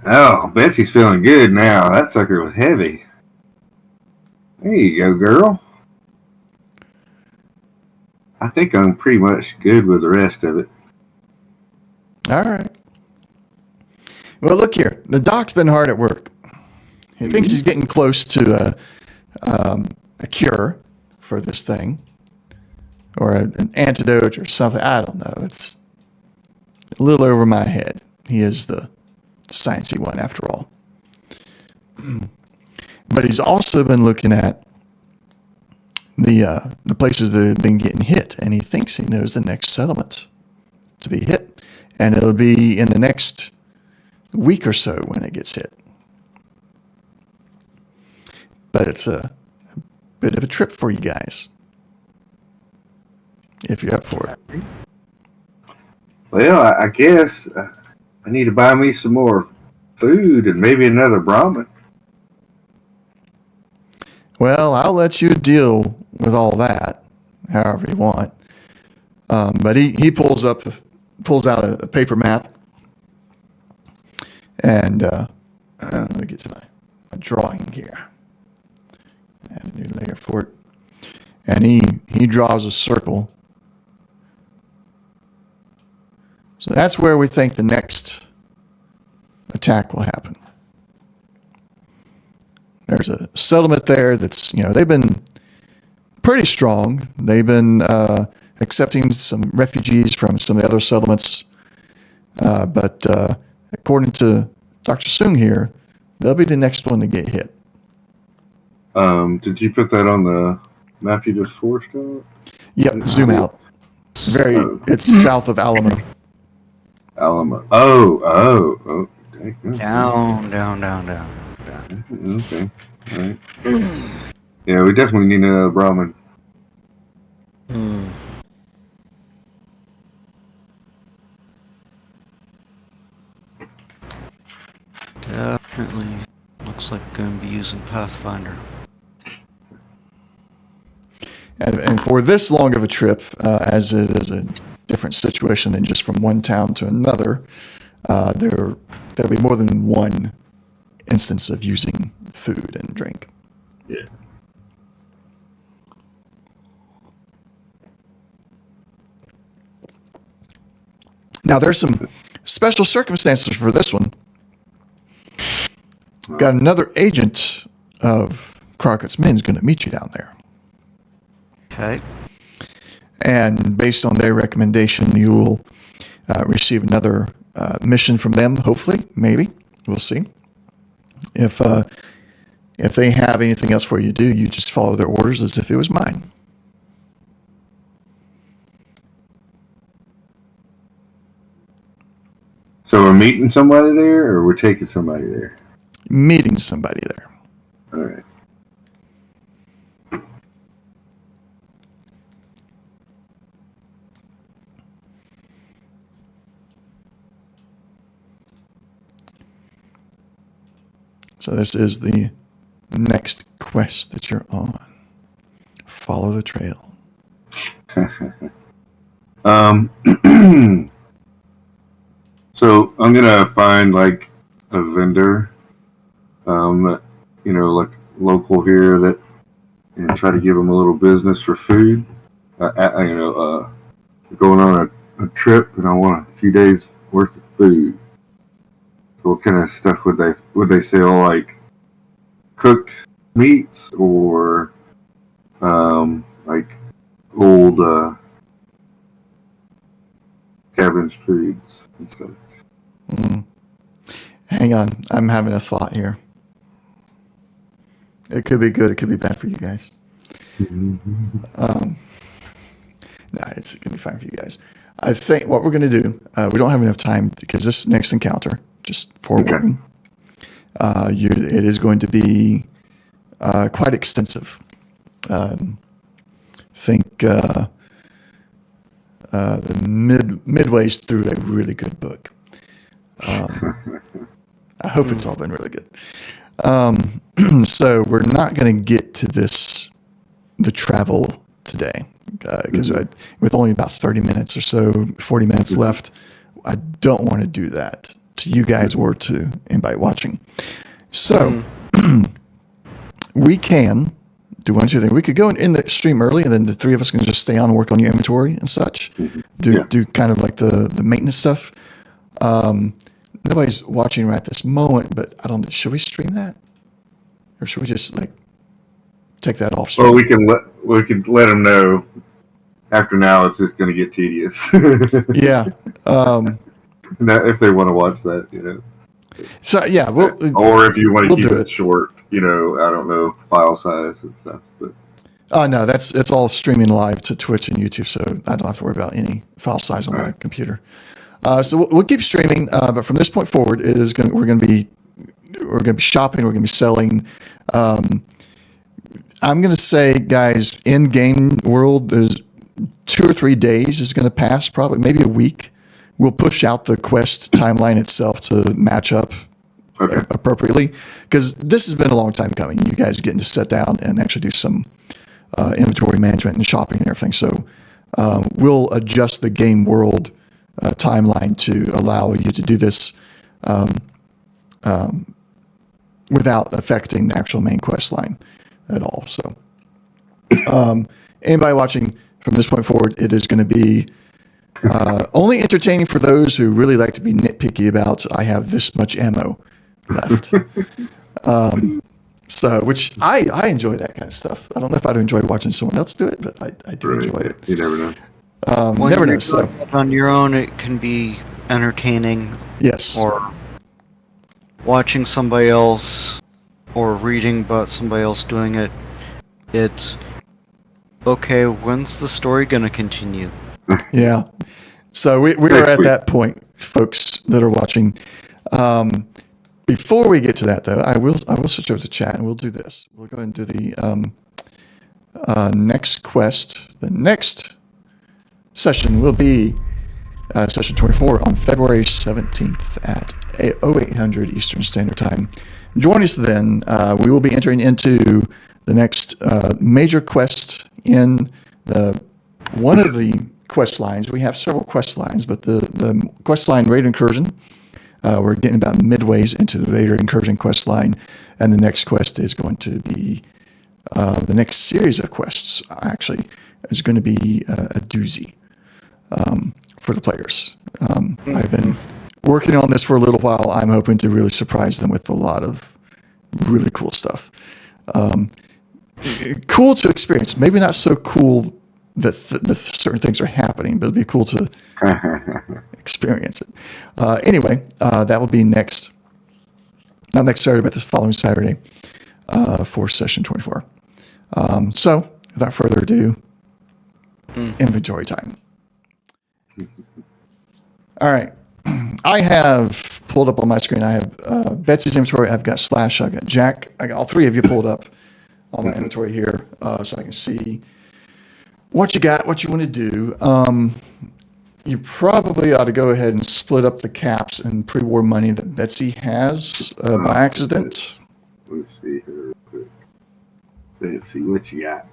Oh, Betsy's feeling good now. That sucker was heavy. There you go, girl. I think I'm pretty much good with the rest of it.
All right. Well, look here. The doc's been hard at work. He thinks he's getting close to a cure for this thing, or an antidote or something. I don't know. It's a little over my head. He is the sciencey one after all. But he's also been looking at the places that have been getting hit, and he thinks he knows the next settlements to be hit, and it'll be in the next week or so when it gets hit. But it's a bit of a trip for you guys, if you're up for it.
Well, I guess I need to buy me some more food and maybe another Brahmin.
Well, I'll let you deal with all that, however you want. But he pulls out a paper map, and let me get to my drawing here. Add a new layer for it, and he draws a circle. So that's where we think the next attack will happen. There's a settlement there that's, they've been pretty strong. They've been accepting some refugees from some of the other settlements. But according to Dr. Sung here, they'll be the next one to get hit.
Did you put that on the map you just forced out?
Yep, zoom out. It's south of Alamo.
Alamo. Oh. Okay.
Down.
Okay. All right. Yeah, we definitely need another Brahmin.
Hmm. Definitely looks like going to be using Pathfinder.
And for this long of a trip, as it is a different situation than just from one town to another, there'll be more than one instance of using food and drink.
Yeah.
Now, there's some special circumstances for this one. Got another agent of Crockett's Men is going to meet you down there.
Okay.
And based on their recommendation, you'll receive another mission from them, hopefully, maybe. We'll see. If they have anything else for you to do, you just follow their orders as if it was mine.
So we're meeting somebody there, or we're taking somebody there?
Meeting somebody there.
All right.
So this is the next quest that you're on. Follow the trail.
So I'm gonna find like a vendor, like local here that, try to give them a little business for food. Going on a trip and I want a few days worth of food. So what kind of stuff would they sell? Like cooked meats or like old scavenged foods and stuff.
Hang on. I'm having a thought here. It could be good. It could be bad for you guys. It's going to be fine for you guys. I think what we're going to do, we don't have enough time because this next encounter, just forewarning, it is going to be quite extensive. Think the midways through a really good book. I hope it's all been really good. So we're not going to get to the travel today because with only about 30 minutes or so, 40 minutes left, I don't want to do that to you guys or to anybody watching. So we can do one or two things. We could go in the stream early, and then the three of us can just stay on and work on your inventory and such. Do kind of like the maintenance stuff. Nobody's watching right this moment, but I don't know. Should we stream that, or should we just like take that off stream?
Well, we can let them know. After now, it's just going to get tedious.
Yeah.
If they want to watch that,
So yeah,
or if you want to keep it short, I don't know, file size and stuff. But
no, it's all streaming live to Twitch and YouTube, so I don't have to worry about any file size on my computer. So we'll keep streaming, but from this point forward, we're going to be shopping, we're going to be selling. I'm going to say, guys, in game world, there's 2 or 3 days is going to pass, probably maybe a week. We'll push out the quest timeline itself to match up appropriately, because this has been a long time coming. You guys getting to sit down and actually do some inventory management and shopping and everything. So we'll adjust the game world timeline to allow you to do this without affecting the actual main quest line at all. So anybody watching from this point forward, it is going to be only entertaining for those who really like to be nitpicky about, I have this much ammo left. Which I enjoy that kind of stuff. I don't know if I'd enjoy watching someone else do it, but I do enjoy it.
You never know.
Never know. So
on your own, it can be entertaining.
Yes.
Or watching somebody else, or reading about somebody else doing it. It's okay. When's the story gonna continue?
Yeah. So we are
Next
at
week.
that point, folks that are watching. Before we get to that, though, I will switch over to chat and we'll do this. We'll go and do the next quest. The next session will be session 24 on February 17th at 0800 Eastern Standard Time. Join us then. We will be entering into the next major quest in one of the quest lines. We have several quest lines, but the quest line Raid Incursion, we're getting about midways into the Raider Incursion quest line, and the next quest is going to be the next series of quests. Actually, is going to be a doozy for the players. I've been working on this for a little while. I'm hoping to really surprise them with a lot of really cool stuff. Cool to experience. Maybe not so cool that certain things are happening, but it'd be cool to experience it. Anyway, that will be not next Saturday, but the following Saturday for session 24. So, without further ado, inventory time. All right. I have pulled up on my screen. I have Betsy's inventory. I've got Slash. I've got Jack. I got all three of you pulled up on my inventory here so I can see what you got, what you want to do. You probably ought to go ahead and split up the caps and pre-war money that Betsy has by accident.
Let me see here. Let's see what you got.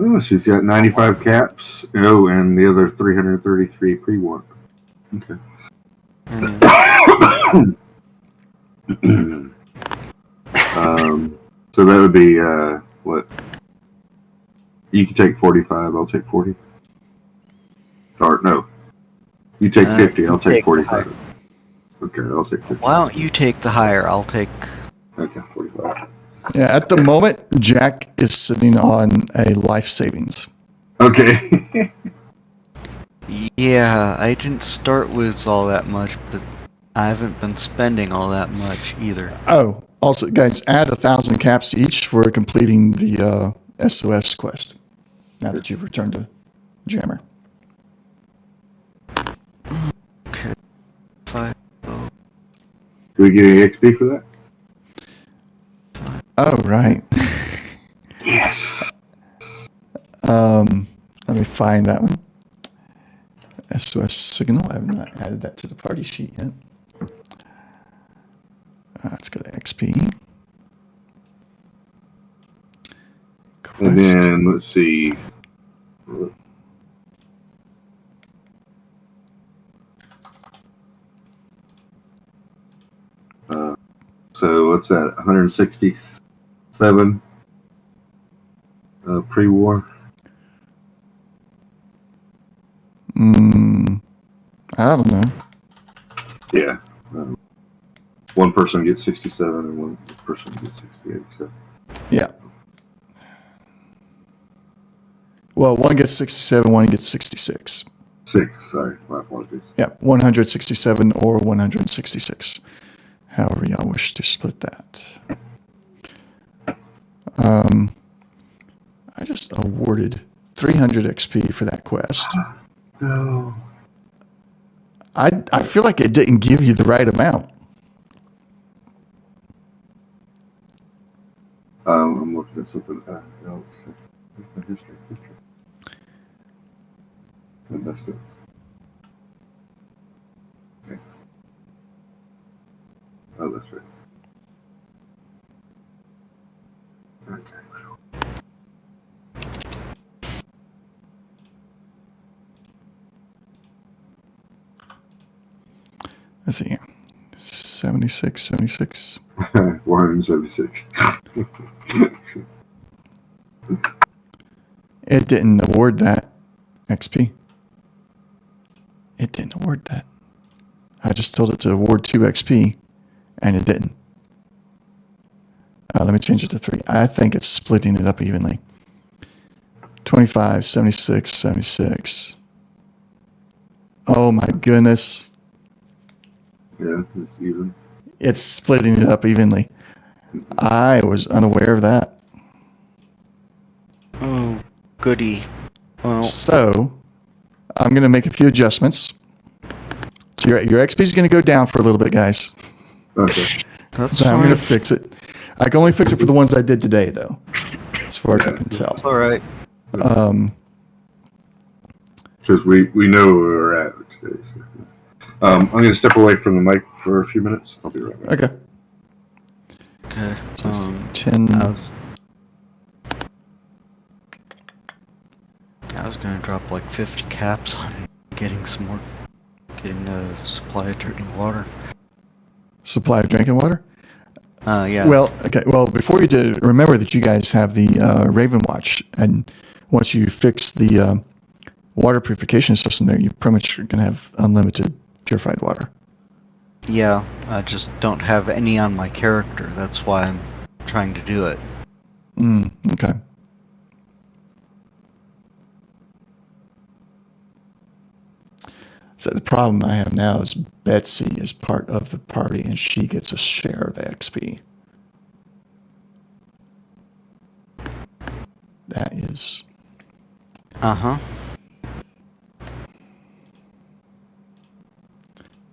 Oh, she's got 95 caps. Oh, and the other 333 pre-war. Okay. So that would be what? You can take 45. I'll take 40. Or no, you take 50. I'll take 45. Okay, I'll take 50.
Why don't you take the higher? I'll take.
Okay, 45.
Yeah, at the moment, Jack is sitting on a life savings.
Okay.
Yeah, I didn't start with all that much, but I haven't been spending all that much either.
Oh, also, guys, add 1,000 caps each for completing the SOS quest. Now that you've returned to Jammer.
Okay. 5.
Do we get any XP for that?
Oh, right.
Yes.
Let me find that one. SOS signal. I have not added that to the party sheet yet. Let's go to XP. Quest.
And then let's see. So what's that? 167 pre-war.
I don't know.
Yeah. One person gets 67 and one person gets 68. So.
Yeah. Well, one gets 67, one gets 66.
6, sorry. My apologies.
Yeah, 167 or 166. However y'all wish to split that. I just awarded 300 XP for that quest.
No.
I feel like it didn't give you the right amount.
I'm looking at something else. History. I messed up. Okay. Oh, that's right. Okay.
Let's see. 76.
476.
It didn't award that XP. It didn't award that. I just told it to award 2 XP, and it didn't. Let me change it to 3. I think it's splitting it up evenly. 25, 76, 76. Oh my goodness.
Yeah, it's even.
It's splitting it up evenly. I was unaware of that.
Oh, goody. Well,
So I'm going to make a few adjustments. So your XP is going to go down for a little bit, guys.
Okay.
that's
So I'm
fine.
going to fix it. I can only fix it for the ones I did today, though, as far as I can tell.
All right.
Because we know where we're at today. So. I'm going to step away from the mic for a few minutes. I'll be right back.
Okay.
Okay.
So it's 10.
I was gonna drop like 50 caps on getting a supply of drinking water.
Supply of drinking water?
Yeah.
Well, okay. Well, before you did, remember that you guys have the Raven Watch, and once you fix the water purification system there, you pretty much are going to have unlimited purified water.
Yeah, I just don't have any on my character. That's why I'm trying to do it.
Okay. So the problem I have now is Betsy is part of the party, and she gets a share of the XP. That is...
Uh-huh.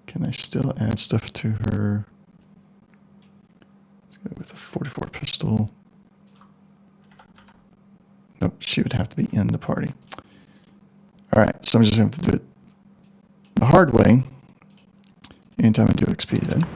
Can I still add stuff to her? Let's go with a 44 pistol. Nope, she would have to be in the party. All right, so I'm just going to have to do it the hard way. Anytime I do XP, then.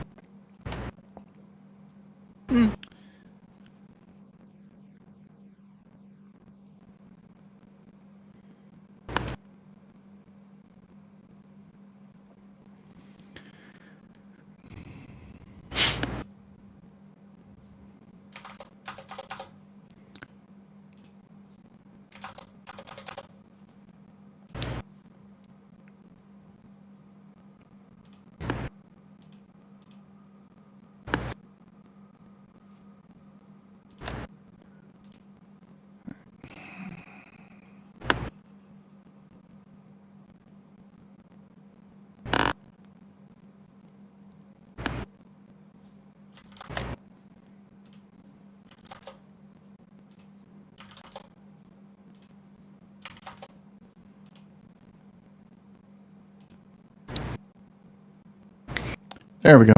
There we go.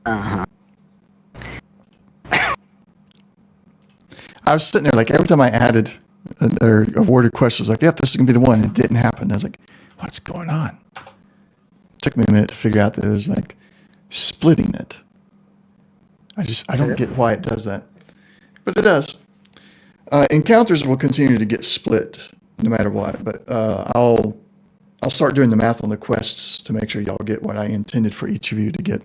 Uh-huh.
I was sitting there like every time I added or awarded questions, like, yep, this is gonna be the one. It didn't happen. I was like, what's going on? It took me a minute to figure out that it was like splitting it. I don't get why it does that, but it does. Encounters will continue to get split no matter what, but I'll start doing the math on the quests to make sure y'all get what I intended for each of you to get.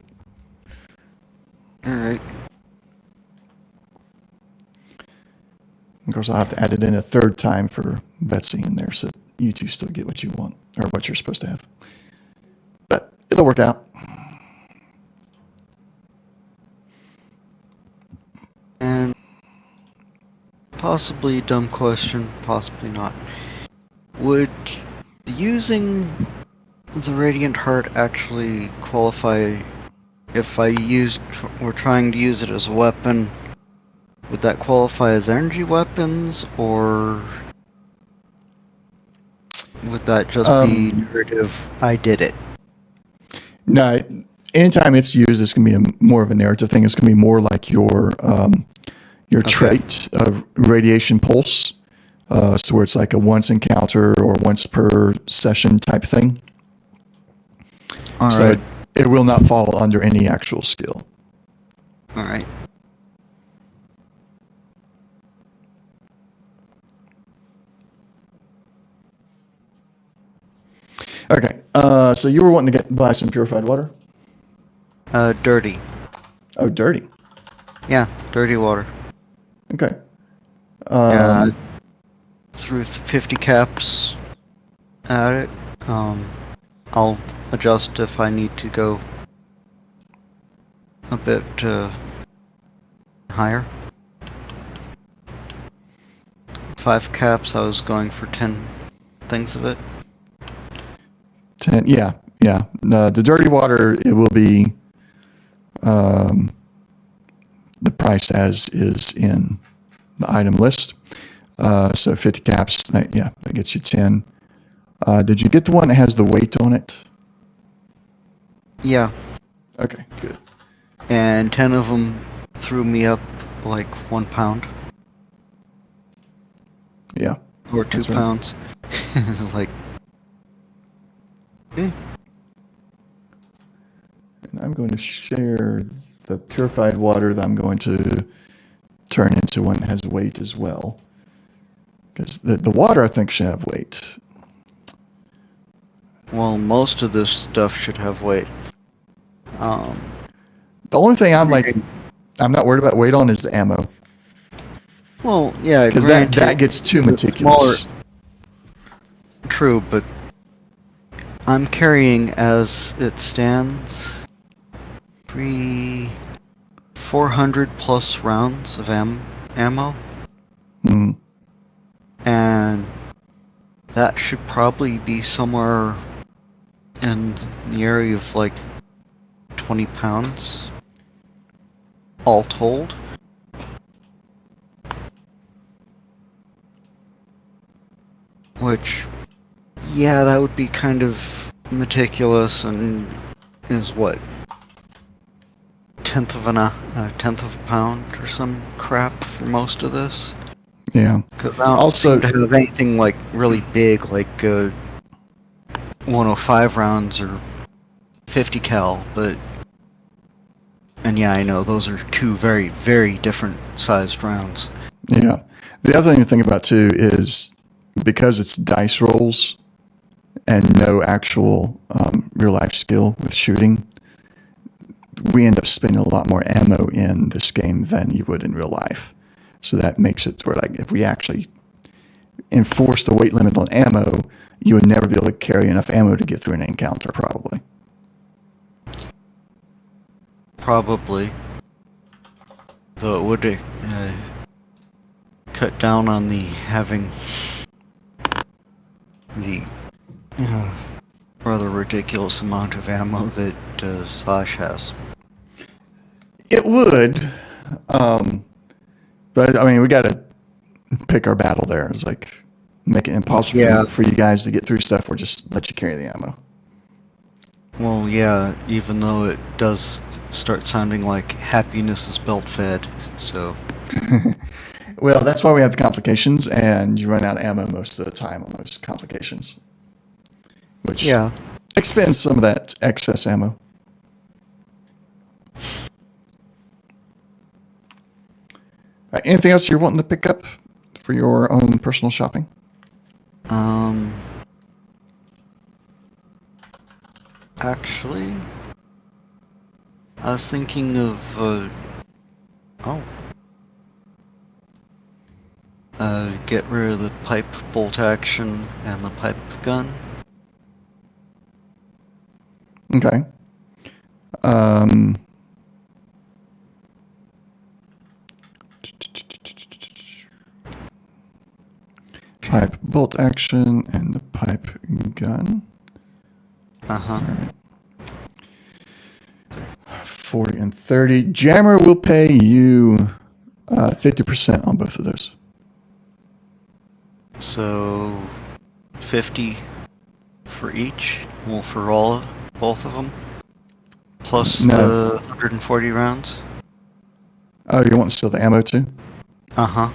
All right.
Of course, I'll have to add it in a third time for Betsy in there so you two still get what you want or what you're supposed to have. But it'll work out.
And possibly a dumb question, possibly not. Would using the Radiant Heart actually qualify if we're trying to use it as a weapon? Would that qualify as energy weapons, or would that just be narrative, I did it?
No, anytime it's used, it's going to be more of a narrative thing. It's going to be more like your trait of radiation pulse. So where it's like a once encounter or once per session type thing.
All
so
right.
it will not fall under any actual skill.
All right.
Okay. So you were wanting to buy some purified water?
Dirty.
Oh, dirty.
Yeah, dirty water.
Okay.
Threw 50 caps at it. I'll adjust if I need to go a bit higher. 5 caps, I was going for 10 things of it.
10, yeah. The dirty water, it will be the price as is in the item list. So 50 caps, that gets you 10. Did you get the one that has the weight on it?
Yeah,
Okay, good.
and 10 of them threw me up like 1 pound
Yeah.
or 2
That's right.
pounds. It's like,
And I'm going to share the purified water that I'm going to turn into one that has weight as well. Because the water, I think, should have weight.
well, most of this stuff should have weight.
The only thing I'm not worried about weight on is the ammo.
Well, yeah,
Because that gets too meticulous.
True, but I'm carrying, as it stands, 400 plus rounds of ammo.
Hmm.
And that should probably be somewhere in the area of like 20 pounds, all told. Which, yeah, that would be kind of meticulous and is what, tenth of a pound or some crap for most of this.
Yeah.
Because I don't
Also,
seem to have anything like really big, like 105 rounds or 50 cal, but and yeah, I know those are two very, very different sized rounds.
yeah. The other thing to think about too is because it's dice rolls and no actual real life skill with shooting, we end up spending a lot more ammo in this game than you would in real life. So that makes it where, like, if we actually enforce the weight limit on ammo, you would never be able to carry enough ammo to get through an encounter, probably.
Probably. Though it would cut down on the having the rather ridiculous amount of ammo that Slash has.
It would, but I mean, we got to pick our battle there. It's like make it impossible for you guys to get through stuff, or just let you carry the ammo.
Well, yeah, even though it does start sounding like happiness is belt fed, so.
Well, that's why we have the complications, and you run out of ammo most of the time on those complications, which expends some of that excess ammo. Anything else you're wanting to pick up for your own personal shopping?
Actually, I was thinking of, get rid of the pipe bolt action and the pipe gun.
Okay. Pipe bolt action and the pipe gun.
Uh-huh.
All right. 40 and 30. Jammer will pay you 50% on both of those.
So, 50 for each? Well, for both of them? Plus the 140 rounds?
Oh, you want to steal the ammo too?
Uh-huh.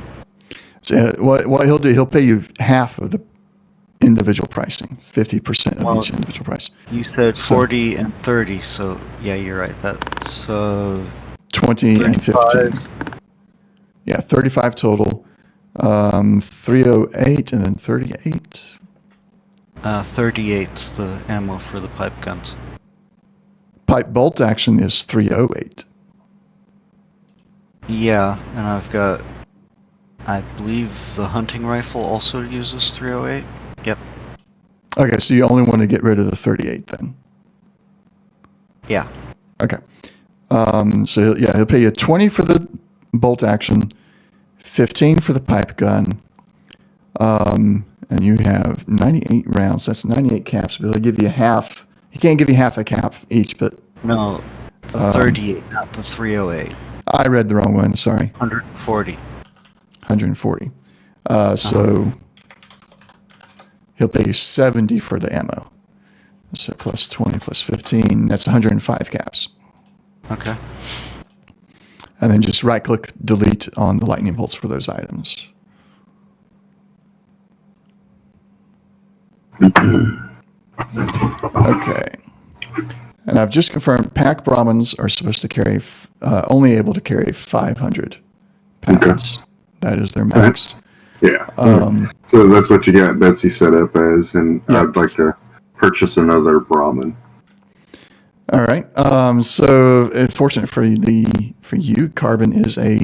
So what he'll do, he'll pay you half of the individual pricing, 50% of each individual price.
You said 40 and 30, so yeah, you're right. That's
20
35.
and 15. Yeah, 35 total. 308 and then 38.
38's the ammo for the pipe guns.
Pipe bolt action is 308.
Yeah, and I've got, I believe the hunting rifle also uses 308. Yep.
Okay, so you only want to get rid of the 38 then?
Yeah.
Okay. So yeah, he'll pay you 20 for the bolt action, 15 for the pipe gun, and you have 98 rounds. That's 98 caps, but he'll give you half. He can't give you half a cap each, but...
No, the 38, not the 308.
I read the wrong one, sorry.
140.
140. So he'll pay you 70 for the ammo. So plus 20 plus 15, that's 105 caps.
Okay.
And then just right-click delete on the lightning bolts for those items. Okay. And I've just confirmed pack Brahmins are supposed to carry, only able to carry 500 pounds. Okay. That is their max.
Yeah. So that's what you got Betsy set up as, and yeah. I'd like to purchase another Brahmin.
All right. So, fortunate for you, Carbon is a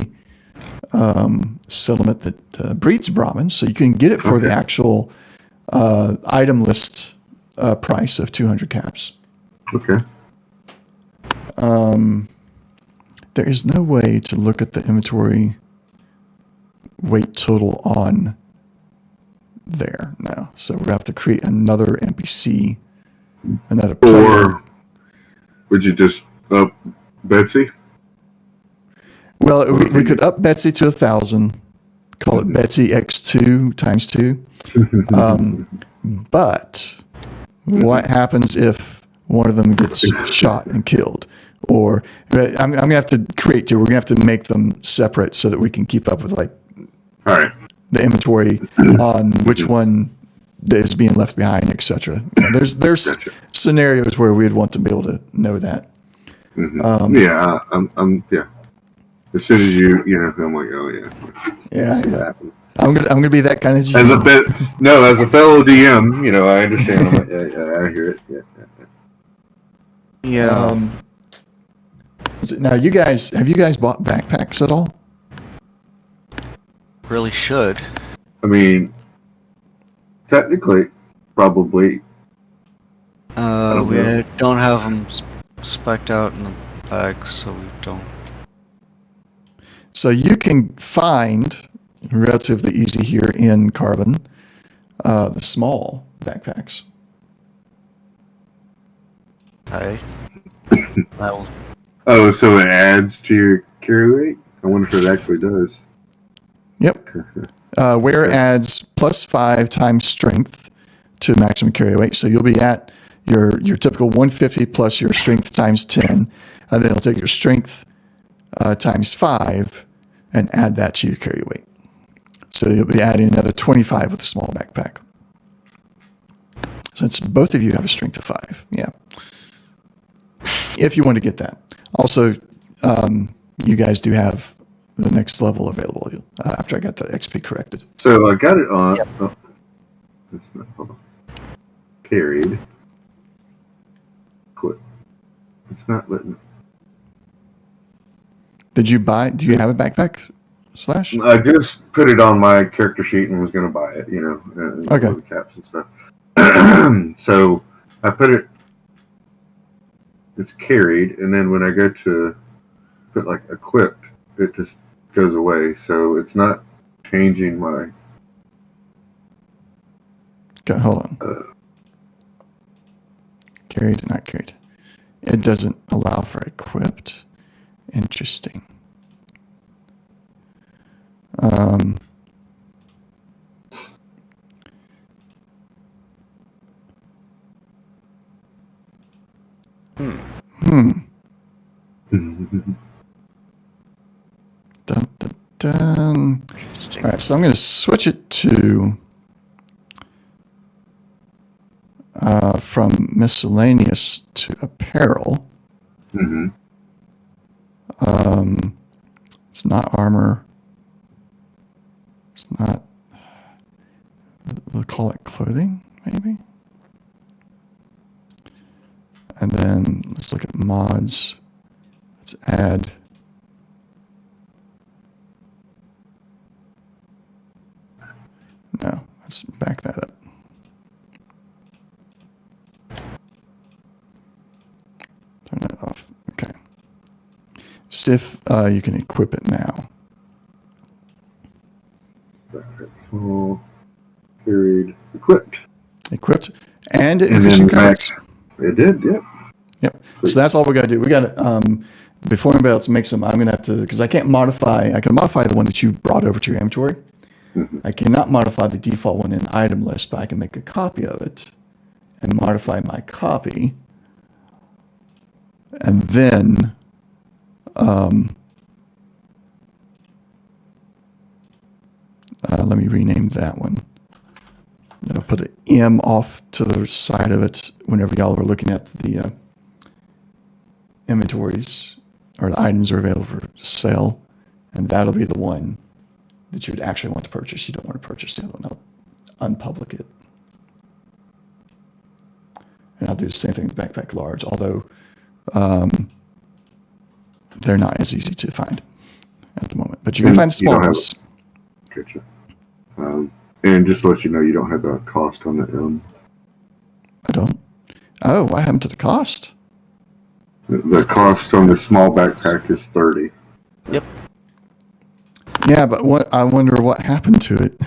settlement that breeds Brahmin, so you can get it for the actual item list price of 200 caps.
Okay.
There is no way to look at the inventory weight total on there now, so we have to create another NPC, another player.
Or would you just up Betsy?
Well, we could up Betsy to 1,000, call it Betsy X2 times 2. But what happens if one of them gets shot and killed? Or I'm going to have to create two. We're going to have to make them separate so that we can keep up with
all right,
the inventory on which one is being left behind, etc. There's gotcha. Scenarios where we'd want to be able to know that.
Mm-hmm. Yeah. As soon as you know, I'm like, oh yeah.
I'm gonna be that kind of GM.
As a fellow DM, I understand. I'm like, yeah, I hear it.
Yeah.
Now, have you guys bought backpacks at all?
Really should.
I mean, technically, probably.
We don't have them spec'd out in the bags, so we don't.
So you can find, relatively easy here in Carbon, the small backpacks.
Okay.
Oh, so it adds to your carry weight? I wonder if it actually does.
Yep. Wear adds +5 times strength to maximum carry weight. So you'll be at your typical 150 plus your strength times 10. And then it'll take your strength times 5 and add that to your carry weight. So you'll be adding another 25 with a small backpack. Since both of you have a strength of 5. Yeah. If you want to get that. Also, you guys do have the next level available after I got the XP corrected.
So I got it on. Yep. Oh, that's not, hold on. Carried. Quit. It's not letting.
Do you have a backpack, Slash?
I just put it on my character sheet and was going to buy it,
Okay.
The caps and stuff. So I put it, it's carried, and then when I go to put like equipped, it just goes away. So it's not changing my.
Okay, hold on. Carried, not carried. It doesn't allow for equipped. Interesting. Dun, dun, dun. All right, so I'm going to switch it to from miscellaneous to apparel.
Mm-hmm.
It's not armor. It's not. We'll call it clothing, maybe. And then let's look at mods. Let's add. No, let's back that up. Turn that off. Okay. See if you can equip it now.
So, carried, equipped.
Equipped, and it increased your credits.
It did, yep.
Yep. So that's all we got to do. We got to, before anybody else makes them, I'm going to have to, because I can't modify, I can modify the one that you brought over to your inventory. I cannot modify the default one in the item list, but I can make a copy of it and modify my copy. And then let me rename that one. I'll put an M off to the side of it whenever y'all are looking at the inventories or the items are available for sale. And that'll be the one that you would actually want to purchase. You don't want to purchase the other one. I'll unpublic it. And I'll do the same thing with backpack large, although they're not as easy to find at the moment. But you can find the small ones.
Gotcha. And just to let you know, you don't have the cost on the M.
I don't. Oh, what happened to the cost?
The cost on the small backpack is 30.
Yep.
Yeah, but I wonder what happened to it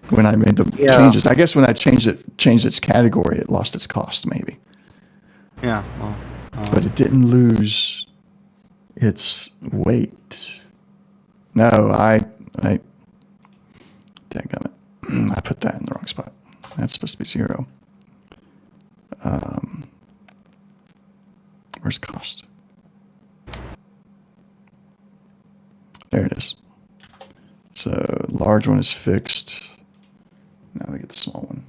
when I made the changes. I guess when I changed its category, it lost its cost, maybe.
Yeah. Well,
but it didn't lose its weight. No, dadgummit. I put that in the wrong spot. That's supposed to be 0. Where's cost? There it is. So large one is fixed. Now we get the small one.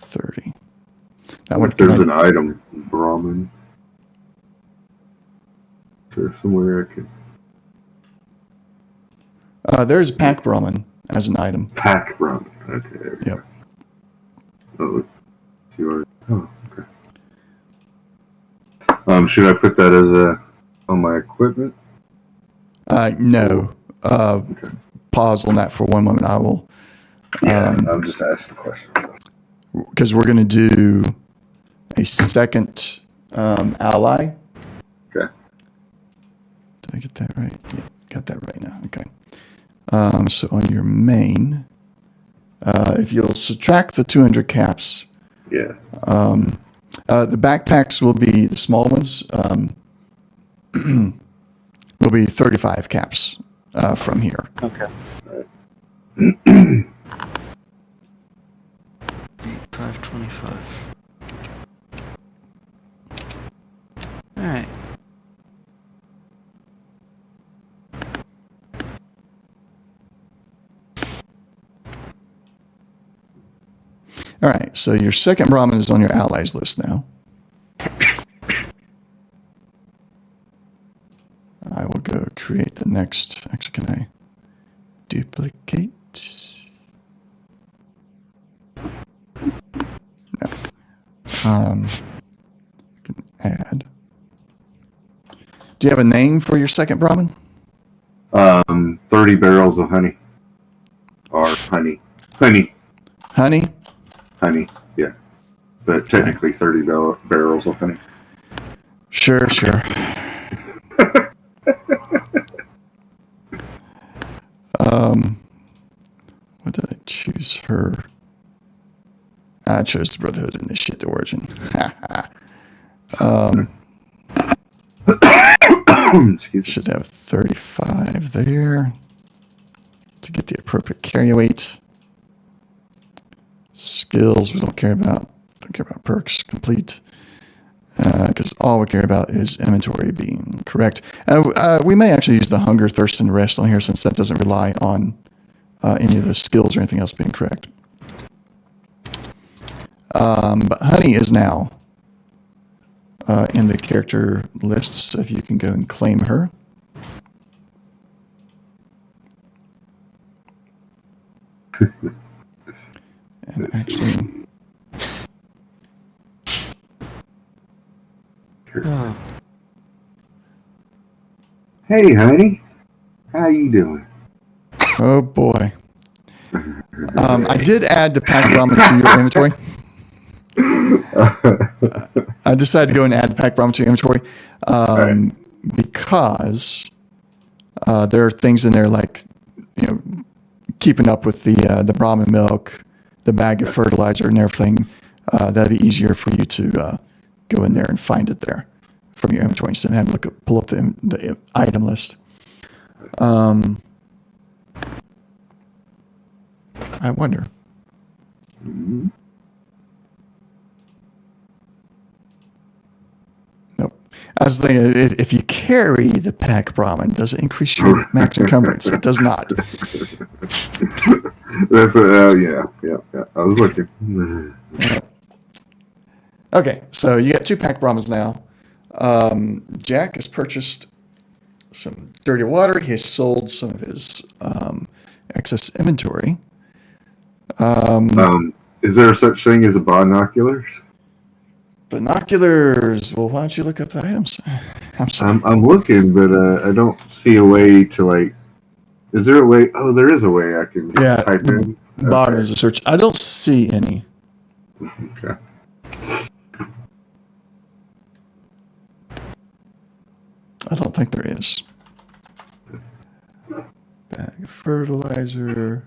30. That one.
There's an item, Brahmin. Is there somewhere I can?
There's pack Brahmin as an item.
Pack Brahmin. Okay.
Yep.
Oh, okay. Should I put that as on my equipment?
No.
Okay.
Pause on that for one moment. I will.
I'm just asking a question.
Because we're going to do a second ally.
Okay.
Did I get that right? Yeah, got that right now. Okay. So on your main, if you'll subtract the 200 caps,
Yeah.
the backpacks will be the small ones. Will be 35 caps from here.
okay. 525. All right.
All right. So your second Brahmin is on your allies list now. I will go create the next. Actually, can I duplicate? No. I can add. Do you have a name for your second Brahmin?
30 barrels of honey. Or honey.
Honey?
Honey, yeah. But technically 30 barrels of honey.
Sure. What did I choose her? I chose Brotherhood Initiate Origin.
Excuse me.
Should have 35 there to get the appropriate carry weight. Skills we don't care about. Don't care about perks. Complete. Because all we care about is inventory being correct. We may actually use the hunger, thirst, and rest on here since that doesn't rely on any of the skills or anything else being correct. But honey is now in the character list, so if you can go and claim her. And actually...
Hey, honey. How you doing?
Oh, boy. I did add the pack Brahmin to your inventory. I decided to go and add the pack Brahmin to your inventory because there are things in there like, keeping up with the Brahmin milk, the bag of fertilizer and everything. That'd be easier for you to go in there and find it there from your inventory instead of having to pull up the item list. I wonder.
Mhm.
Nope. I was thinking, if you carry the pack ramen, does it increase your max encumbrance? It does not.
That's yeah. I was looking.
Okay, so you got 2 pack ramens now. Jack has purchased some dirty water. He has sold some of his excess inventory.
Is there such thing as a binoculars?
Binoculars. Well, why don't you look up the items? I'm sorry.
I'm looking, but I don't see a way to like. Is there a way? Oh, there is a way I can type in.
Bottom is a search. I don't see any.
Okay.
I don't think there is. Bag of fertilizer.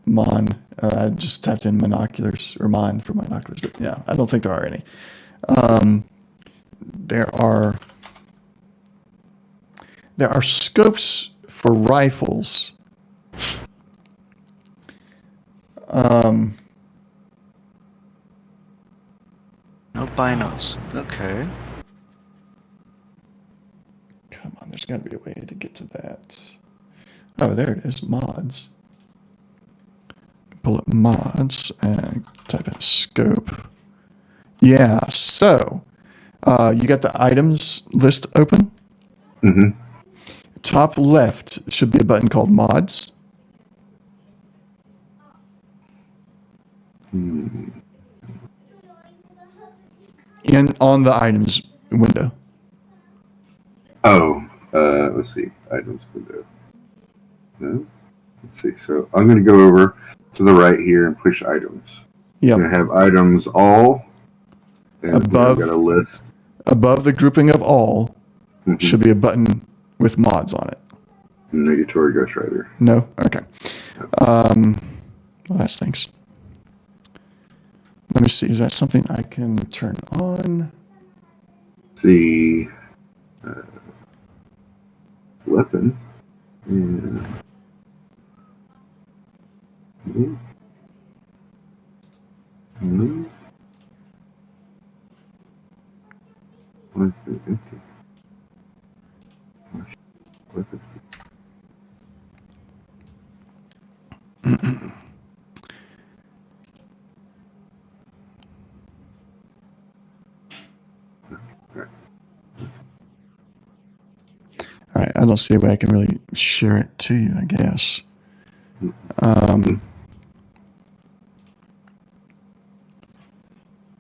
Mon. I just typed in monoculars or mon for monoculars, but yeah, I don't think there are any. There are scopes for rifles.
No binos. Okay.
Come on, there's got to be a way to get to that. Oh, there it is. Mods. Pull up mods and type in scope. Yeah, so you got the items list open.
Mm-hmm.
Top left should be a button called mods. And on the items window.
Oh, let's see. Items window. No? Let's see. So I'm going to go over to the right here and push items.
Yep.
I'm going to have items all. And
Above-
I've got a list.
Above the grouping of all should be a button with mods on it.
Negatory Ghostwriter.
No? Okay. Well, that's things. Let me see. Is that something I can turn on?
See. Weapon. And. What's the empty? Weapon.
All right. I don't see a way I can really share it to you, I guess.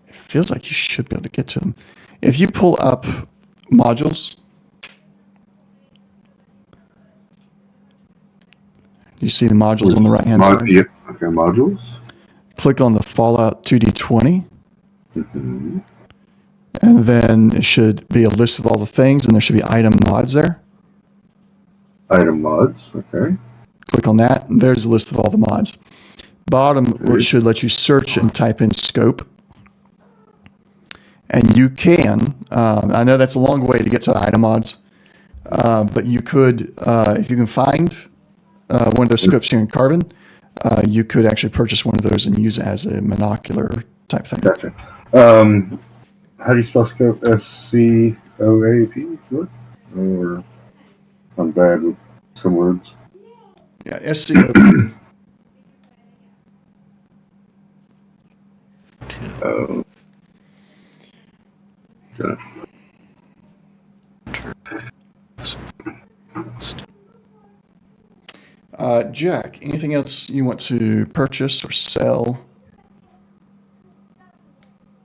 It feels like you should be able to get to them. If you pull up modules, you see the modules on the right-hand side?
Yep. Okay, modules.
Click on the Fallout 2D20.
Mm-hmm.
And then it should be a list of all the things, and there should be item mods there.
Item mods. Okay.
Click on that, and there's a list of all the mods. Bottom it should let you search and type in scope. And you can, I know that's a long way to get to item mods, but you could, if you can find one of those scopes here in Carbon, you could actually purchase one of those and use it as a monocular type thing.
Gotcha. How do you spell scope? S-C-O-A-P? What? Or I'm bad with some words.
Yeah, SCO.
Oh. Okay.
Jack, anything else you want to purchase or sell?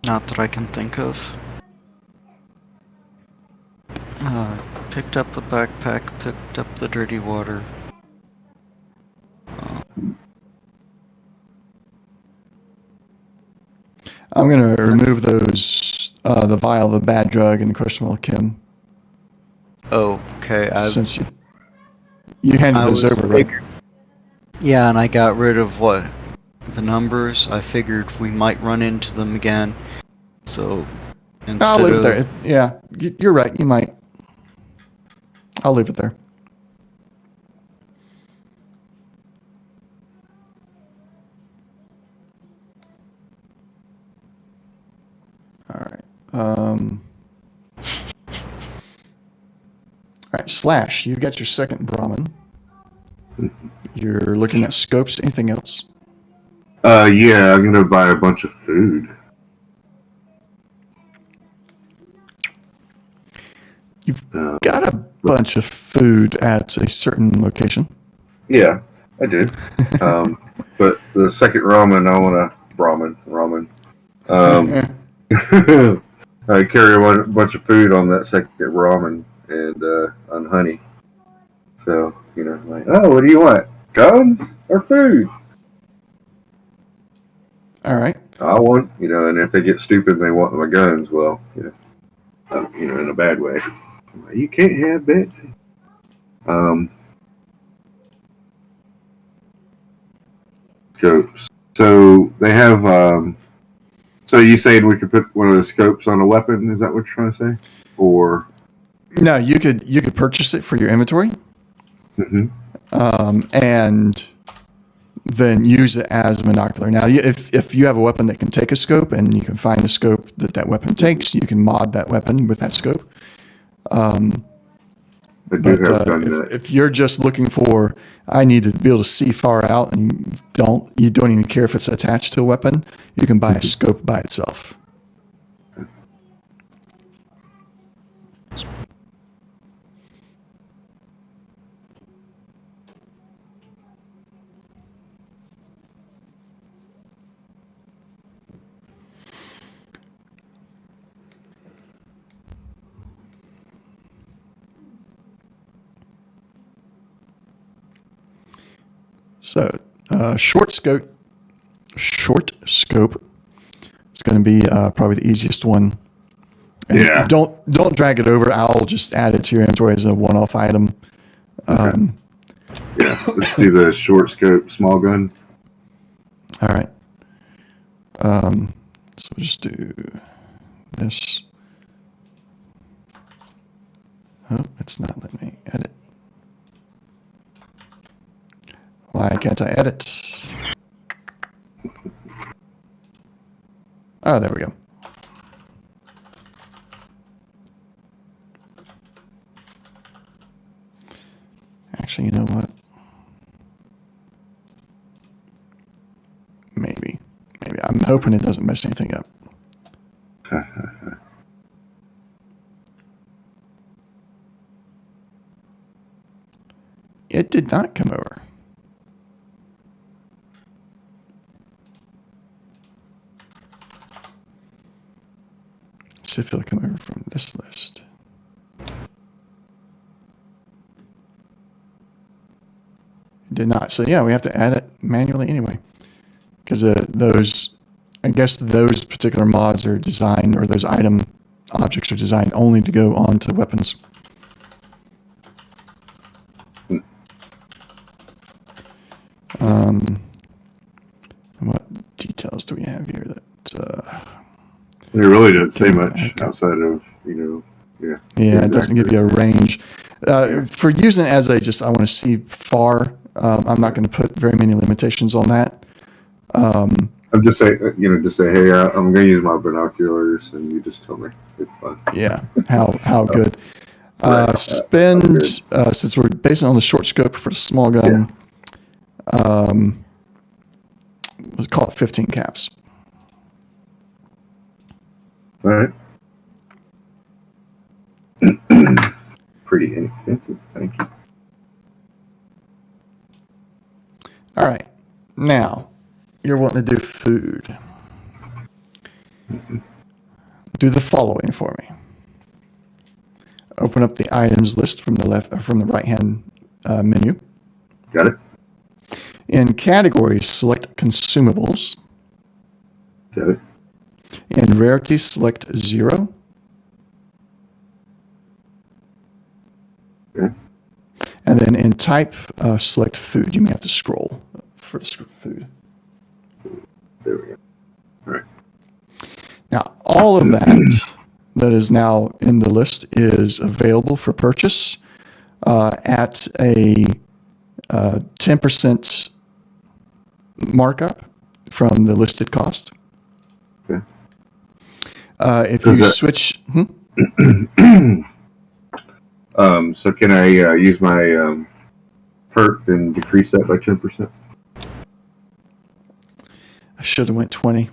Not that I can think of. Picked up the backpack, picked up the dirty water.
I'm going to remove those, the vial, the bad drug, and the questionable chem.
Oh, okay.
Since you handed those over, right?
Yeah, and I got rid of the numbers. I figured we might run into them again. So
I'll
instead
leave it
of
there. Yeah, you're right. You might. I'll leave it there. All right. All right. Slash, you got your second Brahmin. You're looking at scopes. Anything else?
Yeah, I'm gonna buy a bunch of food.
You've got a bunch of food at a certain location.
Yeah, I do. But the second ramen, I want a ramen. I carry a bunch of food on that second ramen and on honey. So, like, oh, what do you want? Guns or food?
All right.
I want, and if they get stupid and they want my guns, well, in a bad way. I'm like, you can't have Betsy. Scopes. So they have. So you saying we could put one of the scopes on a weapon? Is that what you're trying to say? Or
No, you could purchase it for your inventory, and then use it as a monocular. Now, if you have a weapon that can take a scope and you can find the scope that weapon takes, you can mod that weapon with that scope.
I do have done that.
If you're just looking for, I need to be able to see far out, and you don't even care if it's attached to a weapon, you can buy a scope by itself. So, short scope is going to be probably the easiest one. And
Yeah.
Don't drag it over. I'll just add it to your inventory as a one-off item.
Okay. Yeah, let's do the short scope small gun.
All right. So we'll just do this. Oh, it's not letting me edit. Why can't I edit? Oh, there we go. Actually, you know what? Maybe. I'm hoping it doesn't mess anything up. It did not come over. Let's see if it'll come over from this list. It did not. So yeah, we have to add it manually anyway. Because I guess those particular mods are designed, or those item objects are designed only to go onto weapons. What details do we have here that...
It really doesn't say much outside of, yeah.
Yeah, it doesn't give you a range. For using it as I want to see far, I'm not going to put very many limitations on that.
I'm just saying, hey, I'm going to use my binoculars, and you just tell me. It's fine.
Yeah, how good.
Right.
Spend, since we're basing it on the short scope for the small gun, let's call it 15 caps.
All right. Pretty inexpensive. Thank you.
All right. Now, you're wanting to do food. Do the following for me. Open up the items list from the right-hand menu.
Got it?
In categories, select consumables.
Got it?
In rarity, select 0.
Okay.
And then in type, select food. You may have to scroll for food.
There we go. All right.
Now, all of that that is now in the list is available for purchase at a 10% markup from the listed cost.
Okay.
If you switch...
So can I use my perk and decrease that by 10%?
I should have went 20.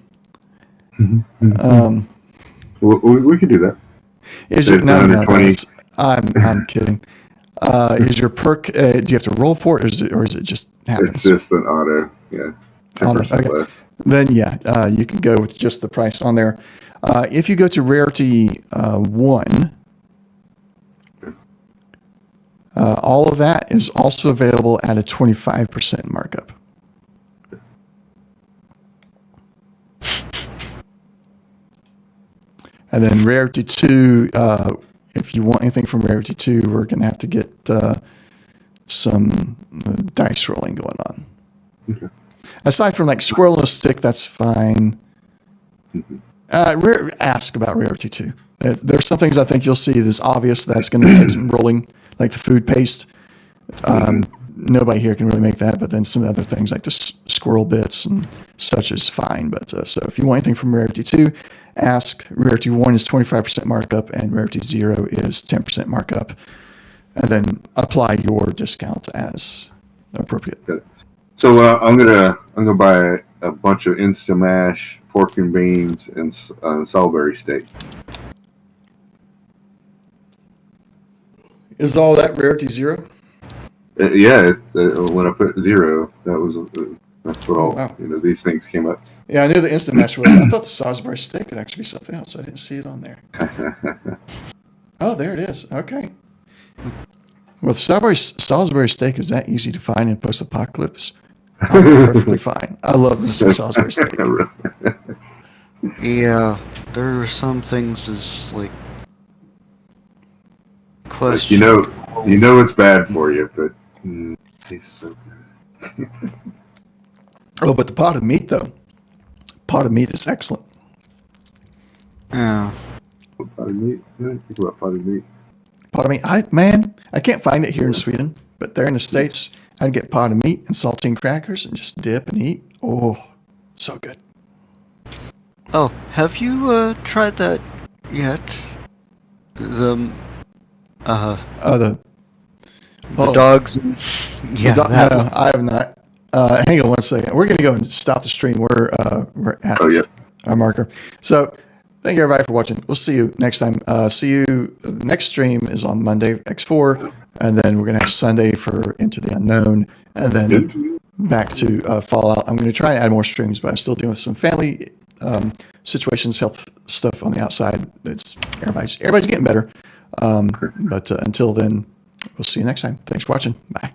We could do that.
Is your, no, I'm kidding. Is your perk? Do you have to roll for it, or is it just happens?
It's just an auto. Yeah. 10%
Okay.
less.
Then you can go with just the price on there. If you go to rarity 1, all of that is also available at a 25% markup. And then rarity 2, if you want anything from rarity 2, we're going to have to get some dice rolling going on.
Okay.
Aside from like squirrel and a stick, that's fine. Ask about rarity 2. There's some things I think you'll see that's obvious that's going to take some rolling, like the food paste. Nobody here can really make that, but then some other things like the squirrel bits and such is fine. But so if you want anything from rarity 2, ask. Rarity 1 is 25% markup, and rarity 0 is 10% markup. And then apply your discount as appropriate.
Good. So I'm gonna buy a bunch of Instamash, pork and beans, and Salisbury steak.
Is all that rarity 0?
When I put 0, that's what all
wow.
these things came up.
Yeah, I knew the instant mash was. I thought the Salisbury steak could actually be something else. I didn't see it on there. Oh, there it is. Okay. Well, Salisbury steak is that easy to find in post-apocalypse. I'm perfectly fine. I love me some Salisbury steak.
Yeah, there are some things is like question.
You know it's bad for you, but it tastes so good.
Oh, but the pot of meat though. Pot of meat is excellent.
Yeah.
Pot of meat. Think about pot of meat.
Pot of meat. I can't find it here in Sweden, but there in the States, I'd get pot of meat and saltine crackers and just dip and eat. Oh, so good.
Oh, have you tried that yet? The dogs. Yeah,
no, I have not. Hang on one second. We're going to go and stop the stream. We're at our marker. So thank you everybody for watching. We'll see you next time. See you. Next stream is on Monday, X4, and then we're going to have Sunday for Into the Unknown, and then back to Fallout. I'm going to try and add more streams, but I'm still dealing with some family situations, health stuff on the outside. It's everybody's getting better. But until then, we'll see you next time. Thanks for watching. Bye.